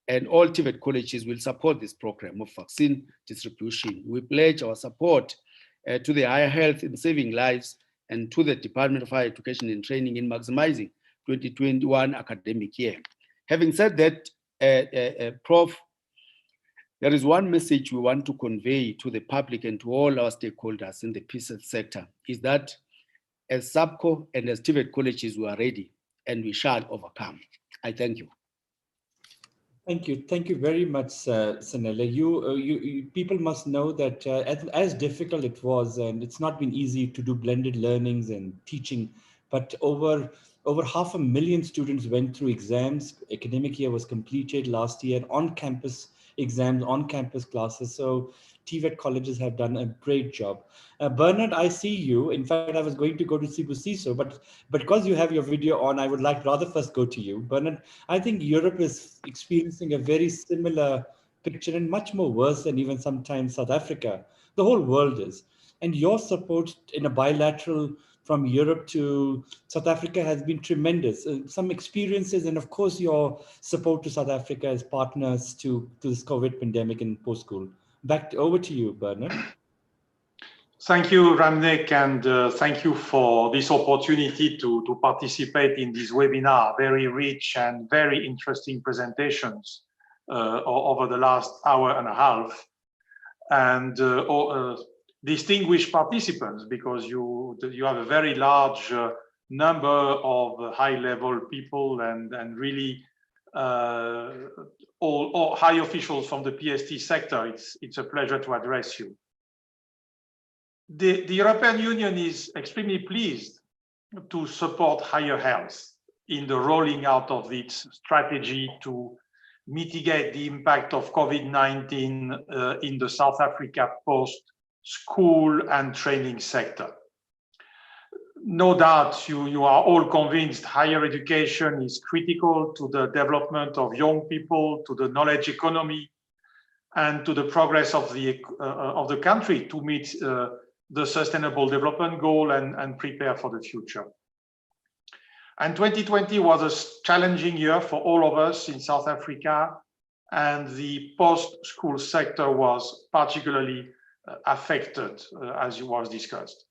and all TVET colleges will support this program of vaccine distribution. We pledge our support to the Higher Health in saving lives and to the Department of Higher Education and Training in maximizing 2021 academic year. Having said that, Prof, there is one message we want to convey to the public and to all our stakeholders in the PSET sector, is that as SABCO and as TVET colleges, we are ready and we shall overcome. I thank you. Thank you. Thank you very much, Sanele. You people must know that as difficult it was, and it's not been easy to do blended learnings and teaching, but over 500,000 students went through exams. Academic year was completed last year, on-campus exams, on-campus classes. So TVET colleges have done a great job. Bernard, I see you. In fact, I was going to go to Sibu Siso, but because you have your video on, I would like rather first go to you. Bernard, I think Europe is experiencing a very similar picture and much more worse than even sometimes South Africa. The whole world is. And your support in a bilateral from Europe to South Africa has been tremendous. Some experiences, and of course, your support to South Africa as partners to this COVID pandemic and post-school. Back over to you, Bernard. Thank you, Ramnik, and thank you for this opportunity to participate in this webinar. Very rich and very interesting presentations over the last hour and a half. And distinguished participants, because you have a very large number of high-level people and really all high officials from the PST sector. It's a pleasure to address you. The European Union is extremely pleased to support higher health in the rolling out of its strategy to mitigate the impact of COVID-19 in the South Africa post-school and training sector. No doubt you are all convinced higher education is critical to the development of young people, to the knowledge economy, and to the progress of the country to meet the Sustainable Development Goal and prepare for the future. And 2020 was a challenging year for all of us in South Africa, and the post-school sector was particularly affected, as was discussed.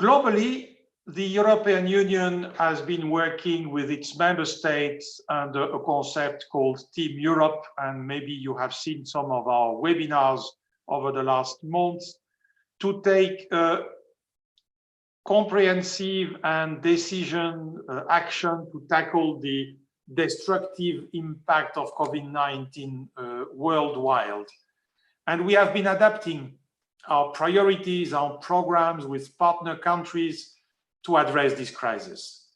Globally, the European Union has been working with its member states under a concept called Team Europe, and maybe you have seen some of our webinars over the last months, to take comprehensive and decision action to tackle the destructive impact of COVID-19 worldwide. And we have been adapting our priorities, our programs with partner countries to address this crisis.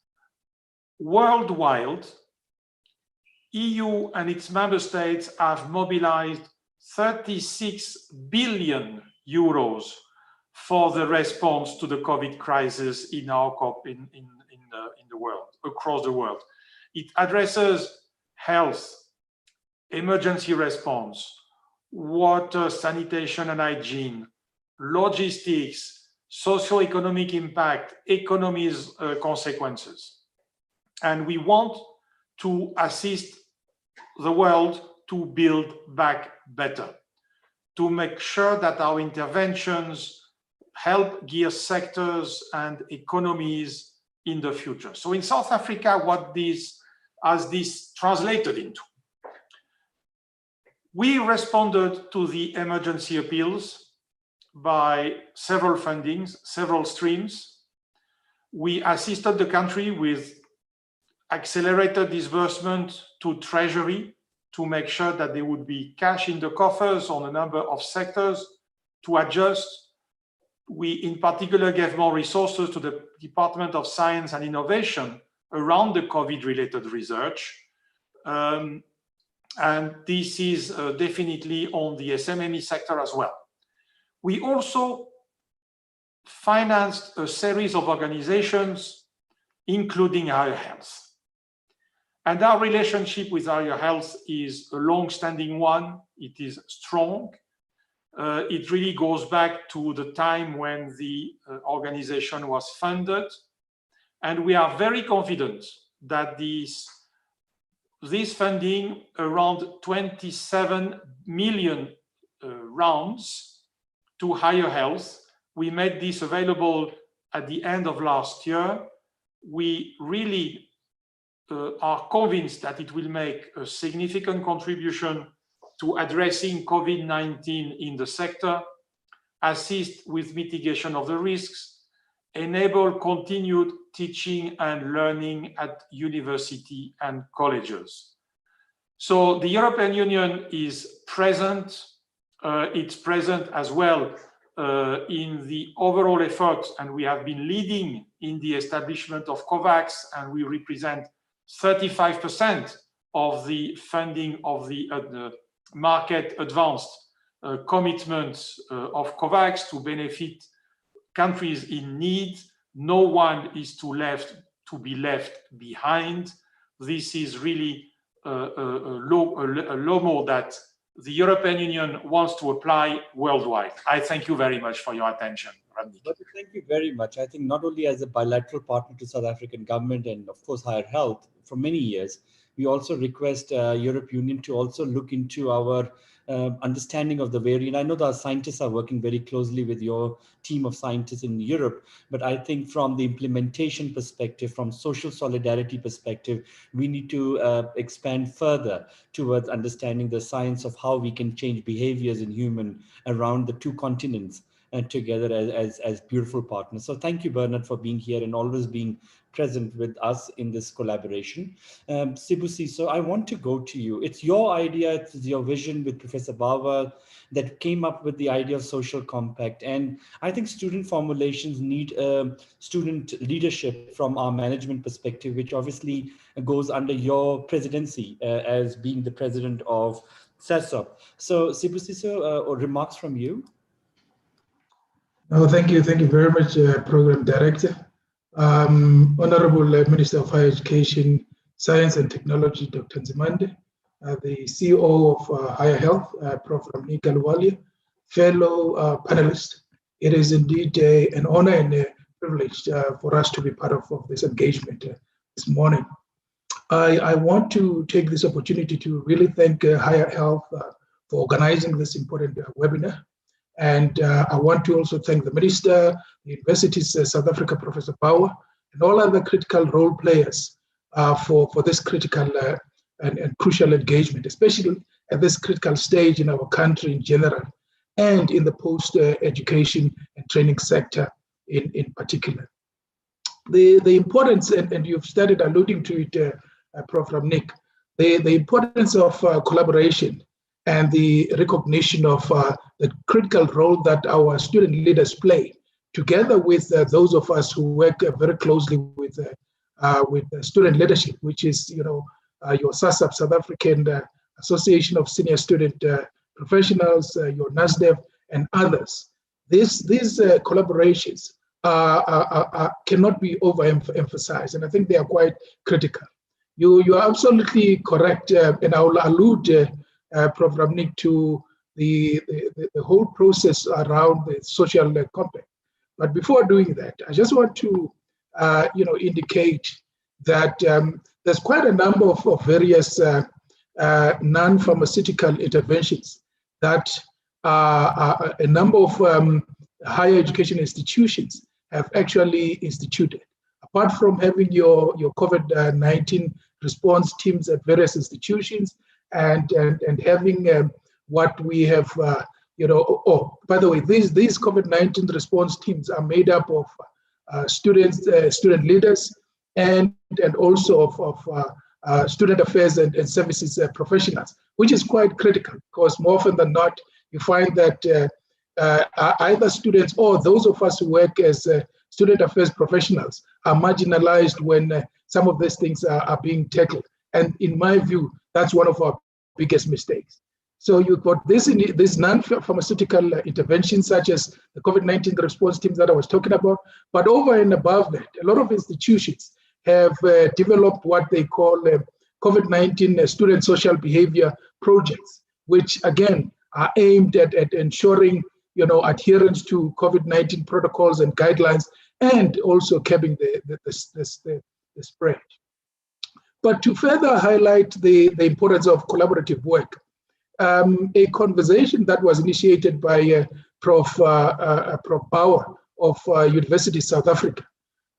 Worldwide, EU and its member states have mobilized 36 billion euros for the response to the COVID crisis in the world, across the world. It addresses health, emergency response, water, sanitation and hygiene, logistics, socio-economic impact, economy's consequences. And we want to assist the world to build back better, to make sure that our interventions help gear sectors and economies in the future. So in South Africa, what has this translated into? We responded to the emergency appeals by several fundings, several streams. We assisted the country with accelerated disbursement to Treasury to make sure that there would be cash in the coffers on a number of sectors to adjust. We, in particular, gave more resources to the Department of Science and Innovation around the COVID-related research. And this is definitely on the SMME sector as well. We also financed a series of organizations, including Higher Health. And our relationship with Higher Health is a long-standing one. It is strong. It really goes back to the time when the organization was funded. And we are very confident that this funding, around 27 million rounds to Higher Health, we made this available at the end of last year. We really are convinced that it will make a significant contribution to addressing COVID-19 in the sector, assist with mitigation of the risks, enable continued teaching and learning at university and colleges. So the European Union is present. It's present as well in the overall effort, and we have been leading in the establishment of COVAX, and we represent 35% of the funding of the market advanced commitments of COVAX to benefit countries in need. No one is to be left behind. This is really a law that the European Union wants to apply worldwide. I thank you very much for your attention. Thank you very much. I think not only as a bilateral partner to South African government and of course Higher Health for many years, we also request European Union to also look into our understanding of the variant. I know that our scientists are working very closely with your team of scientists in Europe, but I think from the implementation perspective, from social solidarity perspective, we need to expand further towards understanding the science of how we can change behaviors in human around the two continents and together as beautiful partners. So thank you, Bernard, for being here and always being present with us in this collaboration. Sibusi, so I want to go to you. It's your idea, it's your vision with Professor Bawa that came up with the idea of social compact. And I think student formulations need student leadership from our management perspective, which obviously goes under your presidency as being the president of CESOP. So Sibusi, remarks from you? No, thank you very much, Program Director. Honorable Minister of Higher Education, Science and Technology, Dr. Nzimande, the CEO of Higher Health, Prof. Ramnik Aluwalia, fellow panelists, It is indeed an honor and a privilege for us to be part of this engagement this morning. I want to take this opportunity to really thank Higher Health for organizing this important webinar. And I want to also thank the Minister, the Universities South Africa, Professor Bauer, and all other critical role players for this critical and crucial engagement, especially at this critical stage in our country in general, and in the post-education and training sector in particular. The importance, and you've started alluding to it, Prof. Ramnik, the importance of collaboration and the recognition of the critical role that our student leaders play, together with those of us who work very closely with student leadership, which is, your SASAP, South African Association of Senior Student Professionals, your NASDEF, and others. These collaborations cannot be overemphasized, and I think they are quite critical. You are absolutely correct, and I will allude, Prof. Ramnik, to the whole process around the social compact. But before doing that, I just want to indicate that there's quite a number of various non-pharmaceutical interventions that a number of higher education institutions have actually instituted. Apart from having your COVID-19 response teams at various institutions and having what we have, by the way, these COVID-19 response teams are made up of students, student leaders, and also of student affairs and services professionals, which is quite critical because more often than not, you find that either students or those of us who work as student affairs professionals are marginalized when some of these things are being tackled. And in my view, that's one of our biggest mistakes. So you've got this non-pharmaceutical interventions such as the COVID-19 response teams that I was talking about, but over and above that, a lot of institutions have developed what they call COVID-19 student social behavior projects, which again are aimed at ensuring adherence to COVID-19 protocols and guidelines, and also curbing the spread. But to further highlight the importance of collaborative work, a conversation that was initiated by Prof. Bauer of University of South Africa,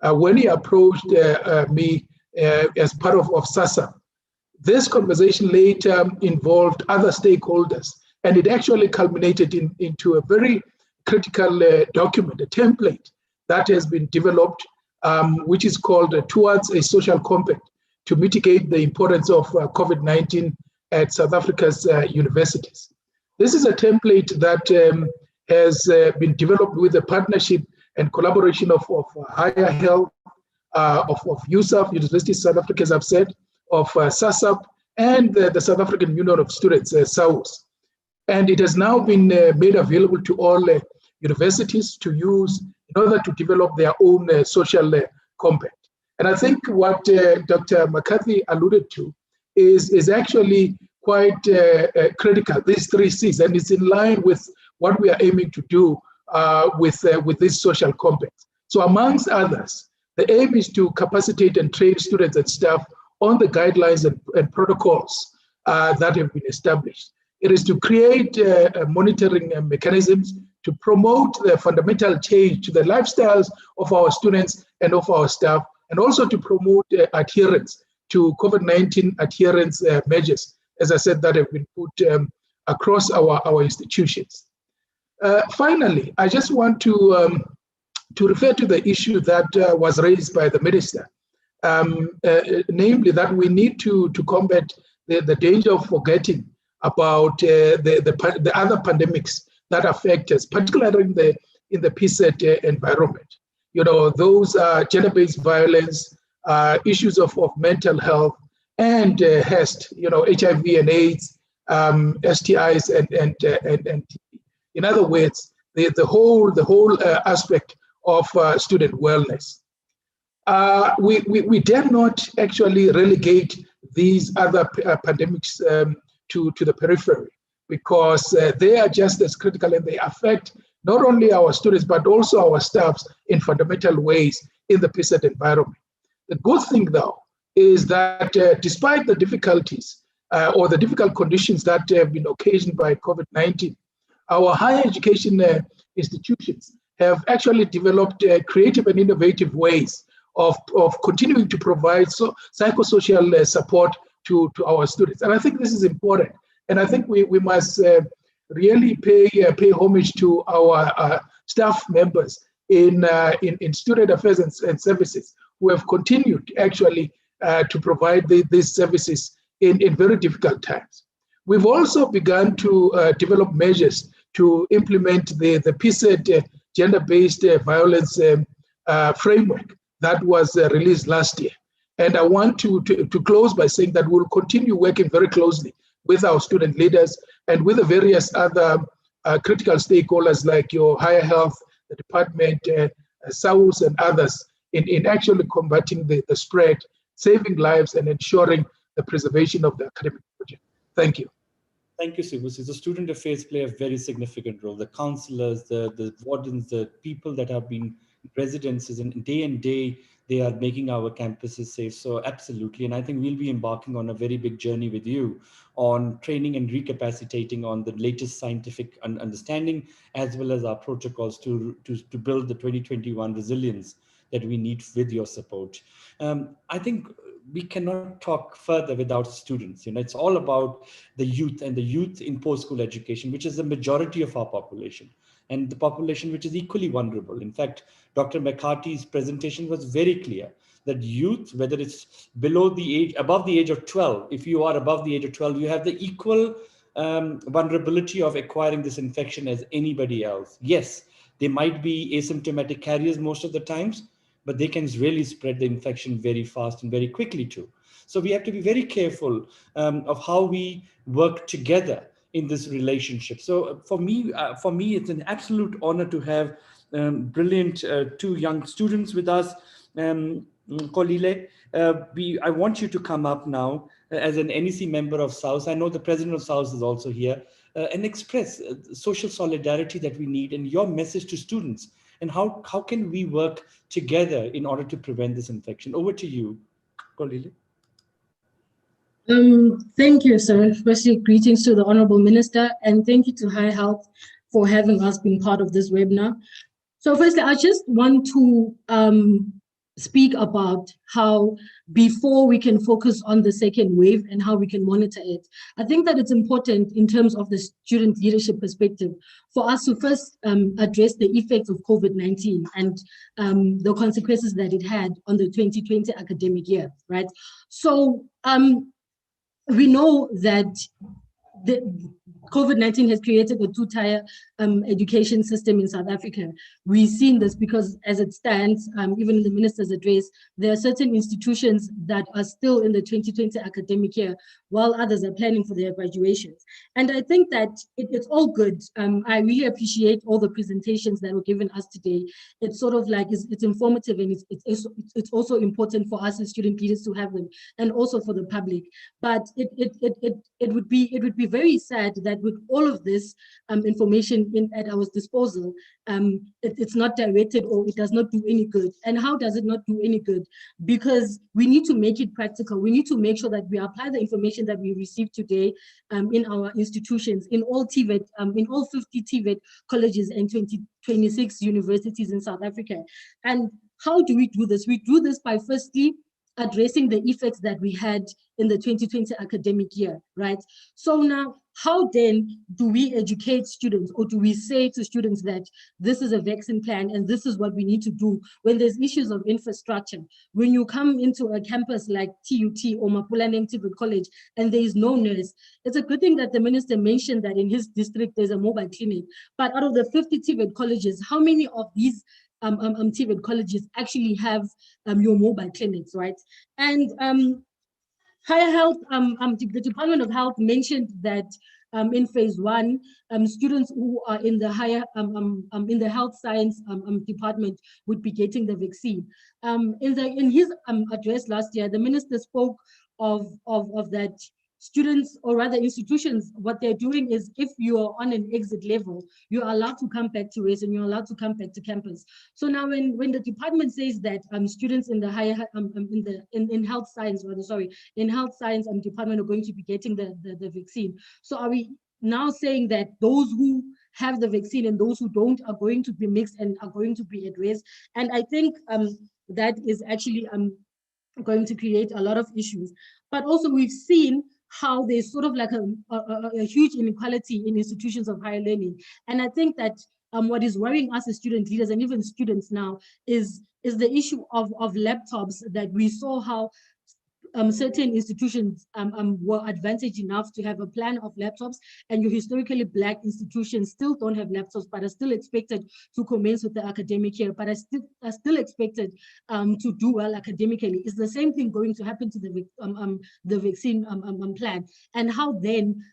when he approached me as part of SASAP. This conversation later involved other stakeholders, and it actually culminated into a very critical document, a template that has been developed, which is called Towards a Social Compact to mitigate the importance of COVID-19 at South Africa's universities. This is a template that has been developed with the partnership and collaboration of Higher Health, of USAF, University of South Africa, as I've said, of SASAP, and the South African Union of Students, SAUS. And it has now been made available to all universities to use in order to develop their own social compact. And I think what Dr. McCarthy alluded to is actually quite critical, these 3 C's, and it's in line with what we are aiming to do with this social compact. So amongst others, the aim is to capacitate and train students and staff on the guidelines and protocols that have been established. It is to create monitoring mechanisms to promote the fundamental change to the lifestyles of our students and of our staff, and also to promote adherence to COVID-19 adherence measures, as I said, that have been put across our institutions. Finally, I just want to refer to the issue that was raised by the minister, namely that we need to combat the danger of forgetting about the other pandemics that affect us, particularly in the PSET environment. Those are gender-based violence, issues of mental health, and HEST, HIV and AIDS, STIs, and in other words, the whole aspect of student wellness. We dare not actually relegate these other pandemics to the periphery, because they are just as critical and they affect not only our students, but also our staffs in fundamental ways in the PSET environment. The good thing, though, is that despite the difficulties or the difficult conditions that have been occasioned by COVID-19, our higher education institutions have actually developed creative and innovative ways of continuing to provide psychosocial support to our students. And I think this is important. And I think we must really pay homage to our staff members in student affairs and services who have continued actually to provide these services in very difficult times. We've also begun to develop measures to implement the PSET gender-based violence framework that was released last year. And I want to close by saying that we'll continue working very closely with our student leaders and with the various other critical stakeholders like your higher health, the department, SAUS and others in actually combating the spread, saving lives and ensuring the preservation of the academic project. Thank you. Thank you, Sibusi. The student affairs play a very significant role. The counselors, the wardens, the people that have been residences, and day they are making our campuses safe. So absolutely. And I think we'll be embarking on a very big journey with you on training and recapacitating on the latest scientific understanding, as well as our protocols to build the 2021 resilience that we need with your support. I think we cannot talk further without students. It's all about the youth and the youth in post-school education, which is the majority of our population, and the population which is equally vulnerable. In fact, Dr. McCarty's presentation was very clear that youth, whether it's above the age of 12, if you are above the age of 12, you have the equal vulnerability of acquiring this infection as anybody else. Yes, they might be asymptomatic carriers most of the times, but they can really spread the infection very fast and very quickly too. So we have to be very careful of how we work together in this relationship. So for me, it's an absolute honor to have brilliant two young students with us. Kolile, I want you to come up now as an NEC member of SAUS. I know the president of SAUS is also here, and express social solidarity that we need and your message to students. And how can we work together in order to prevent this infection? Over to you, Kolile. Thank you, sir. Firstly, greetings to the Honorable Minister, and thank you to High Health for having us being part of this webinar. So firstly, I just want to speak about how before we can focus on the second wave and how we can monitor it. I think that it's important in terms of the student leadership perspective for us to first address the effects of COVID-19 and the consequences that it had on the 2020 academic year, right? So we know that the COVID-19 has created a two-tier education system in South Africa. We've seen this because as it stands, even in the minister's address, there are certain institutions that are still in the 2020 academic year, while others are planning for their graduations. And I think that it's all good. I really appreciate all the presentations that were given us today. It's sort of like, it's informative, and it's also important for us as student leaders to have them, and also for the public. But it would be very sad that with all of this information at our disposal, it's not directed, or it does not do any good. And how does it not do any good? Because we need to make it practical. We need to make sure that we apply the information that we received today in our institutions, in all TVET, in all 50 TVET colleges and 26 universities in South Africa. And how do we do this? We do this by firstly addressing the effects that we had in the 2020 academic year, right? So now, how then do we educate students, or do we say to students that this is a vaccine plan and this is what we need to do when there's issues of infrastructure? When you come into a campus like TUT or Mapulaneng TVET College and there is no nurse, it's a good thing that the minister mentioned that in his district there's a mobile clinic. But out of the 50 TVET colleges, how many of these TVET colleges actually have your mobile clinics, right? And Higher Health, the Department of Health mentioned that in phase 1, students who are in the higher in the health science department would be getting the vaccine. In his address last year, the minister spoke of that students, or rather institutions, what they're doing is, if you are on an exit level, you're allowed to come back to race and you're allowed to come back to campus. So now when the department says that students in the higher in health science, rather, sorry, in health science department are going to be getting the vaccine. So are we now saying that those who have the vaccine and those who don't are going to be mixed and are going to be at risk? And I think that is actually going to create a lot of issues. But also we've seen how there's sort of like a huge inequality in institutions of higher learning. And I think that what is worrying us as student leaders and even students now is the issue of laptops, that we saw how certain institutions were advantaged enough to have a plan of laptops, and your historically Black institutions still don't have laptops, but are still expected to commence with the academic year, but are still expected to do well academically. Is the same thing going to happen to the vaccine plan? And how then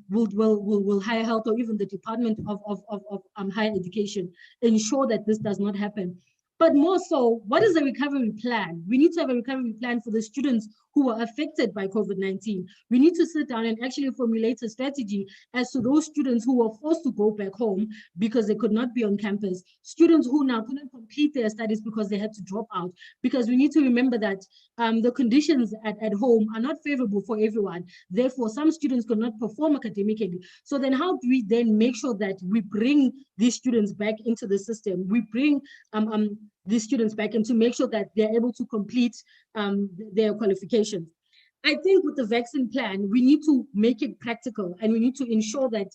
will higher health, or even the Department of Higher Education, ensure that this does not happen? But more so, what is the recovery plan? We need to have a recovery plan for the students who were affected by COVID-19. We need to sit down and actually formulate a strategy as to those students who were forced to go back home because they could not be on campus, students who now couldn't complete their studies because they had to drop out. Because we need to remember that the conditions at home are not favorable for everyone. Therefore, some students could not perform academically. So then how do we then make sure that we bring these students back into the system? We bring these students back and to make sure that they're able to complete their qualifications. I think with the vaccine plan, we need to make it practical, and we need to ensure that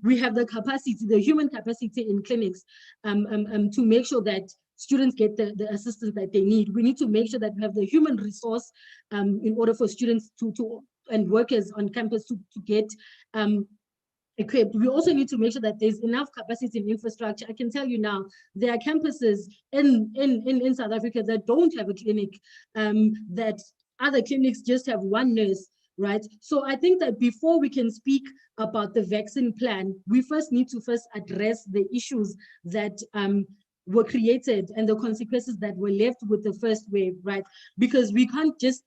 we have the capacity, the human capacity in clinics to make sure that students get the assistance that they need. We need to make sure that we have the human resource in order for students and workers on campus to get equipped. We also need to make sure that there's enough capacity and infrastructure. I can tell you now, there are campuses in South Africa that don't have a clinic, that other clinics just have one nurse, right? So I think that before we can speak about the vaccine plan, we first need to address the issues that were created and the consequences that were left with the first wave, right? Because we can't just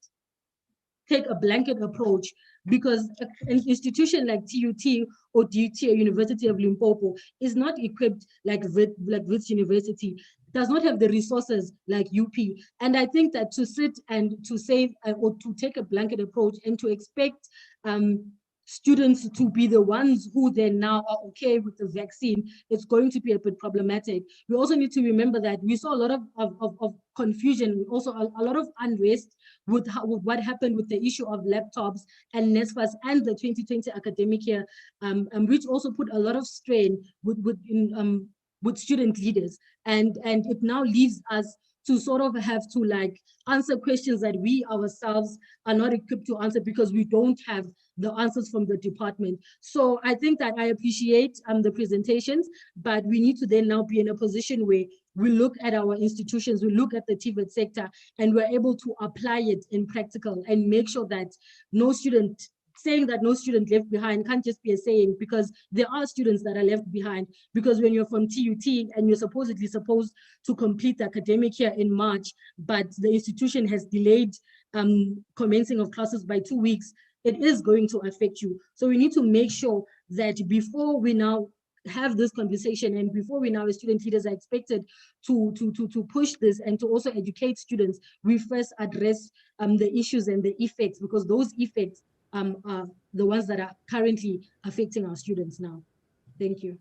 take a blanket approach, because an institution like TUT or DUT or University of Limpopo is not equipped like Wits University, does not have the resources like UP. And I think that to sit and to say or to take a blanket approach and to expect students to be the ones who then now are okay with the vaccine, it's going to be a bit problematic. We also need to remember that we saw a lot of confusion, also a lot of unrest with what happened with the issue of laptops and NSFAS and the 2020 academic year, which also put a lot of strain with student leaders. And it now leaves us to sort of have to like answer questions that we ourselves are not equipped to answer because we don't have the answers from the department. So I think that I appreciate the presentations, but we need to then now be in a position where we look at our institutions, we look at the TVET sector, and we're able to apply it in practical and make sure that saying that no student left behind can't just be a saying, because there are students that are left behind. Because when you're from TUT and you're supposed to complete the academic year in March, but the institution has delayed commencing of classes by 2 weeks, it is going to affect you. So we need to make sure that before we now have this conversation and before we now as student leaders are expected to push this and to also educate students, we first address the issues and the effects, because those effects are the ones that are currently affecting our students now. Thank you.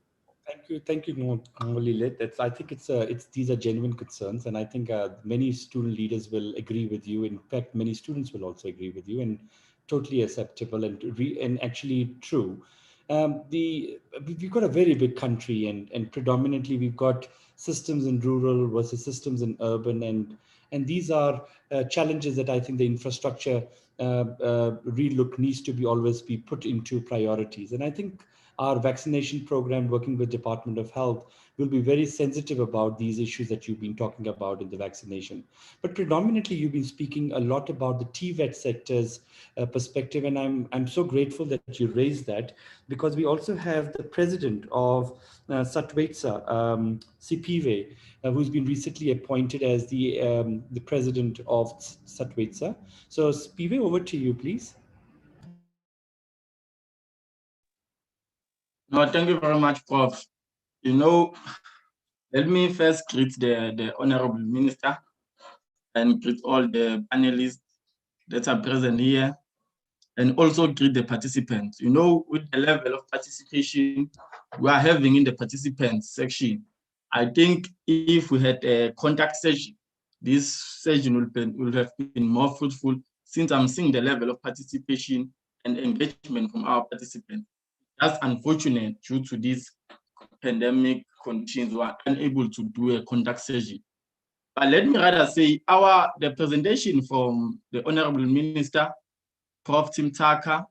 Thank you, Ngolile. I think these are genuine concerns, and I think many student leaders will agree with you. In fact, many students will also agree with you, and totally acceptable and actually true. We've got a very big country, and predominantly we've got systems in rural versus systems in urban, and these are challenges that I think the infrastructure relook needs to always be put into priorities. And I think our vaccination program, working with Department of Health, will be very sensitive about these issues that you've been talking about in the vaccination. But predominantly, you've been speaking a lot about the TVET sector's perspective, and I'm so grateful that you raised that, because we also have the president of SATWETSA, Sipiwe, who's been recently appointed as the president of SATWETSA. So Sipiwe, over to you, please. No, thank you very much, Prof. You know, let me first greet the Honorable Minister and greet all the panelists that are present here, and also greet the participants. You know, with the level of participation we are having in the participants section, I think if we had a contact session, this session will have been more fruitful, since I'm seeing the level of participation and engagement from our participants. That's unfortunate due to these pandemic conditions, we are unable to do a contact session. But let me rather say the presentation from the Honorable Minister, Prof. Tim Tucker,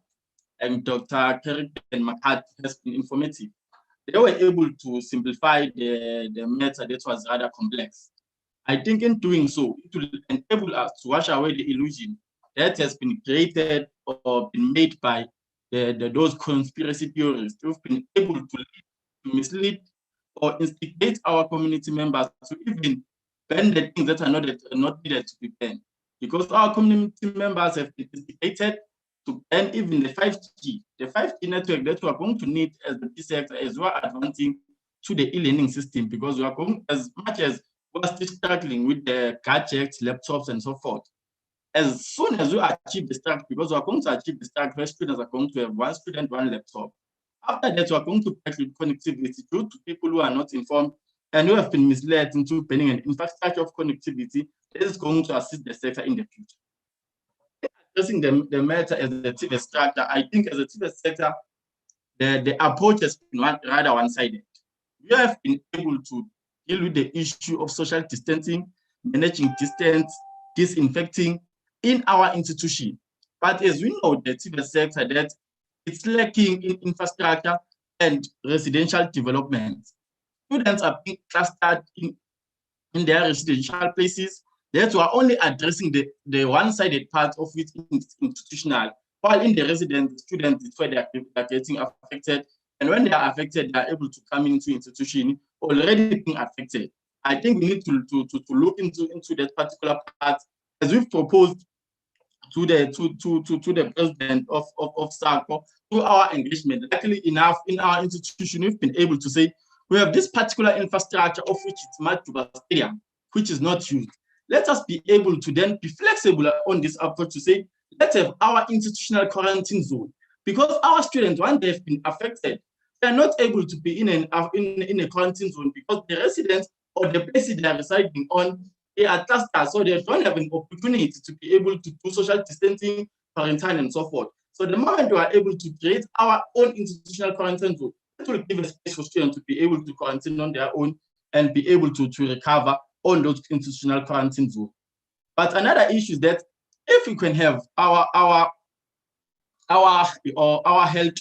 and Dr. Kerrigan Mccarty has been informative. They were able to simplify the matter that was rather complex. I think in doing so, it will enable us to wash away the illusion that has been created or been made by those conspiracy theorists who've been able to mislead or instigate our community members to even ban the things that are not needed to be banned. Because our community members have been instigated to ban even the 5G network that we are going to need as the sector as we are advancing to the e-learning system, because we are going, as much as we're still struggling with the gadgets, laptops, and so forth. As soon as we achieve the stack, because we are going to achieve the stack where students are going to have one student, one laptop. After that, we are going to pack with connectivity due to people who are not informed and who have been misled into banning an infrastructure of connectivity that is going to assist the sector in the future. Addressing the matter as a TVET structure, I think as a TVET sector, the approach has been rather one-sided. We have been able to deal with the issue of social distancing, managing distance, disinfecting in our institution. But as we know, the TVET sector, that it's lacking in infrastructure and residential development. Students are being clustered in their residential places. That we are only addressing the one-sided part of it institutional, while in the resident students, it's where they are getting affected. And when they are affected, they are able to come into institution already being affected. I think we need to look into that particular part, as we've proposed to the president of SACO, through our engagement. Luckily enough, in our institution, we've been able to say, we have this particular infrastructure of which it's Matuba Stadium, which is not used. Let us be able to then be flexible on this approach to say, let's have our institutional quarantine zone. Because our students, when they've been affected, they're not able to be in a quarantine zone because the residents or the places they are residing on, they are clusters, so they don't have an opportunity to be able to do social distancing, quarantine, and so forth. So the moment we are able to create our own institutional quarantine zone, it will give a space for students to be able to quarantine on their own and be able to recover on those institutional quarantine zones. But another issue is that if we can have our health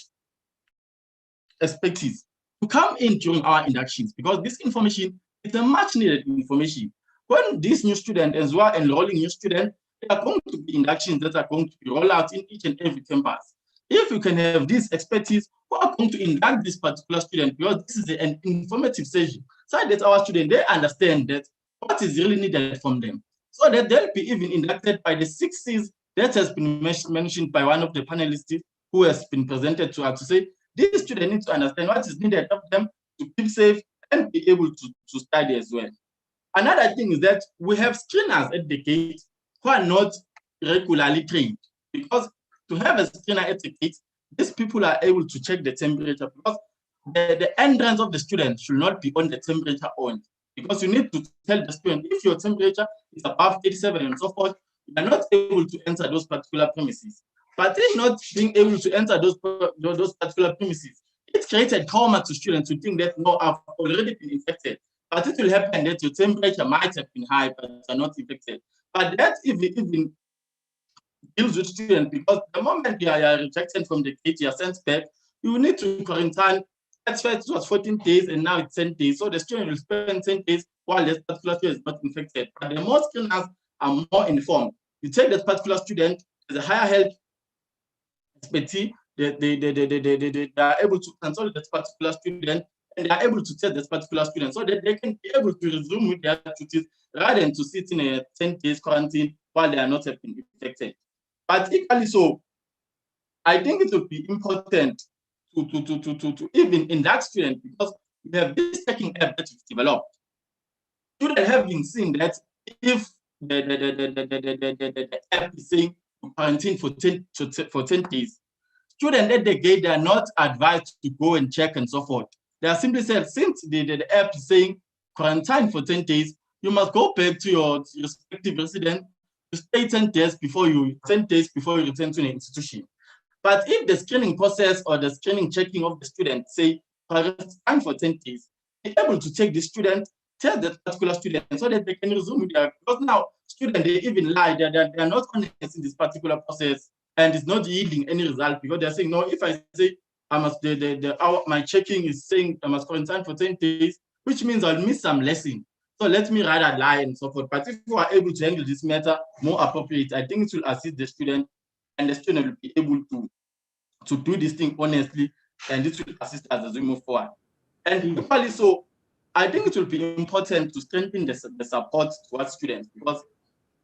expertise to come in during our inductions, because this information is a much needed information. When these new students, as well enrolling new students, there are going to be inductions that are going to be rolled out in each and every campus. If you can have this expertise, who are going to induct this particular student, because this is an informative session, so that our students, they understand that what is really needed from them, so that they'll be even inducted by the 6 C's that has been mentioned by one of the panelists who has been presented to us, to say these students need to understand what is needed of them to keep safe and be able to study as well. Another thing is that we have screeners at the gate who are not regularly trained, because to have a screener at the gate, these people are able to check the temperature, because the entrance of the student should not be on the temperature on, because you need to tell the student if your temperature is above 87 and so forth, you are not able to enter those particular premises. But in not being able to enter those particular premises, it created trauma to students to think that, no, I've already been infected. But it will happen that your temperature might have been high, but you're not infected. But that even deals with students, because the moment you are rejected from the gate, you are sent back, you need to quarantine. At first it was 14 days and now it's 10 days. So the student will spend 10 days while this particular student is not infected. But the more screeners are more informed. You take that particular student, there's a higher health expertise, they are able to consult that particular student, and they are able to test this particular student so that they can be able to resume with their duties rather than to sit in a 10 days quarantine while they are not have been infected. But equally so, I think it would be important to even in that student, because we have this checking app that we've developed. Students have been seen that if the app is saying quarantine for 10 days, students at the gate, they are not advised to go and check and so forth. They are simply said, since the app is saying quarantine for 10 days, you must go back to your respective residence to stay 10 days before you return to the institution. But if the screening process or the screening checking of the student say quarantine for 10 days, be able to take the student, tell that particular student so that they can resume with their, because now students, they even lie, they are not honest in this particular process, and it's not yielding any result, because they're saying, no, if I say I must, my checking is saying I must quarantine for 10 days, which means I'll miss some lesson. So let me rather lie and so forth. But if you are able to handle this matter more appropriate, I think it will assist the student, and the student will be able to do this thing honestly, and this will assist us as we move forward. And equally so, I think it will be important to strengthen the support towards students, because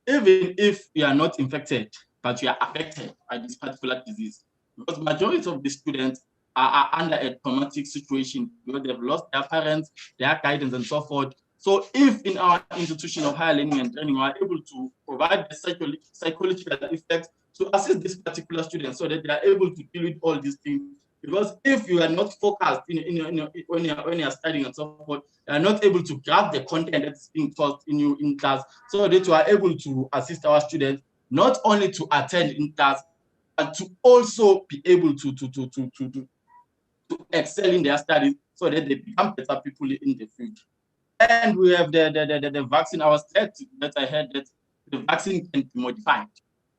even if you are not infected, but you are affected by this particular disease, because majority of the students are under a traumatic situation, because they've lost their parents, their guidance, and so forth. So if in our institution of higher learning and training, we are able to provide the psychological effects to assist this particular student so that they are able to deal with all these things. Because if you are not focused when you are studying and so forth, you are not able to grab the content that's being taught in class, so that you are able to assist our students not only to attend in class, but to also be able to excel in their studies so that they become better people in the future. And we have the vaccine. I was glad that I heard that the vaccine can be modified.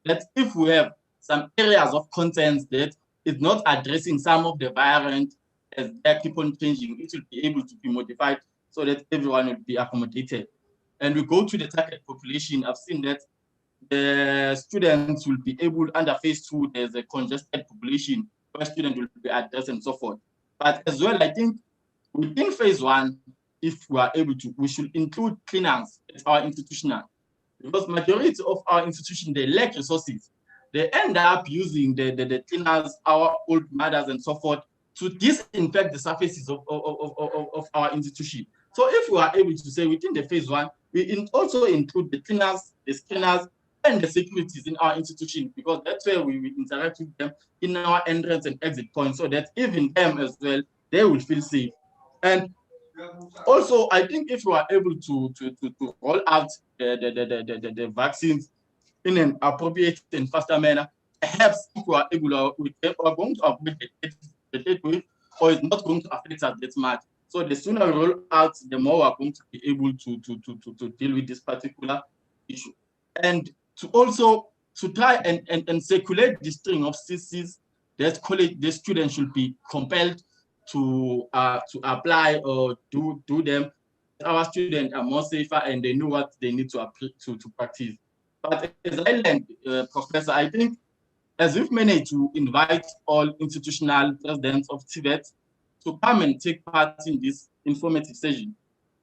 That if we have some areas of content that is not addressing some of the variants as they keep on changing, it will be able to be modified so that everyone will be accommodated. And we go to the target population. I've seen that the students will be able, under phase 2, there's a congested population where students will be addressed and so forth. But as well, I think within phase 1, if we are able to, we should include cleaners at our institutional, because majority of our institutions, they lack resources. They end up using the cleaners, our old mothers and so forth, to disinfect the surfaces of our institution. So if we are able to say within the phase 1, we also include the cleaners, the screeners, and the securities in our institution, because that's where we interact with them in our entrance and exit points, so that even them as well, they will feel safe. And also, I think if we are able to roll out the vaccines in an appropriate and faster manner, perhaps if we are able, we are going to avoid the third wave, or it's not going to affect us that much. So the sooner we roll out, the more we are going to be able to deal with this particular issue. And to also to try and circulate the string of CCs that the students should be compelled to apply or do them. Our students are more safer and they know what they need to practice. But as I learned, Professor, I think as we've managed to invite all institutional presidents of TVET to come and take part in this informative session,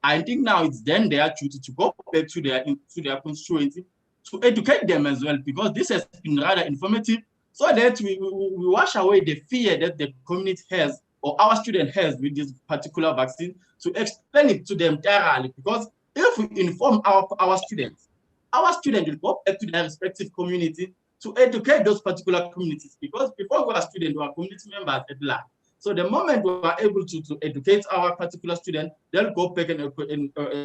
I think now it's then their duty to go back to their constituency to educate them as well, because this has been rather informative, so that we wash away the fear that the community has or our student has with this particular vaccine, to explain it to them thoroughly. Because if we inform our students will go back to their respective community to educate those particular communities, because before we are students, we are community members at large. So the moment we are able to educate our particular student, they'll go back and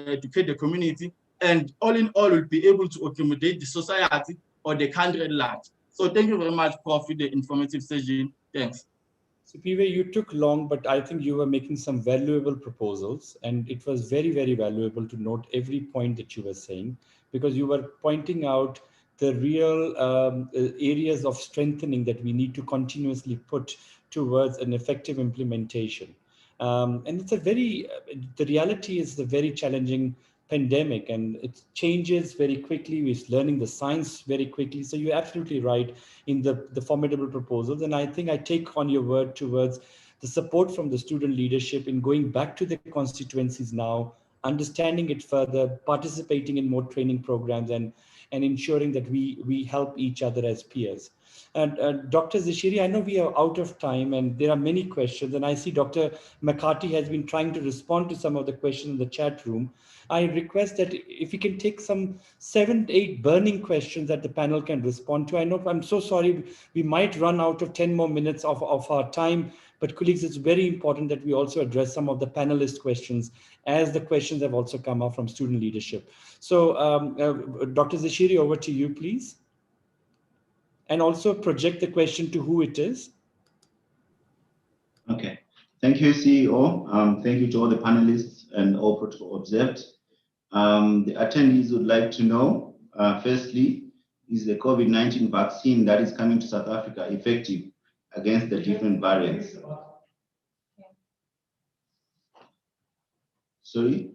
educate the community, and all in all, will be able to accommodate the society or the country at large. So thank you very much, Prof, for the informative session. Thanks. So PV, you took long, but I think you were making some valuable proposals, and it was very, very valuable to note every point that you were saying, because you were pointing out the real areas of strengthening that we need to continuously put towards an effective implementation. And it's the reality is a very challenging pandemic, and it changes very quickly. We're learning the science very quickly. So you're absolutely right in the formidable proposals. And I think I take on your word towards the support from the student leadership in going back to the constituencies now, understanding it further, participating in more training programs, and and ensuring that we help each other as peers. And Dr. Zishiri, I know we are out of time and there are many questions, and I see Dr. Mccarty has been trying to respond to some of the questions in the chat room. I request that if you can take some 7, 8 burning questions that the panel can respond to. I know, I'm so sorry, we might run out of 10 more minutes of our time, but colleagues, it's very important that we also address some of the panelist questions, as the questions have also come up from student leadership. So Dr. Zishiri, over to you, please. And also project the question to who it is. Okay. Thank you, CEO. Thank you to all the panelists and all protocol observed. The attendees would like to know, firstly, is the COVID-19 vaccine that is coming to South Africa effective against the different variants? Sorry,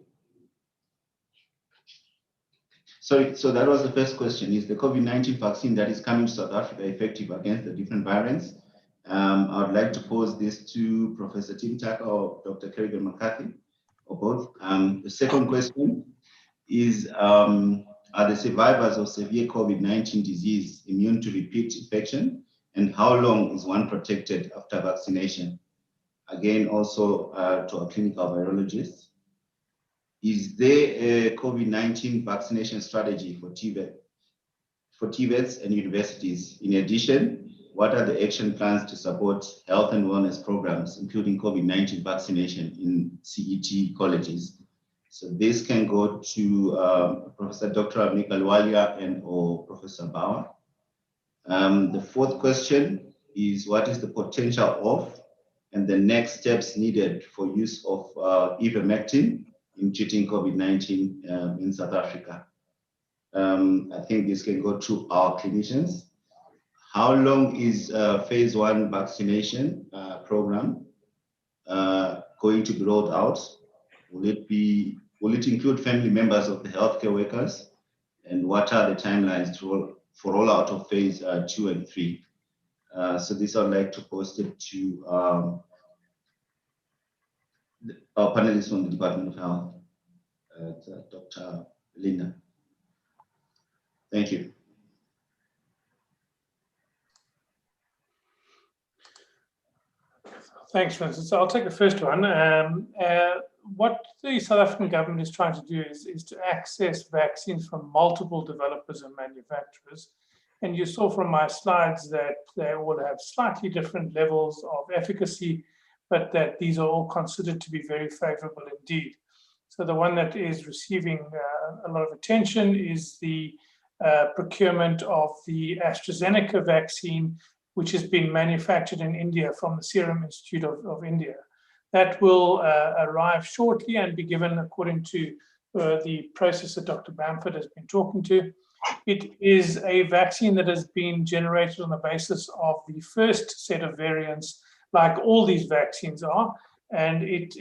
so that was the first question. Is the COVID-19 vaccine that is coming to South Africa effective against the different variants? I would like to pose this to Professor Tim Tucker or Dr. Kerrigan Mccarty, or both. The second question is, are the survivors of severe COVID-19 disease immune to repeat infection? And how long is one protected after vaccination? Again, also to our clinical virologists. Is there a COVID-19 vaccination strategy for TVETs and universities? In addition, what are the action plans to support health and wellness programs, including COVID-19 vaccination in CET colleges? So this can go to Professor Dr. Abnik Alwalia and or Professor Bauer. The fourth question is, what is the potential of and the next steps needed for use of ivermectin in treating COVID-19 in South Africa? I think this can go to our clinicians. How long is phase 1 vaccination program going to be rolled out? Will it include family members of the healthcare workers? And what are the timelines for rollout of phase 2 and 3? So this I'd like to post it to our panelists from the Department of Health, Dr. Linda. Thank you. Thanks, Vincent. So I'll take the first one. What the South African government is trying to do is to access vaccines from multiple developers and manufacturers. And you saw from my slides that they all have slightly different levels of efficacy, but that these are all considered to be very favorable indeed. So the one that is receiving a lot of attention is the procurement of the Astrazeneca vaccine, which has been manufactured in India from the Serum Institute of India. That will arrive shortly and be given according to the process that Dr. Bamford has been talking to. It is a vaccine that has been generated on the basis of the first set of variants, like all these vaccines are, and it,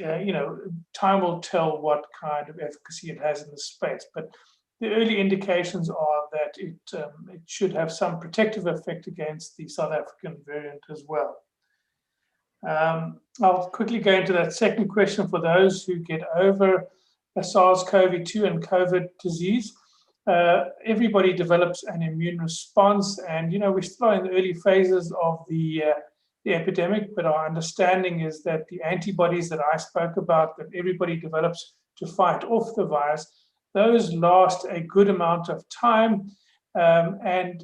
time will tell what kind of efficacy it has in the space. But the early indications are that it should have some protective effect against the South African variant as well. I'll quickly go into that second question for those who get over a SARS-CoV-2 and COVID disease. Everybody develops an immune response, and we're still in the early phases of the epidemic, but our understanding is that the antibodies that I spoke about that everybody develops to fight off the virus, those last a good amount of time, and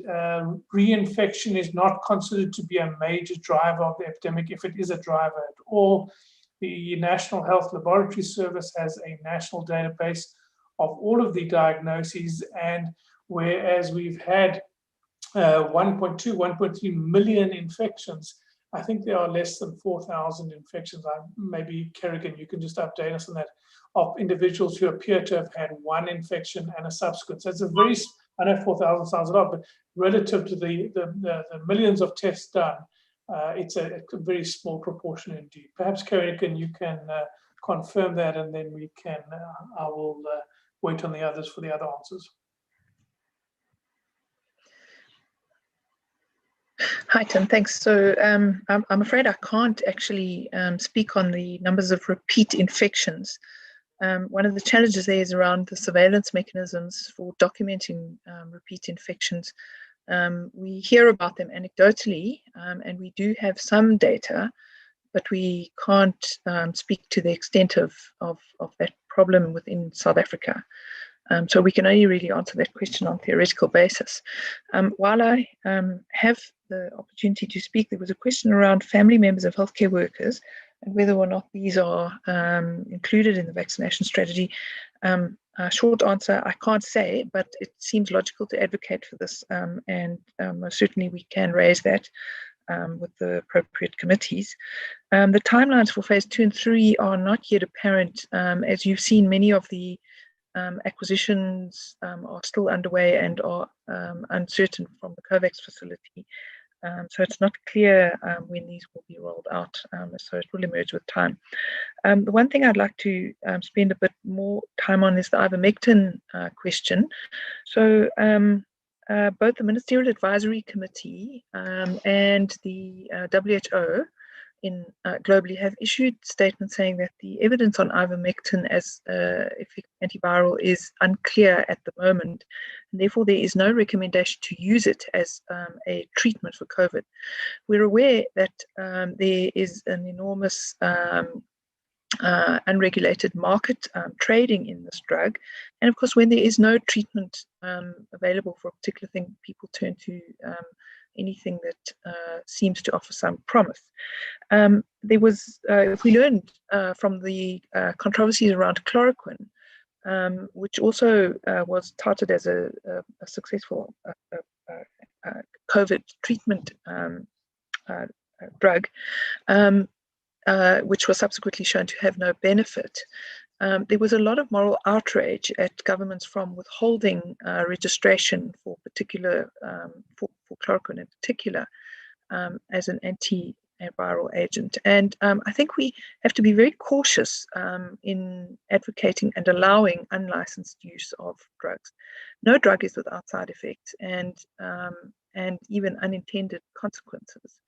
reinfection is not considered to be a major driver of the epidemic, if it is a driver at all. The National Health Laboratory Service has a national database of all of the diagnoses, and whereas we've had 1.3 million infections, I think there are less than 4,000 infections. Maybe Kerrigan, you can just update us on that, of individuals who appear to have had one infection and a subsequent. So it's a very, I know 4,000 sounds a lot, but relative to the millions of tests done, it's a very small proportion indeed. Perhaps Kerrigan, you can confirm that, and then we can, I will wait on the others for the other answers. Hi, Tim. Thanks. So I'm afraid I can't actually speak on the numbers of repeat infections. One of the challenges there is around the surveillance mechanisms for documenting repeat infections. We hear about them anecdotally, and we do have some data, but we can't speak to the extent of that problem within South Africa. So we can only really answer that question on theoretical basis. While I have the opportunity to speak, there was a question around family members of healthcare workers and whether or not these are included in the vaccination strategy. Short answer, I can't say, but it seems logical to advocate for this, and most certainly we can raise that with the appropriate committees. The timelines for phase 2 and 3 are not yet apparent. As you've seen, many of the acquisitions are still underway and are uncertain from the COVAX facility. So it's not clear when these will be rolled out, so it will emerge with time. The one thing I'd like to spend a bit more time on is the ivermectin question. So both the Ministerial Advisory Committee and the WHO globally have issued statements saying that the evidence on ivermectin as effective antiviral is unclear at the moment, and therefore there is no recommendation to use it as a treatment for COVID. We're aware that there is an enormous unregulated market trading in this drug, and of course when there is no treatment available for a particular thing, people turn to anything that seems to offer some promise. There was, if we learned from the controversies around chloroquine, which also was touted as a successful COVID treatment drug, which was subsequently shown to have no benefit. There was a lot of moral outrage at governments from withholding registration for particular, for chloroquine in particular, as an antiviral agent. And I think we have to be very cautious in advocating and allowing unlicensed use of drugs. No drug is without side effects and even unintended consequences.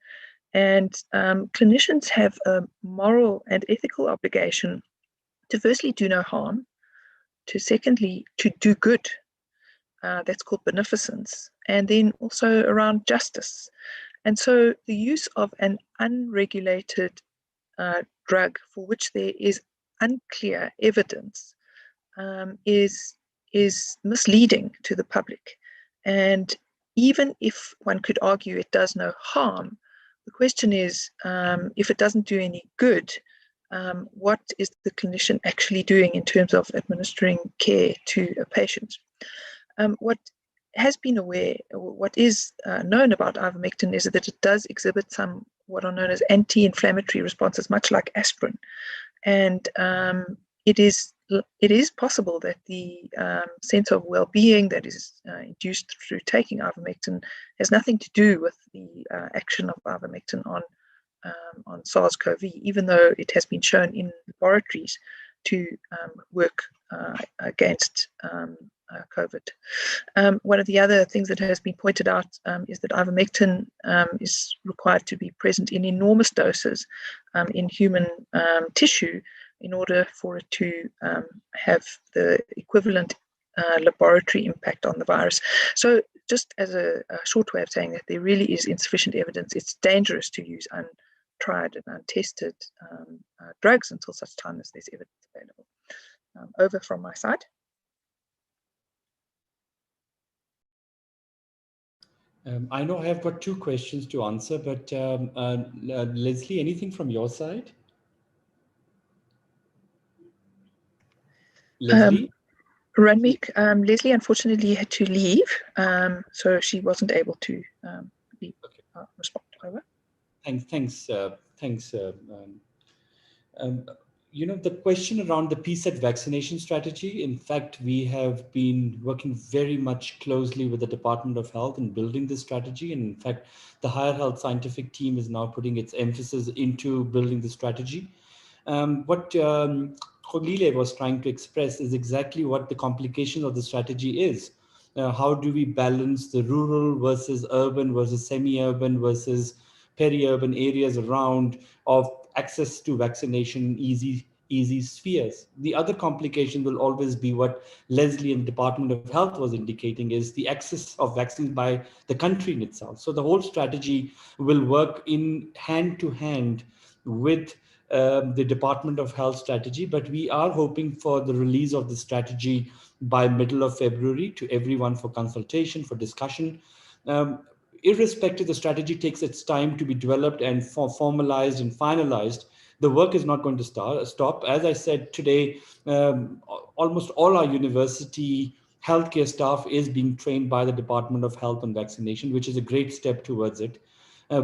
And clinicians have a moral and ethical obligation to firstly do no harm, to secondly to do good, that's called beneficence, and then also around justice. And so the use of an unregulated drug for which there is unclear evidence is misleading to the public. And even if one could argue it does no harm, the question is, if it doesn't do any good, what is the clinician actually doing in terms of administering care to a patient? What has been what is known about ivermectin is that it does exhibit some what are known as anti-inflammatory responses, much like aspirin. And it is possible that the sense of well-being that is induced through taking ivermectin has nothing to do with the action of ivermectin on SARS-CoV, even though it has been shown in laboratories to work against COVID. One of the other things that has been pointed out is that ivermectin is required to be present in enormous doses in human tissue in order for it to have the equivalent laboratory impact on the virus. So just as a short way of saying that there really is insufficient evidence, it's dangerous to use untried and untested drugs until such time as there's evidence available. Over from my side. I know I have got 2 questions to answer, but Leslie, anything from your side? Leslie? Ranmik, Leslie unfortunately had to leave, so she wasn't able to respond. Over. Thanks. You know, the question around the PSET vaccination strategy, in fact, we have been working very much closely with the Department of Health in building this strategy. And in fact, the Higher Health Scientific team is now putting its emphasis into building the strategy. What Kholile was trying to express is exactly what the complication of the strategy is. How do we balance the rural versus urban versus semi-urban versus peri-urban areas around of access to vaccination, easy easy spheres. The other complication will always be what Leslie and the Department of Health was indicating, is the access of vaccines by the country in itself. So the whole strategy will work in hand to hand with the Department of Health strategy, but we are hoping for the release of the strategy by middle of February to everyone for consultation, for discussion. Irrespective, the strategy takes its time to be developed and formalized and finalized. The work is not going to stop. As I said today, almost all our university healthcare staff is being trained by the Department of Health on vaccination, which is a great step towards it.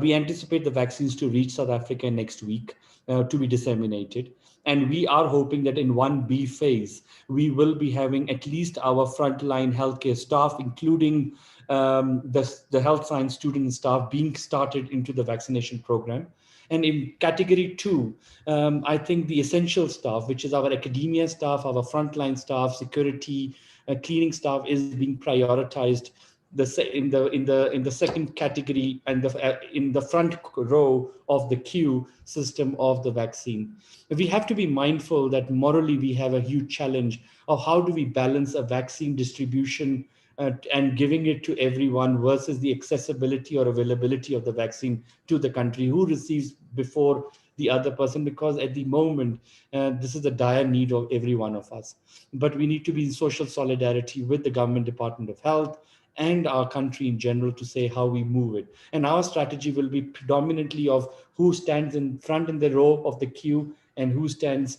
We anticipate the vaccines to reach South Africa next week to be disseminated. And we are hoping that in 1B phase, we will be having at least our frontline healthcare staff, including the health science student staff, being started into the vaccination program. And in category 2, I think the essential staff, which is our academia staff, our frontline staff, security, cleaning staff, is being prioritized in the second category and in the front row of the queue system of the vaccine. We have to be mindful that morally we have a huge challenge of how do we balance a vaccine distribution and giving it to everyone versus the accessibility or availability of the vaccine to the country, who receives before the other person, because at the moment, this is the dire need of every one of us. But we need to be in social solidarity with the government, Department of Health, and our country in general to say how we move it. And our strategy will be predominantly of who stands in front in the row of the queue and who stands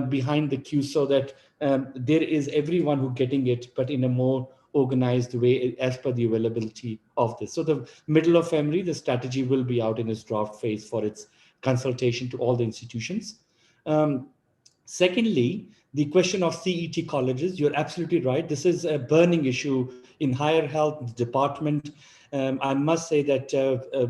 behind the queue, so that there is everyone who getting it, but in a more organized way as per the availability of this. So the middle of February, the strategy will be out in its draft phase for its consultation to all the institutions. Secondly, the question of CET colleges, you're absolutely right. This is a burning issue in higher health department. I must say that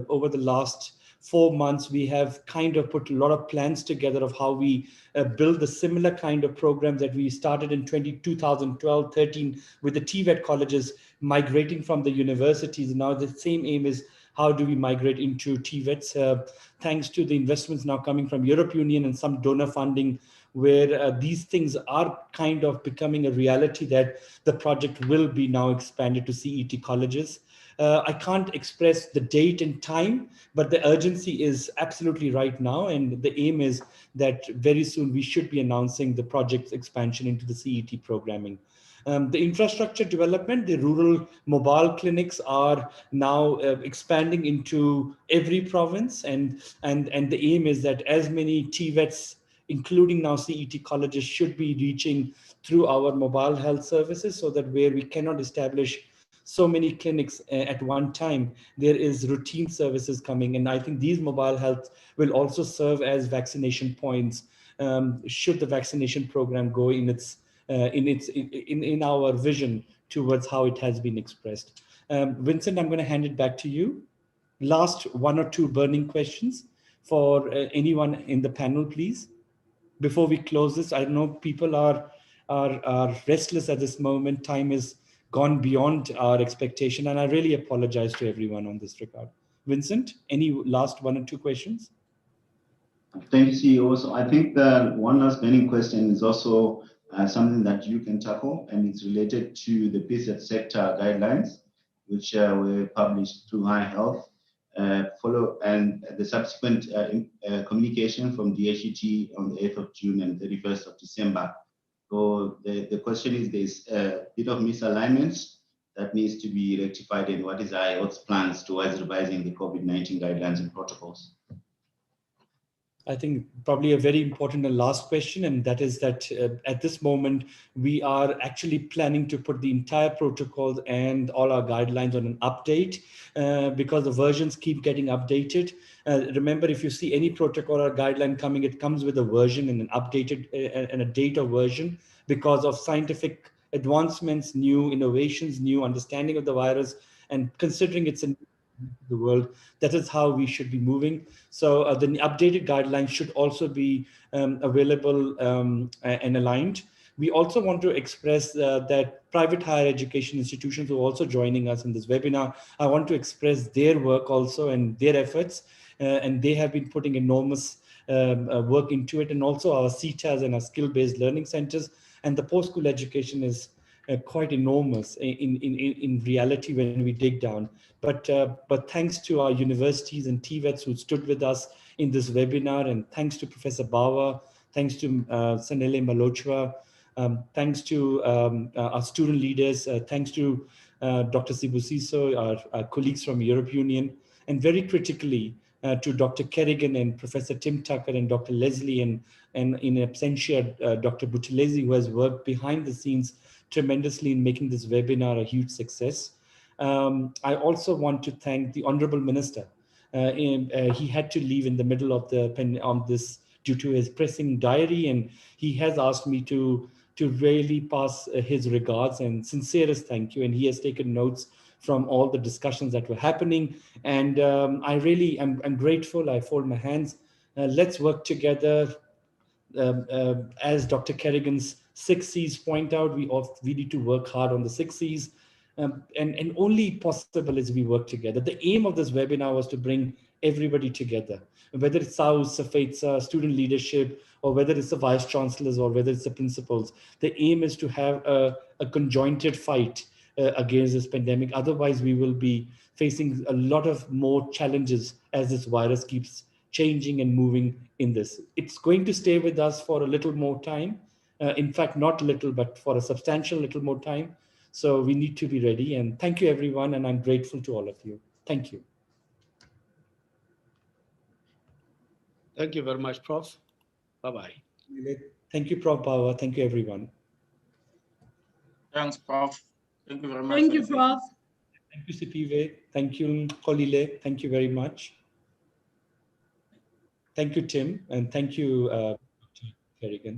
over the last 4 months, we have kind of put a lot of plans together of how we build the similar kind of programs that we started in 2012-13 with the TVET colleges migrating from the universities. Now the same aim is how do we migrate into TVETs, thanks to the investments now coming from European Union and some donor funding, where these things are kind of becoming a reality, that the project will be now expanded to CET colleges. I can't express the date and time, but the urgency is absolutely right now. And the aim is that very soon we should be announcing the project's expansion into the CET programming. The infrastructure development, the rural mobile clinics are now expanding into every province. And the aim is that as many TVETs, including now CET colleges, should be reaching through our mobile health services, so that where we cannot establish so many clinics at one time, there is routine services coming. And I think these mobile health will also serve as vaccination points should the vaccination program go in our vision towards how it has been expressed. Vincent, I'm going to hand it back to you. Last 1 or 2 burning questions for anyone in the panel, please. Before we close this, I know people are restless at this moment. Time is gone beyond our expectation, and I really apologize to everyone on this regard. Vincent, any last 1 or 2 questions? Thank you, CEO. So I think the one last burning question is also something that you can tackle, and it's related to the PSET sector guidelines, which were published through High Health, and the subsequent communication from DHET on the 8th of June and 31st of December. So the question is, there's a bit of misalignment that needs to be rectified, and what is High Health's plans towards revising the COVID-19 guidelines and protocols? I think probably a very important and last question, and that is that at this moment, we are actually planning to put the entire protocols and all our guidelines on an update because the versions keep getting updated. Remember, if you see any protocol or guideline coming, it comes with a version and an updated and a data version because of scientific advancements, new innovations, new understanding of the virus, and considering it's in the world, that is how we should be moving. So the updated guidelines should also be available and aligned. We also want to express that private higher education institutions are also joining us in this webinar. I want to express their work also and their efforts, and they have been putting enormous work into it, and also our CETAs and our skill-based learning centers. And the post-school education is quite enormous in reality when we dig down. But thanks to our universities and TVETs who stood with us in this webinar, and thanks to Professor Bawa, thanks to Sanele Malochwa, thanks to our student leaders, thanks to Dr. Sibusiso, our colleagues from Europe Union, and very critically to Dr. Kerrigan and Professor Tim Tucker and Dr. Leslie and in absentia, Dr. Buthelezi, who has worked behind the scenes tremendously in making this webinar a huge success. I also want to thank the Honorable Minister. He had to leave in the middle of this due to his pressing diary, and he has asked me to really pass his regards and sincerest thank you. And he has taken notes from all the discussions that were happening. And I really am grateful. I fold my hands. Let's work together. As Dr. Kerrigan's 6 C's point out, we need to work hard on the 6 C's. And only possible is we work together. The aim of this webinar was to bring everybody together, whether it's SAUS, SAFETSA, student leadership, or whether it's the vice chancellors, or whether it's the principals. The aim is to have a conjointed fight against this pandemic. Otherwise, we will be facing a lot of more challenges as this virus keeps changing and moving in this. It's going to stay with us for a little more time. In fact, not little, but for a substantial little more time. So we need to be ready. And thank you, everyone. And I'm grateful to all of you. Thank you. Thank you very much, Prof. Bye-bye. Thank you, Prof. Bawa. Thank you, everyone. Thanks, Prof. Thank you very much. Thank you, Prof. Thank you, Sipiwe. Thank you, Kolile. Thank you very much. Thank you, Tim. And thank you, Dr. Kerrigan.